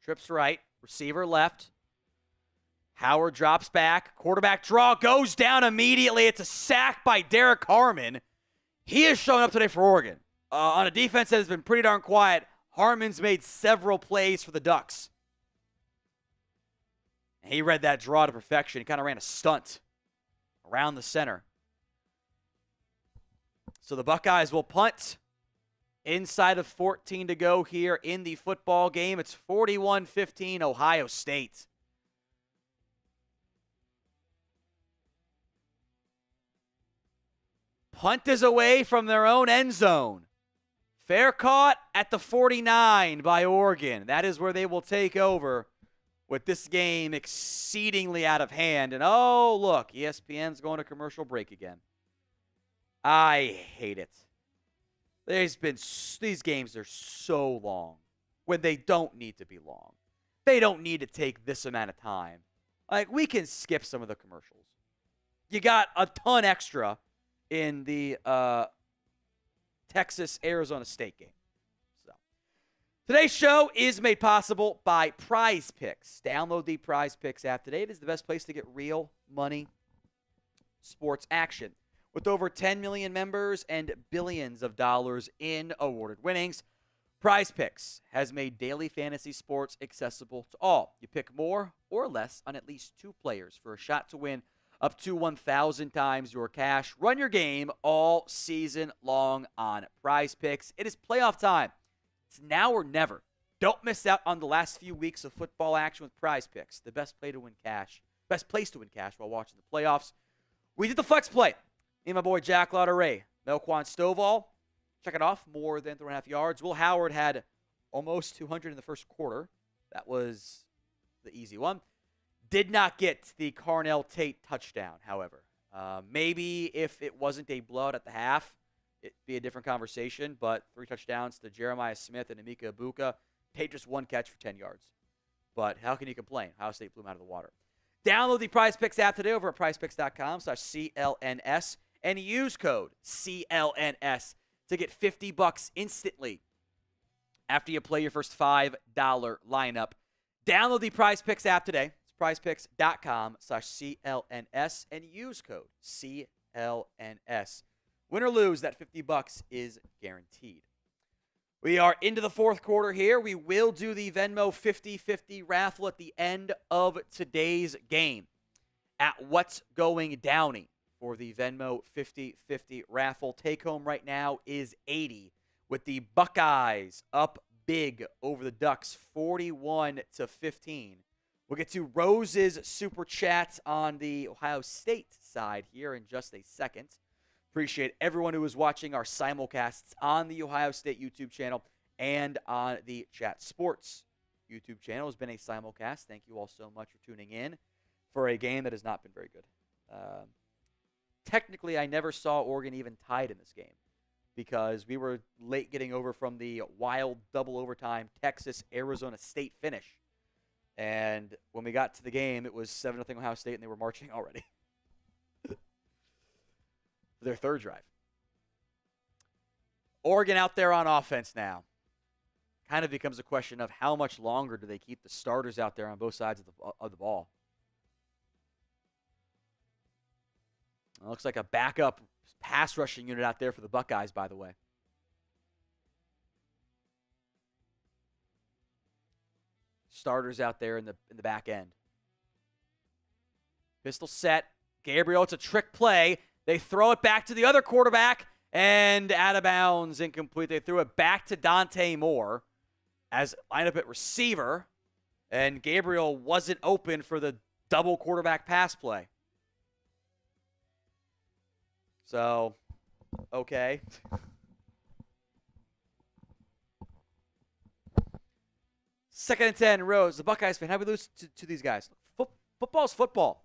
[SPEAKER 1] Trips right. Receiver left. Howard drops back. Quarterback draw goes down immediately. It's a sack by Derrick Harmon. He has shown up today for Oregon. On a defense that has been pretty darn quiet, Harmon's made several plays for the Ducks. And he read that draw to perfection. He kind of ran a stunt around the center. So the Buckeyes will punt. Inside of 14 to go here in the football game. It's 41-15 Ohio State. Punt is away from their own end zone. Fair caught at the 49 by Oregon. That is where they will take over with this game exceedingly out of hand. And oh, look, ESPN's going to commercial break again. I hate it. These games are so long when they don't need to be long. They don't need to take this amount of time. Like, we can skip some of the commercials. You got a ton extra in the Texas-Arizona State game. So, today's show is made possible by Prize Picks. Download the Prize Picks app today. It is the best place to get real money sports action. With over 10 million members and billions of dollars in awarded winnings, Prize Picks has made daily fantasy sports accessible to all. You pick more or less on at least 2 players for a shot to win up to 1,000 times your cash. Run your game all season long on Prize Picks. It is playoff time. It's now or never. Don't miss out on the last few weeks of football action with Prize Picks, the best place to win cash while watching the playoffs. We did the flex play. Me and my boy Jack Lauderay, Melquan Stovall. Check it off, more than 3.5 yards. Will Howard had almost 200 in the first quarter. That was the easy one. Did not get the Carnell Tate touchdown, however. Maybe if it wasn't a blowout at the half, it'd be a different conversation, but 3 touchdowns to Jeremiah Smith and Emeka Ibuka. Tate just 1 catch for 10 yards. But how can you complain? Ohio State blew him out of the water. Download the Prize Picks app today over at prizepicks.com/CLNS and use code CLNS to get $50 instantly after you play your first $5 lineup. Download the Prize Picks app today. It's prizepicks.com/CLNS and use code CLNS. Win or lose, that $50 is guaranteed. We are into the fourth quarter here. We will do the Venmo 50-50 raffle at the end of today's game at What's Going Downey for the Venmo 50-50 raffle. Take home right now is 80 with the Buckeyes up big over the Ducks 41-15. We'll get to Rose's super chats on the Ohio State side here in just a second. Appreciate everyone who is watching our simulcasts on the Ohio State YouTube channel and on the Chat Sports YouTube channel. Has been a simulcast. Thank you all so much for tuning in for a game that has not been very good. Technically, I never saw Oregon even tied in this game because we were late getting over from the wild double overtime Texas-Arizona State finish. And when we got to the game, it was 7-0 Ohio State, and they were marching already. Their third drive. Oregon out there on offense now. Kind of becomes a question of how much longer do they keep the starters out there on both sides of the ball. It looks like a backup pass rushing unit out there for the Buckeyes, by the way. Starters out there in the back end. Pistol set. Gabriel, it's a trick play. They throw it back to the other quarterback, and out of bounds, incomplete. They threw it back to Dante Moore as lineup at receiver, and Gabriel wasn't open for the double quarterback pass play. So, okay. Second and 10, Rose, the Buckeyes fan. How do we lose to these guys? Football's football.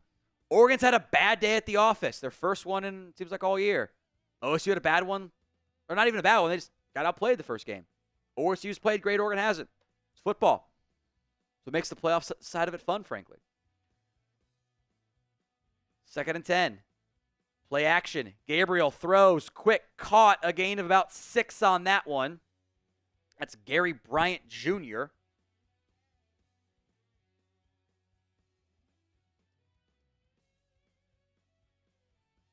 [SPEAKER 1] Oregon's had a bad day at the office. Their first one in, seems like, all year. OSU had a bad one. Or not even a bad one. They just got outplayed the first game. OSU's played great. Oregon hasn't. It's football. So it makes the playoff side of it fun, frankly. Second and 10. Play action. Gabriel throws. Quick. Caught. A gain of about 6 on that one. That's Gary Bryant Jr.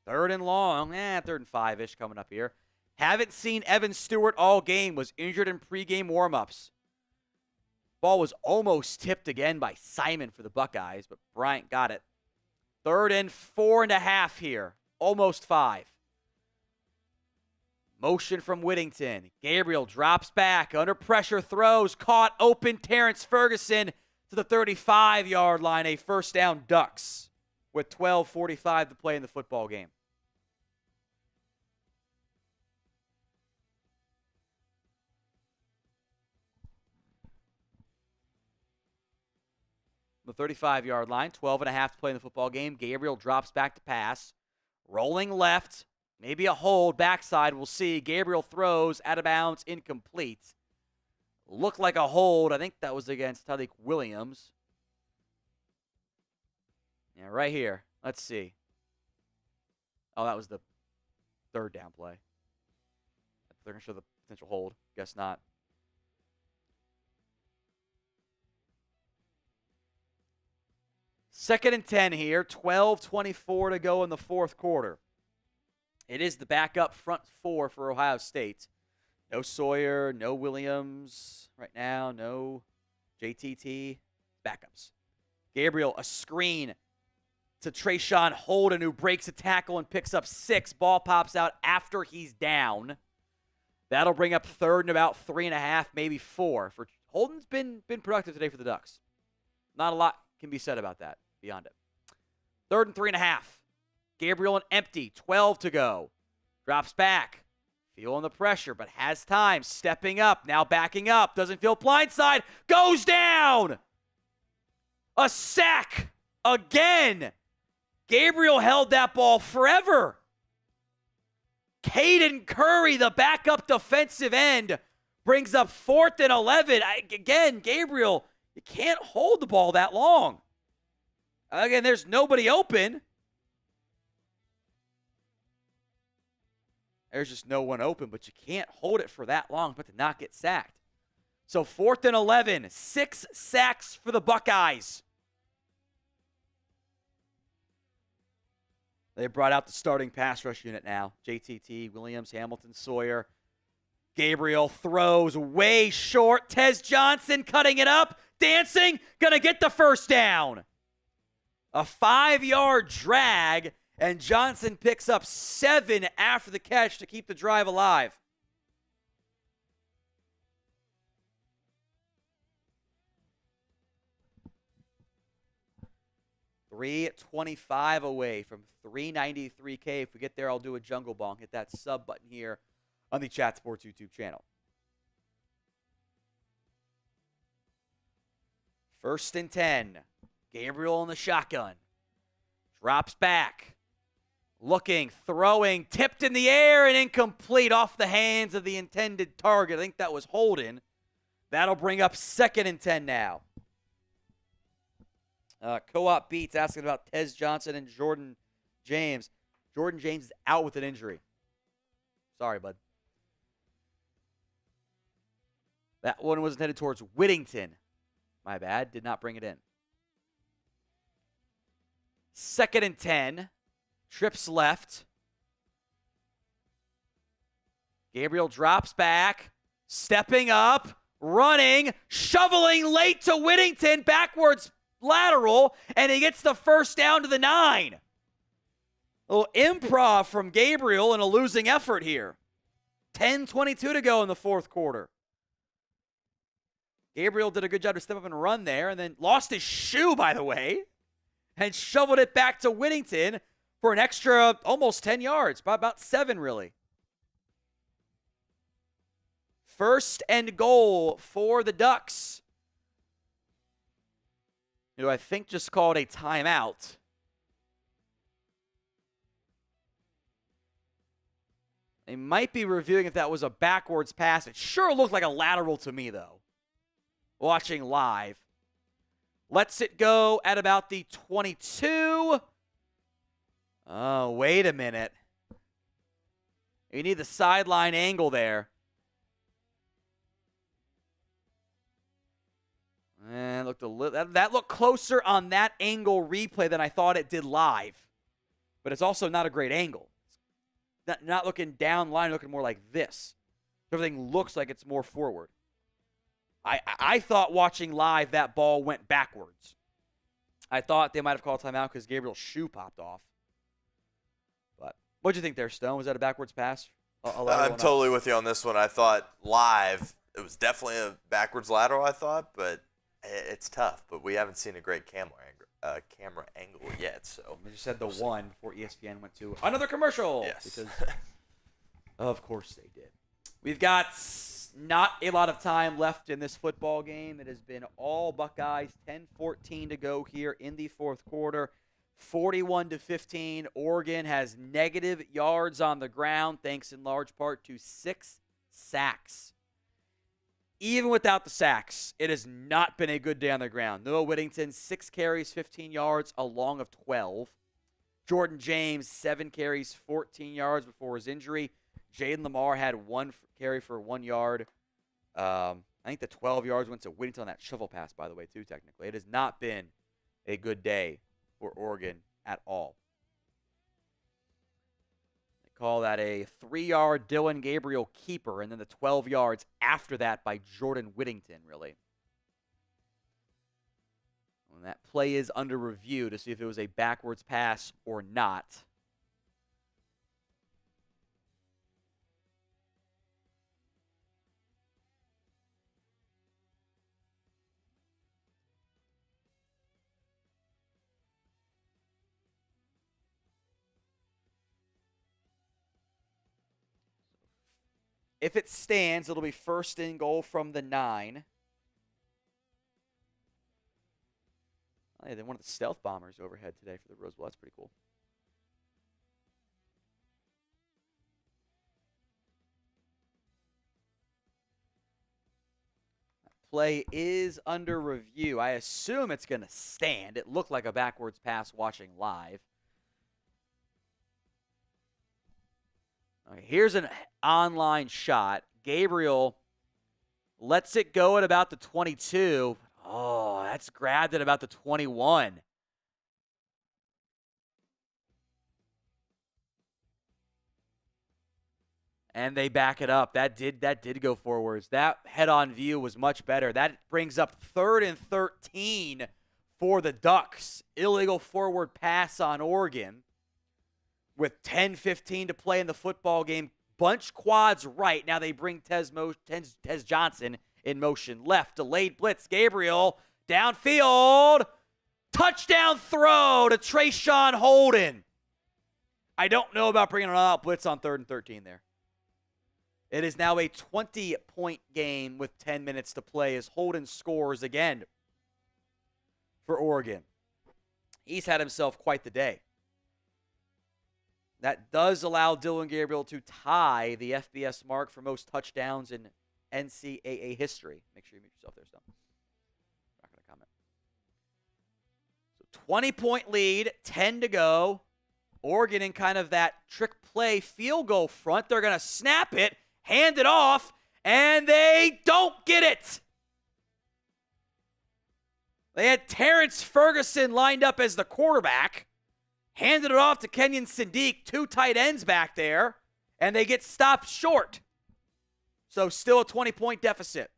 [SPEAKER 1] Third and long. 3rd and 5-ish coming up here. Haven't seen Evan Stewart all game. Was injured in pregame warmups. Ball was almost tipped again by Simon for the Buckeyes, but Bryant got it. 3rd and 4.5 here. Almost 5. Motion from Whittington. Gabriel drops back. Under pressure throws. Caught open. Terrance Ferguson to the 35-yard line. A first down Ducks with 12:45 to play in the football game. The 35-yard line, 12.5 to play in the football game. Gabriel drops back to pass. Rolling left. Maybe a hold. Backside, we'll see. Gabriel throws. Out of bounds. Incomplete. Looked like a hold. I think that was against Tyleik Williams. Yeah, right here. Let's see. Oh, that was the 3rd down play. They're going to show the potential hold. Guess not. Second and 10 here. 12:24 to go in the fourth quarter. It is the backup front four for Ohio State. No Sawyer, no Williams right now, no JTT. Backups. Gabriel, a screen to Traeshon Holden, who breaks a tackle and picks up 6. Ball pops out after he's down. That'll bring up third and about 3.5, maybe 4. For Holden's been productive today for the Ducks. Not a lot can be said about that beyond it. Third and 3.5. Gabriel and empty, 12 to go. Drops back, feeling the pressure, but has time. Stepping up, now backing up. Doesn't feel blindside. Goes down. A sack again. Gabriel held that ball forever. Caden Curry, the backup defensive end, brings up 4th and 11. Again, Gabriel, you can't hold the ball that long. Again, there's nobody open. There's just no one open, but you can't hold it for that long but to not get sacked. So 4th and 11, 6 sacks for the Buckeyes. They brought out the starting pass rush unit now. JTT, Williams, Hamilton, Sawyer. Gabriel throws way short. Tez Johnson cutting it up, dancing, gonna get the first down. A 5-yard drag, and Johnson picks up 7 after the catch to keep the drive alive. $3.25 away from $393K. If we get there, I'll do a jungle ball. Hit that sub button here on the Chat Sports YouTube channel. 1st and 10. Gabriel in the shotgun. Drops back. Looking, throwing, tipped in the air and incomplete off the hands of the intended target. I think that was Holden. That'll bring up 2nd and 10 now. Co-op Beats asking about Tez Johnson and Jordan James. Jordan James is out with an injury. Sorry, bud. That one was headed towards Whittington. My bad. Did not bring it in. 2nd and 10. Trips left. Gabriel drops back. Stepping up. Running. Shoveling late to Whittington. Backwards lateral. And he gets the first down to the 9. A little improv from Gabriel and a losing effort here. 10:22 to go in the 4th quarter. Gabriel did a good job to step up and run there and then lost his shoe, by the way, and shoveled it back to Whittington for an extra almost 10 yards, by about 7 really. 1st and goal for the Ducks, who I think just called a timeout. They might be reviewing if that was a backwards pass. It sure looked like a lateral to me, though, watching live. Lets it go at about the 22. Oh, wait a minute. You need the sideline angle there. And that looked closer on that angle replay than I thought it did live. But it's also not a great angle. It's not looking down line, looking more like this. Everything looks like it's more forward. I thought watching live that ball went backwards. I thought they might have called timeout because Gabriel's shoe popped off. But what'd you think there, Stone? Was that a backwards pass?
[SPEAKER 2] I'm totally with you on this one. I thought live, it was definitely a backwards lateral, I thought, but it's tough. But we haven't seen a great camera angle yet. So
[SPEAKER 1] we just said the one before ESPN went to another commercial.
[SPEAKER 2] Yes.
[SPEAKER 1] Because of course they did. We've got not a lot of time left in this football game. It has been all Buckeyes. 10:14 to go here in the 4th quarter. 41-15. Oregon has negative yards on the ground, thanks in large part to 6 sacks. Even without the sacks, it has not been a good day on the ground. Noah Whittington, 6 carries, 15 yards, a long of 12. Jordan James, 7 carries, 14 yards before his injury. Jaden Lamar had 1 carry for 1 yard. I think the 12 yards went to Whittington on that shovel pass, by the way, too, technically. It has not been a good day for Oregon at all. They Call that a 3-yard Dillon Gabriel keeper, and then the 12 yards after that by Jordan Whittington, really. And that play is under review to see if it was a backwards pass or not. If it stands, it'll be first and goal from the 9. Oh, yeah, they're one of the stealth bombers overhead today for the Rose Bowl. That's pretty cool. That play is under review. I assume it's going to stand. It looked like a backwards pass watching live. Okay, here's an online shot. Gabriel lets it go at about the 22. Oh, that's grabbed at about the 21. And they back it up. That did go forwards. That head-on view was much better. That brings up 3rd and 13 for the Ducks. Illegal forward pass on Oregon. With 10:15 to play in the football game. Bunch quads right. Now they bring Tez Johnson in motion left. Delayed blitz. Gabriel downfield. Touchdown throw to Traeshon Holden. I don't know about bringing an all-out blitz on 3rd and 13 there. It is now a 20-point game with 10 minutes to play as Holden scores again for Oregon. He's had himself quite the day. That does allow Dillon Gabriel to tie the FBS mark for most touchdowns in NCAA history. Make sure you mute yourself there, Stone. Not going to comment. So 20-point lead, 10 to go. Oregon in kind of that trick play field goal front. They're going to snap it, hand it off, and they don't get it. They had Terrance Ferguson lined up as the quarterback. Handed it off to Kenyon Sadiq, 2 tight ends back there, and they get stopped short. So still a 20-point deficit.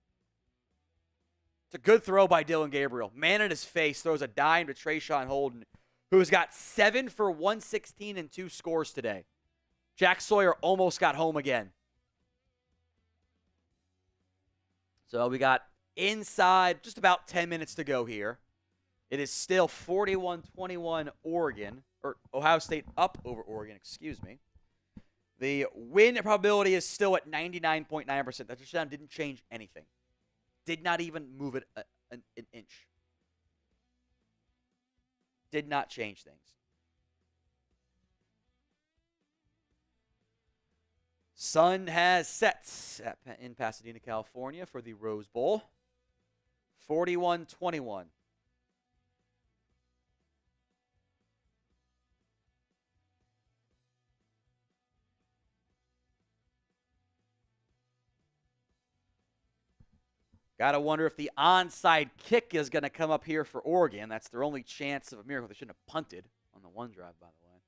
[SPEAKER 1] It's a good throw by Dillon Gabriel. Man in his face throws a dime to Traeshon Holden, who's got 7 for 116 and 2 scores today. Jack Sawyer almost got home again. So we got inside just about 10 minutes to go here. It is still 41-21 Oregon. Or Ohio State up over Oregon, excuse me. The win probability is still at 99.9%. That touchdown didn't change anything. Did not even move it an inch. Did not change things. Sun has set in Pasadena, California for the Rose Bowl. 41-21. Got to wonder if the onside kick is going to come up here for Oregon. That's their only chance of a miracle. They shouldn't have punted on the one drive, by the way.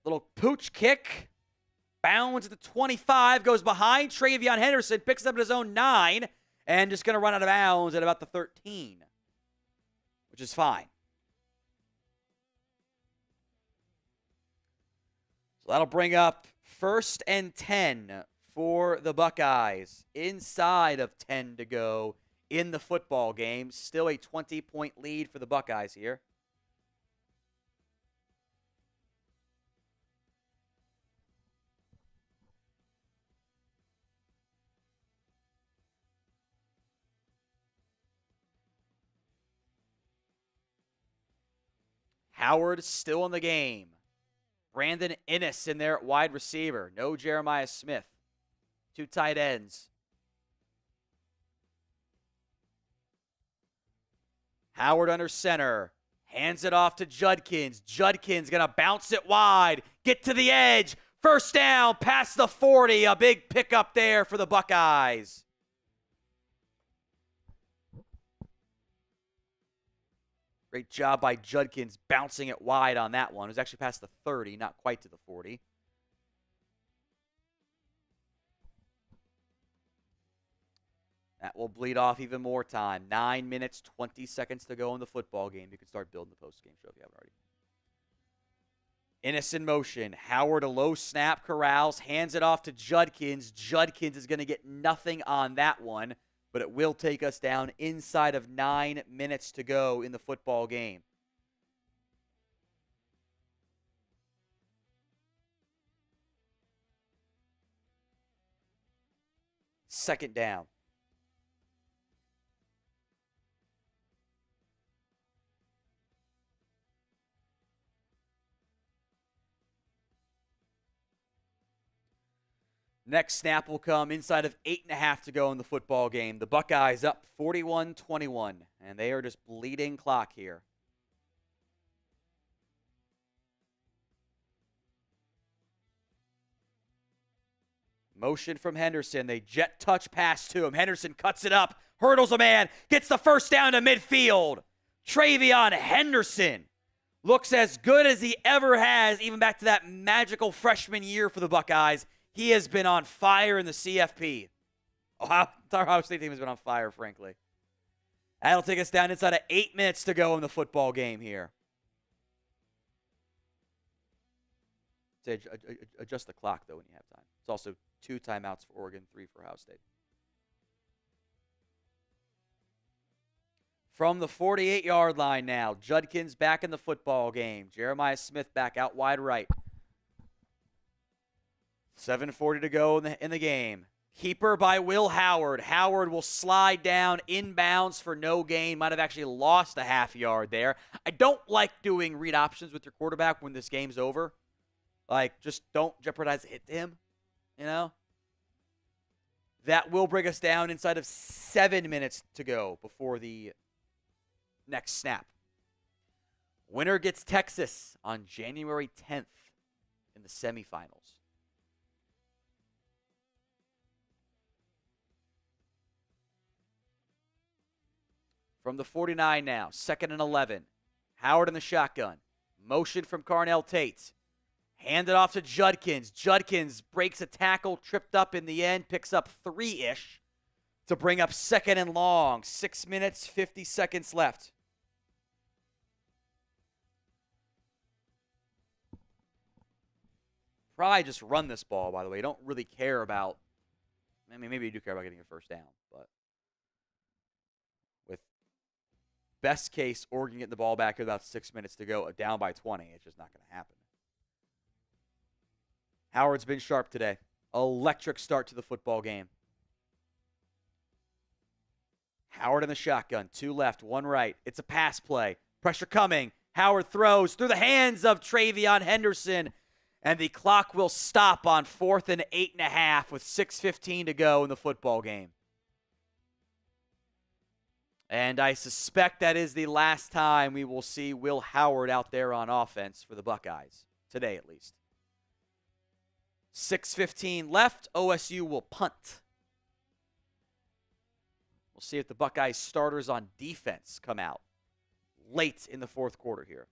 [SPEAKER 1] Little pooch kick. Bounds at the 25. Goes behind Travion Henderson. Picks up at his own 9. And just going to run out of bounds at about the 13. Which is fine. So that'll bring up 1st and 10 for the Buckeyes. Inside of 10 to go in the football game. Still a 20-point lead for the Buckeyes here. Howard still in the game. Brandon Innes in there at wide receiver. No Jeremiah Smith. 2 tight ends. Howard under center. Hands it off to Judkins. Judkins going to bounce it wide. Get to the edge. First down past the 40. A big pickup there for the Buckeyes. Great job by Judkins bouncing it wide on that one. It was actually past the 30, not quite to the 40. That will bleed off even more time. 9 minutes, 20 seconds to go in the football game. You can start building the post-game show if you haven't already. Innocent motion. Howard, a low snap, corrals, hands it off to Judkins. Judkins is going to get nothing on that one, but it will take us down inside of 9 minutes to go in the football game. Second down. Next snap will come inside of 8.5 to go in the football game. The Buckeyes up 41-21, and they are just bleeding clock here. Motion from Henderson. They jet touch pass to him. Henderson cuts it up, hurdles a man, gets the first down to midfield. Travion Henderson looks as good as he ever has, even back to that magical freshman year for the Buckeyes. He has been on fire in the CFP. Our Ohio State team has been on fire, frankly. That'll take us down inside of 8 minutes to go in the football game here. Adjust the clock, though, when you have time. It's also 2 timeouts for Oregon, 3 for Ohio State. From the 48-yard line now, Judkins back in the football game. Jeremiah Smith back out wide right. 7:40 to go in the game. Keeper by Will Howard. Howard will slide down inbounds for no gain. Might have actually lost a half yard there. I don't like doing read options with your quarterback when this game's over. Like, just don't jeopardize a hit to him, you know? That will bring us down inside of 7 minutes to go before the next snap. Winner gets Texas on January 10th in the semifinals. From the 49 now, 2nd and 11. Howard in the shotgun. Motion from Carnell Tate. Handed off to Judkins. Judkins breaks a tackle, tripped up in the end, picks up 3-ish to bring up 2nd and long. 6 minutes, 50 seconds left. Probably just run this ball, by the way. You don't really care about, I mean, maybe you do care about getting a first down, but with best case, Oregon getting the ball back with about 6 minutes to go, down by 20, it's just not going to happen. Howard's been sharp today. Electric start to the football game. Howard in the shotgun. 2 left, 1 right. It's a pass play. Pressure coming. Howard throws through the hands of Travion Henderson. And the clock will stop on 4th and 8.5 with 6:15 to go in the football game. And I suspect that is the last time we will see Will Howard out there on offense for the Buckeyes. Today, at least. 6:15 left. OSU will punt. We'll see if the Buckeyes starters on defense come out late in the 4th quarter here.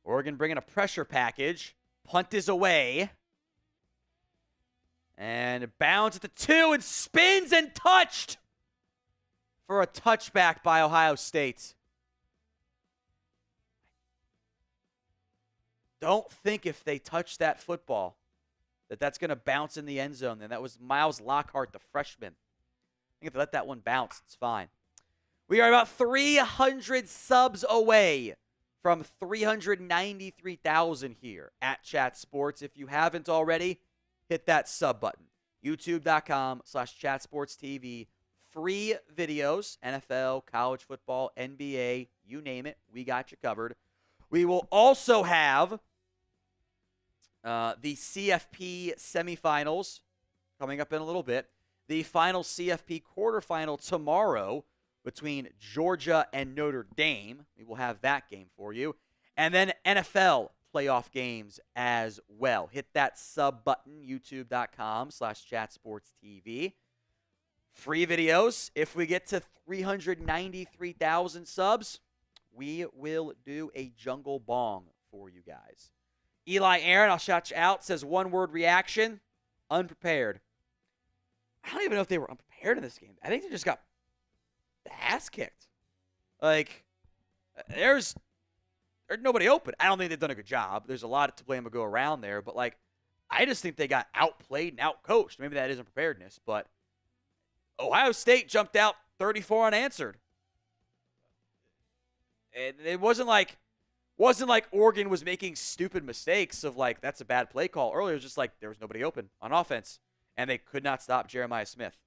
[SPEAKER 1] Oregon bringing a pressure package. Punt is away. And it bounds at the 2 and spins and touched for a touchback by Ohio State. Don't think if they touch that football that's going to bounce in the end zone. And that was Miles Lockhart, the freshman. I think if they let that one bounce, it's fine. We are about 300 subs away from 393,000 here at Chat Sports. If you haven't already, hit that sub button. YouTube.com/ChatSportsTV. Free videos, NFL, college football, NBA, you name it. We got you covered. We will also have the CFP Semifinals coming up in a little bit. The final CFP Quarterfinal tomorrow between Georgia and Notre Dame. We will have that game for you. And then NFL playoff games as well. Hit that sub button, youtube.com/chatsportstv. Free videos. If we get to 393,000 subs, we will do a jungle bong for you guys. Eli Aaron, I'll shout you out, says one-word reaction, unprepared. I don't even know if they were unprepared in this game. I think they just got the ass kicked. Like, there's nobody open. I don't think they've done a good job. There's a lot to blame to go around there, but, like, I just think they got outplayed and outcoached. Maybe that isn't preparedness, but Ohio State jumped out 34 unanswered. And it wasn't like Oregon was making stupid mistakes of, like, that's a bad play call earlier. It was just like there was nobody open on offense, and they could not stop Jeremiah Smith.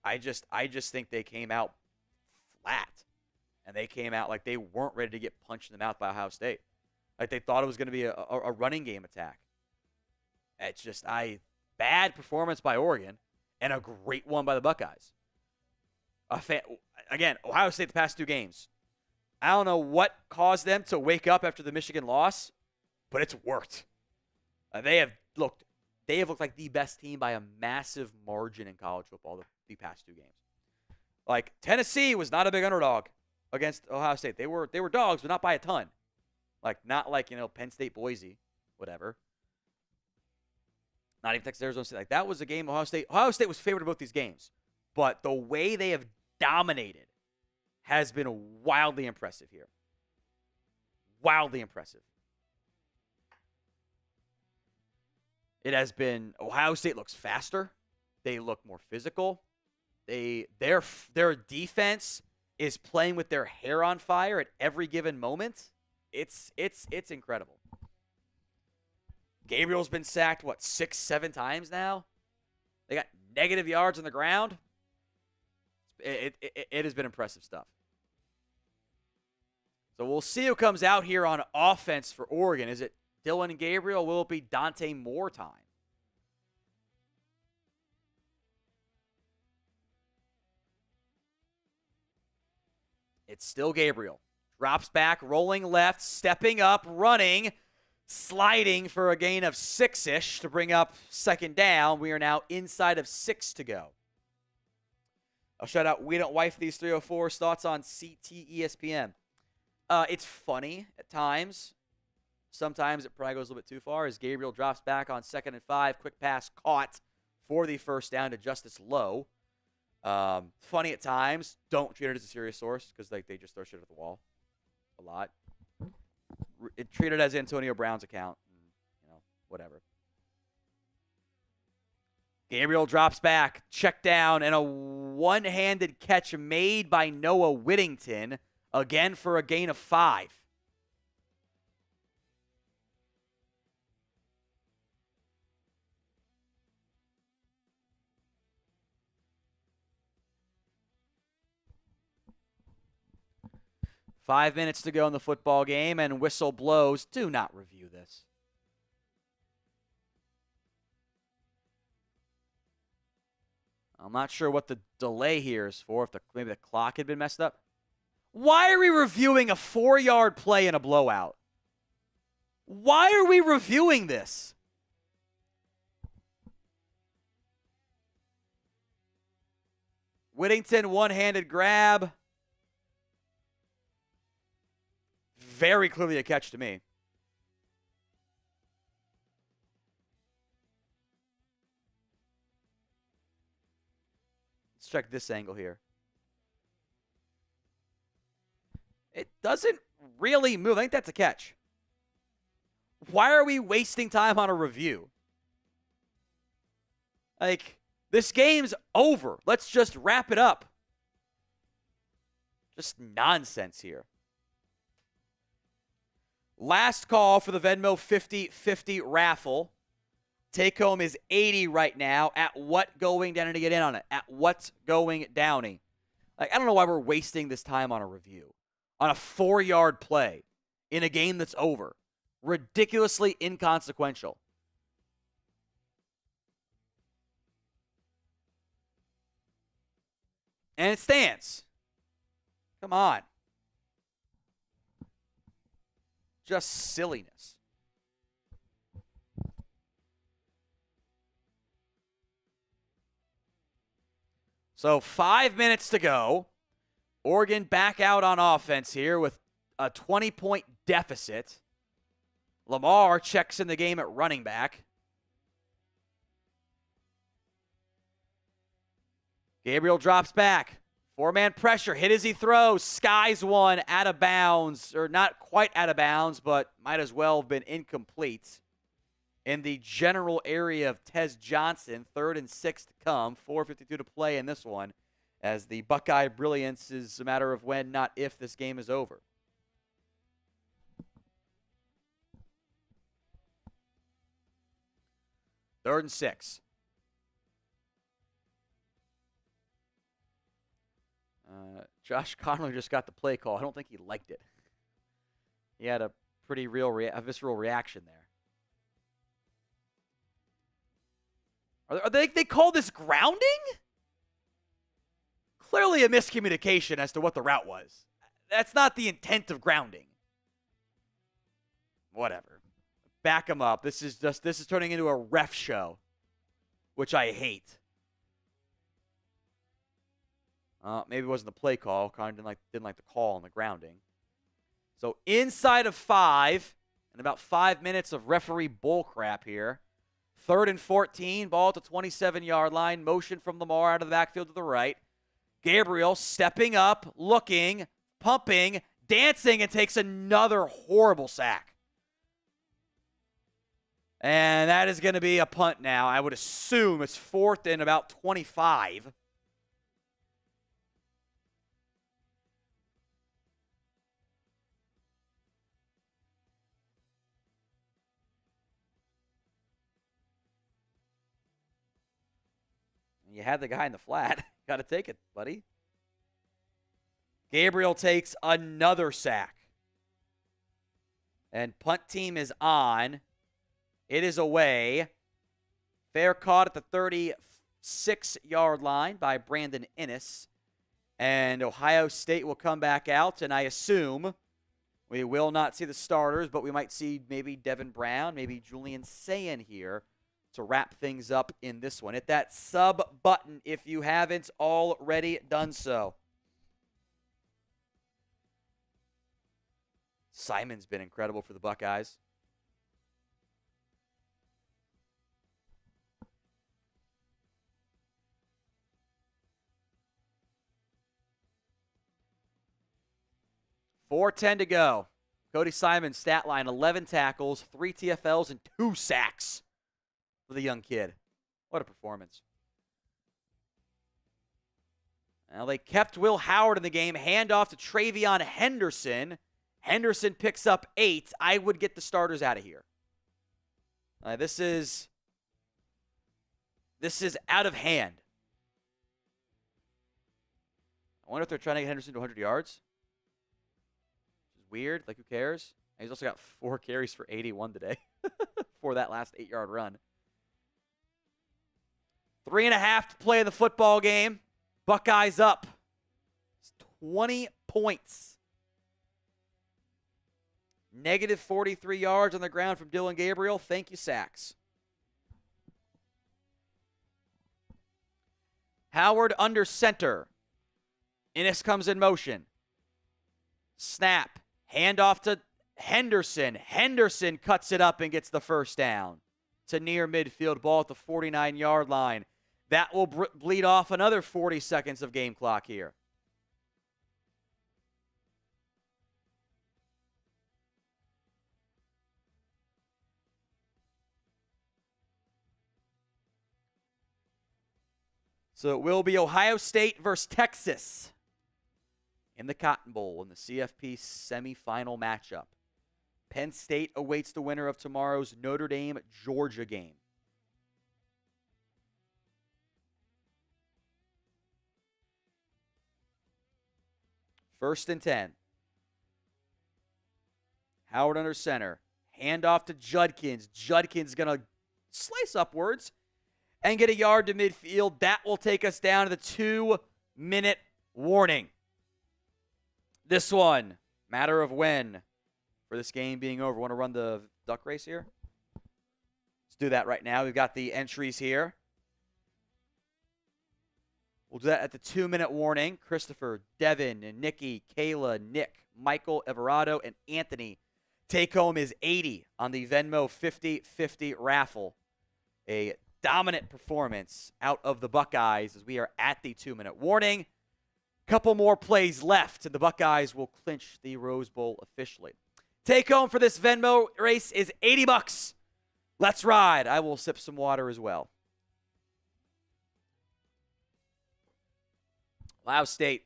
[SPEAKER 1] I just think they came out flat, and they came out like they weren't ready to get punched in the mouth by Ohio State. Like they thought it was going to be a running game attack. It's just bad performance by Oregon and a great one by the Buckeyes. Again, Ohio State the past 2 games. I don't know what caused them to wake up after the Michigan loss, but it's worked. They have looked like the best team by a massive margin in college football the past 2 games. Like Tennessee was not a big underdog against Ohio State. They were dogs, but not by a ton. Like not like, Penn State, Boise, whatever. Not even Texas, Arizona State. Like that was a game Ohio State was favored in both these games. But the way they have dominated has been wildly impressive here. Wildly impressive. It has been, Ohio State looks faster. They look more physical. Their defense is playing with their hair on fire at every given moment. It's incredible. Gabriel's been sacked, 6-7 times now? They got negative yards on the ground. It has been impressive stuff. So we'll see who comes out here on offense for Oregon. Is it Dillon and Gabriel? Will it be Dante Moore time? It's still Gabriel. Drops back, rolling left, stepping up, running, sliding for a gain of 6-ish to bring up second down. We are now inside of 6 to go. I'll shout out We Don't Wife These 304's thoughts on CT ESPN. It's funny at times. Sometimes it probably goes a little bit too far as Gabriel drops back on 2nd and 5. Quick pass caught for the first down to Justice Lowe. Funny at times. Don't treat it as a serious source because they just throw shit at the wall a lot. Treat it as Antonio Brown's account. Whatever. Gabriel drops back, check down, and a one-handed catch made by Noah Whittington, again for a gain of 5. Five minutes to go in the football game, and whistle blows. Do not review this. I'm not sure what the delay here is for, if maybe the clock had been messed up. Why are we reviewing a 4-yard play in a blowout? Why are we reviewing this? Whittington, one-handed grab. Very clearly a catch to me. Let's check this angle here. It doesn't really move. I think that's a catch. Why are we wasting time on a review? Like, this game's over. Let's just wrap it up. Just nonsense here. Last call for the Venmo 50-50 raffle. Take home is 80 right now. At what going Downey to get in on it? At what's going Downey? Like, I don't know why we're wasting this time on a review. On a 4-yard play in a game that's over. Ridiculously inconsequential. And it stands. Come on. Just silliness. So 5 minutes to go. Oregon back out on offense here with a 20-point deficit. Lamar checks in the game at running back. Gabriel drops back. 4-man pressure. Hit as he throws. Skies one out of bounds. Or not quite out of bounds, but might as well have been incomplete. In the general area of Tez Johnson. 3rd and 6 to come. 4:52 to play in this one. As the Buckeye brilliance is a matter of when, not if, this game is over. Third and 6. Josh Connolly just got the play call. I don't think he liked it. He had a pretty visceral reaction there. Are they call this grounding? Clearly a miscommunication as to what the route was. That's not the intent of grounding. Whatever. Back him up. This is turning into a ref show, which I hate. Maybe it wasn't the play call. Kind of didn't like the call on the grounding. So inside of 5, and about 5 minutes of referee bullcrap here. 3rd and 14, ball at the 27-yard line. Motion from Lamar out of the backfield to the right. Gabriel stepping up, looking, pumping, dancing, and takes another horrible sack. And that is going to be a punt now. I would assume it's 4th and about 25. You had the guy in the flat. Got to take it, buddy. Gabriel takes another sack. And punt team is on. It is away. Fair caught at the 36-yard line by Brandon Innes. And Ohio State will come back out. And I assume we will not see the starters, but we might see maybe Devin Brown, maybe Julian Sayin here to wrap things up in this one. Hit that sub button if you haven't already done so. Simon's been incredible for the Buckeyes. .410 to go. Cody Simon's stat line, 11 tackles, 3 TFLs, and 2 sacks for the young kid. What a performance. Well, they kept Will Howard in the game. Handoff to Travion Henderson. Henderson picks up 8. I would get the starters out of here. This is out of hand. I wonder if they're trying to get Henderson to 100 yards. Which is weird. Like, who cares? And he's also got 4 carries for 81 today for that last 8-yard run. 3.5 to play in the football game. Buckeyes up. It's 20 points. Negative 43 yards on the ground from Dillon Gabriel. Thank you, sacks. Howard under center. Innes comes in motion. Snap. Handoff to Henderson. Henderson cuts it up and gets the first down. To near midfield, ball at the 49-yard line. That will bleed off another 40 seconds of game clock here. So it will be Ohio State versus Texas in the Cotton Bowl in the CFP semifinal matchup. Penn State awaits the winner of tomorrow's Notre Dame-Georgia game. First and 10. Howard under center. Handoff to Judkins. Judkins going to slice upwards and get a yard to midfield. That will take us down to the 2-minute warning. This one, matter of when for this game being over. Want to run the duck race here? Let's do that right now. We've got the entries here. We'll do that at the 2-minute warning. Christopher, Devin, and Nikki, Kayla, Nick, Michael, Everardo, and Anthony take home his 80 on the Venmo 50-50 raffle. A dominant performance out of the Buckeyes as we are at the 2-minute warning. Couple more plays left, and the Buckeyes will clinch the Rose Bowl officially. Take home for this Venmo race is $80. Let's ride. I will sip some water as well. Ohio State.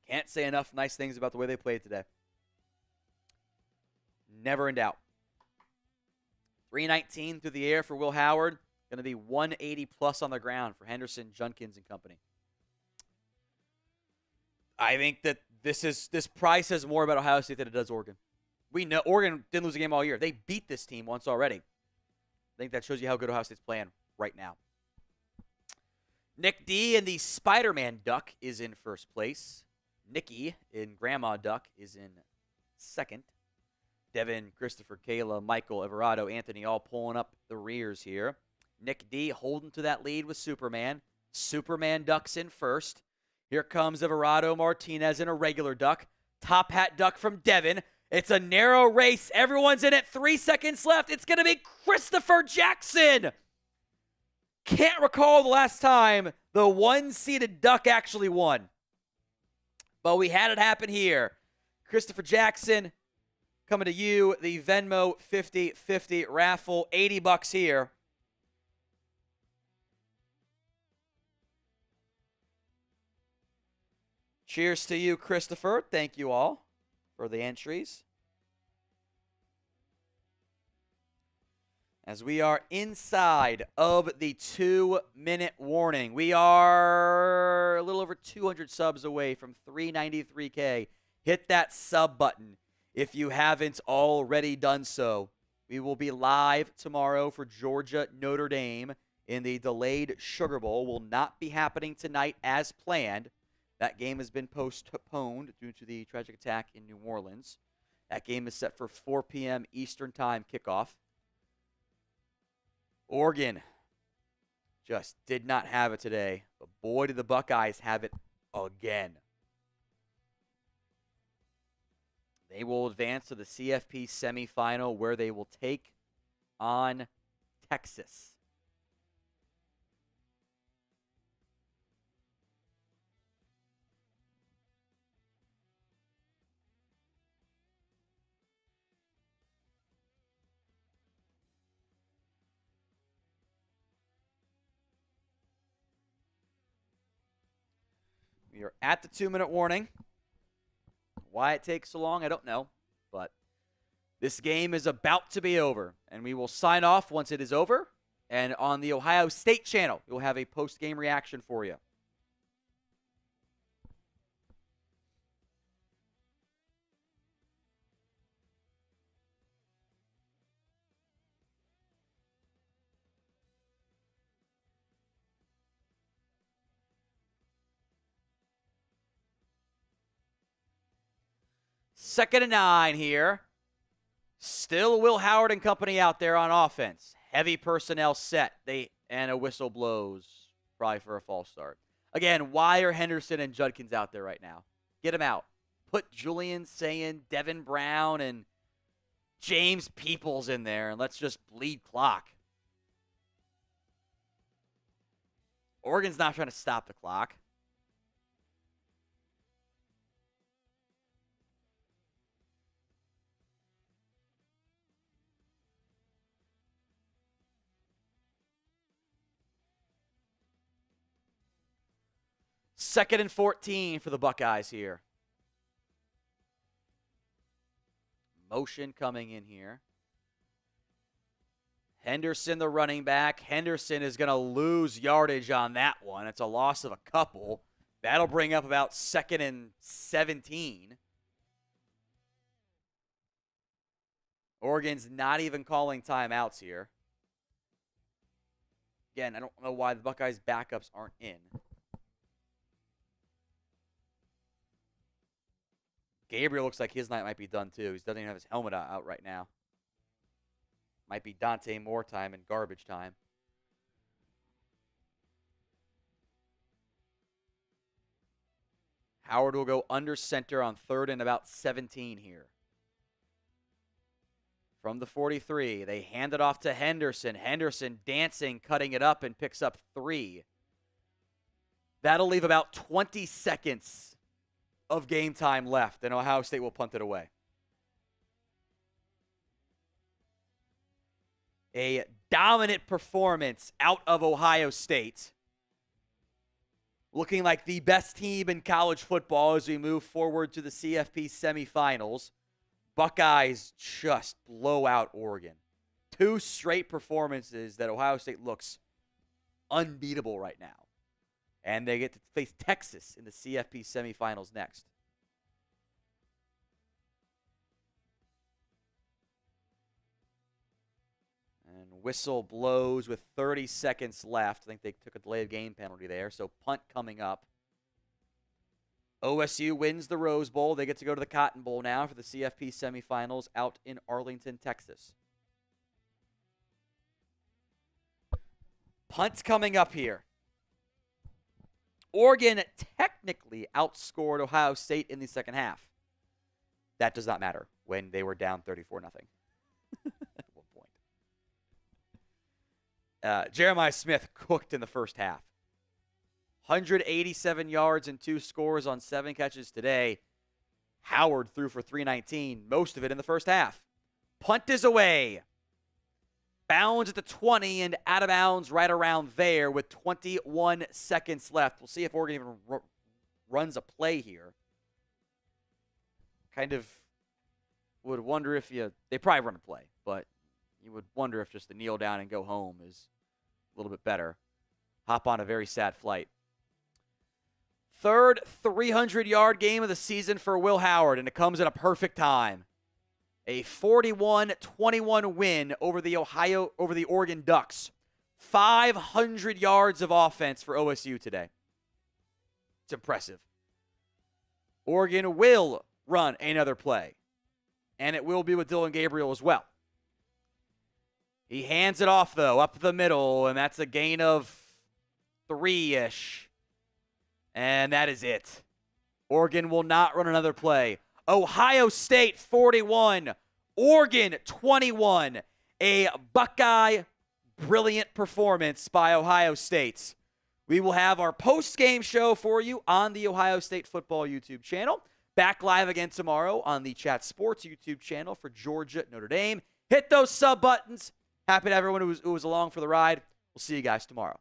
[SPEAKER 1] Can't say enough nice things about the way they played today. Never in doubt. 319 through the air for Will Howard. Going to be 180 plus on the ground for Henderson, Junkins, and company. I think that this price says more about Ohio State than it does Oregon. We know Oregon didn't lose a game all year. They beat this team once already. I think that shows you how good Ohio State's playing right now. Nick D in the Spider-Man Duck is in first place. Nikki in Grandma Duck is in second. Devin, Christopher, Kayla, Michael, Everardo, Anthony all pulling up the rears here. Nick D holding to that lead with Superman. Superman Duck's in first. Here comes Everardo Martinez in a regular duck. Top hat duck from Devin. It's a narrow race. Everyone's in it. 3 seconds left. It's going to be Christopher Jackson. Can't recall the last time the one-seeded duck actually won. But we had it happen here. Christopher Jackson coming to you. The Venmo 50-50 raffle. $80 here. Cheers to you, Christopher. Thank you all for the entries. As we are inside of the 2-minute warning, we are a little over 200 subs away from 393K. Hit that sub button if you haven't already done so. We will be live tomorrow for Georgia Notre Dame in the delayed Sugar Bowl. Will not be happening tonight as planned. That game has been postponed due to the tragic attack in New Orleans. That game is set for 4 p.m. Eastern Time kickoff. Oregon just did not have it today, but boy, did the Buckeyes have it again. They will advance to the CFP Semifinal where they will take on Texas. We are at the 2-minute warning. Why it takes so long, I don't know. But this game is about to be over. And we will sign off once it is over. And on the Ohio State channel, we'll have a post-game reaction for you. Second and 9 here. Still Will Howard and company out there on offense. Heavy personnel set. And a whistle blows. Probably for a false start. Again, why are Henderson and Judkins out there right now? Get them out. Put Julian Sayin, Devin Brown, and James Peoples in there, and let's just bleed clock. Oregon's not trying to stop the clock. Second and 14 for the Buckeyes here. Motion coming in here. Henderson, the running back. Henderson is going to lose yardage on that one. It's a loss of a couple. That'll bring up about 2nd and 17. Oregon's not even calling timeouts here. Again, I don't know why the Buckeyes' backups aren't in. Gabriel looks like his night might be done too. He doesn't even have his helmet out right now. Might be Dante Moore time and garbage time. Howard will go under center on 3rd and about 17 here. From the 43, they hand it off to Henderson. Henderson dancing, cutting it up, and picks up 3. That'll leave about 20 seconds of game time left, and Ohio State will punt it away. A dominant performance out of Ohio State. Looking like the best team in college football as we move forward to the CFP Semifinals. Buckeyes just blow out Oregon. 2 straight performances that Ohio State looks unbeatable right now. And they get to face Texas in the CFP Semifinals next. And whistle blows with 30 seconds left. I think they took a delay of game penalty there. So punt coming up. OSU wins the Rose Bowl. They get to go to the Cotton Bowl now for the CFP Semifinals out in Arlington, Texas. Punt coming up here. Oregon technically outscored Ohio State in the second half. That does not matter when they were down 34-0. At one point. Jeremiah Smith cooked in the first half. 187 yards and 2 scores on 7 catches today. Howard threw for 319, most of it in the first half. Punt is away. Bounds at the 20 and out of bounds right around there with 21 seconds left. We'll see if Oregon even runs a play here. Kind of would wonder if they probably run a play, but you would wonder if just the kneel down and go home is a little bit better. Hop on a very sad flight. 3rd 300-yard game of the season for Will Howard, and it comes at a perfect time. A 41-21 win over the Oregon Ducks. 500 yards of offense for OSU today. It's impressive. Oregon will run another play, and it will be with Dillon Gabriel as well. He hands it off, though, up the middle, and that's a gain of 3-ish. And that is it. Oregon will not run another play. Ohio State 41, Oregon 21. A Buckeye brilliant performance by Ohio State. We will have our post-game show for you on the Ohio State football YouTube channel. Back live again tomorrow on the Chat Sports YouTube channel for Georgia Notre Dame. Hit those sub buttons. Happy to everyone who was along for the ride. We'll see you guys tomorrow.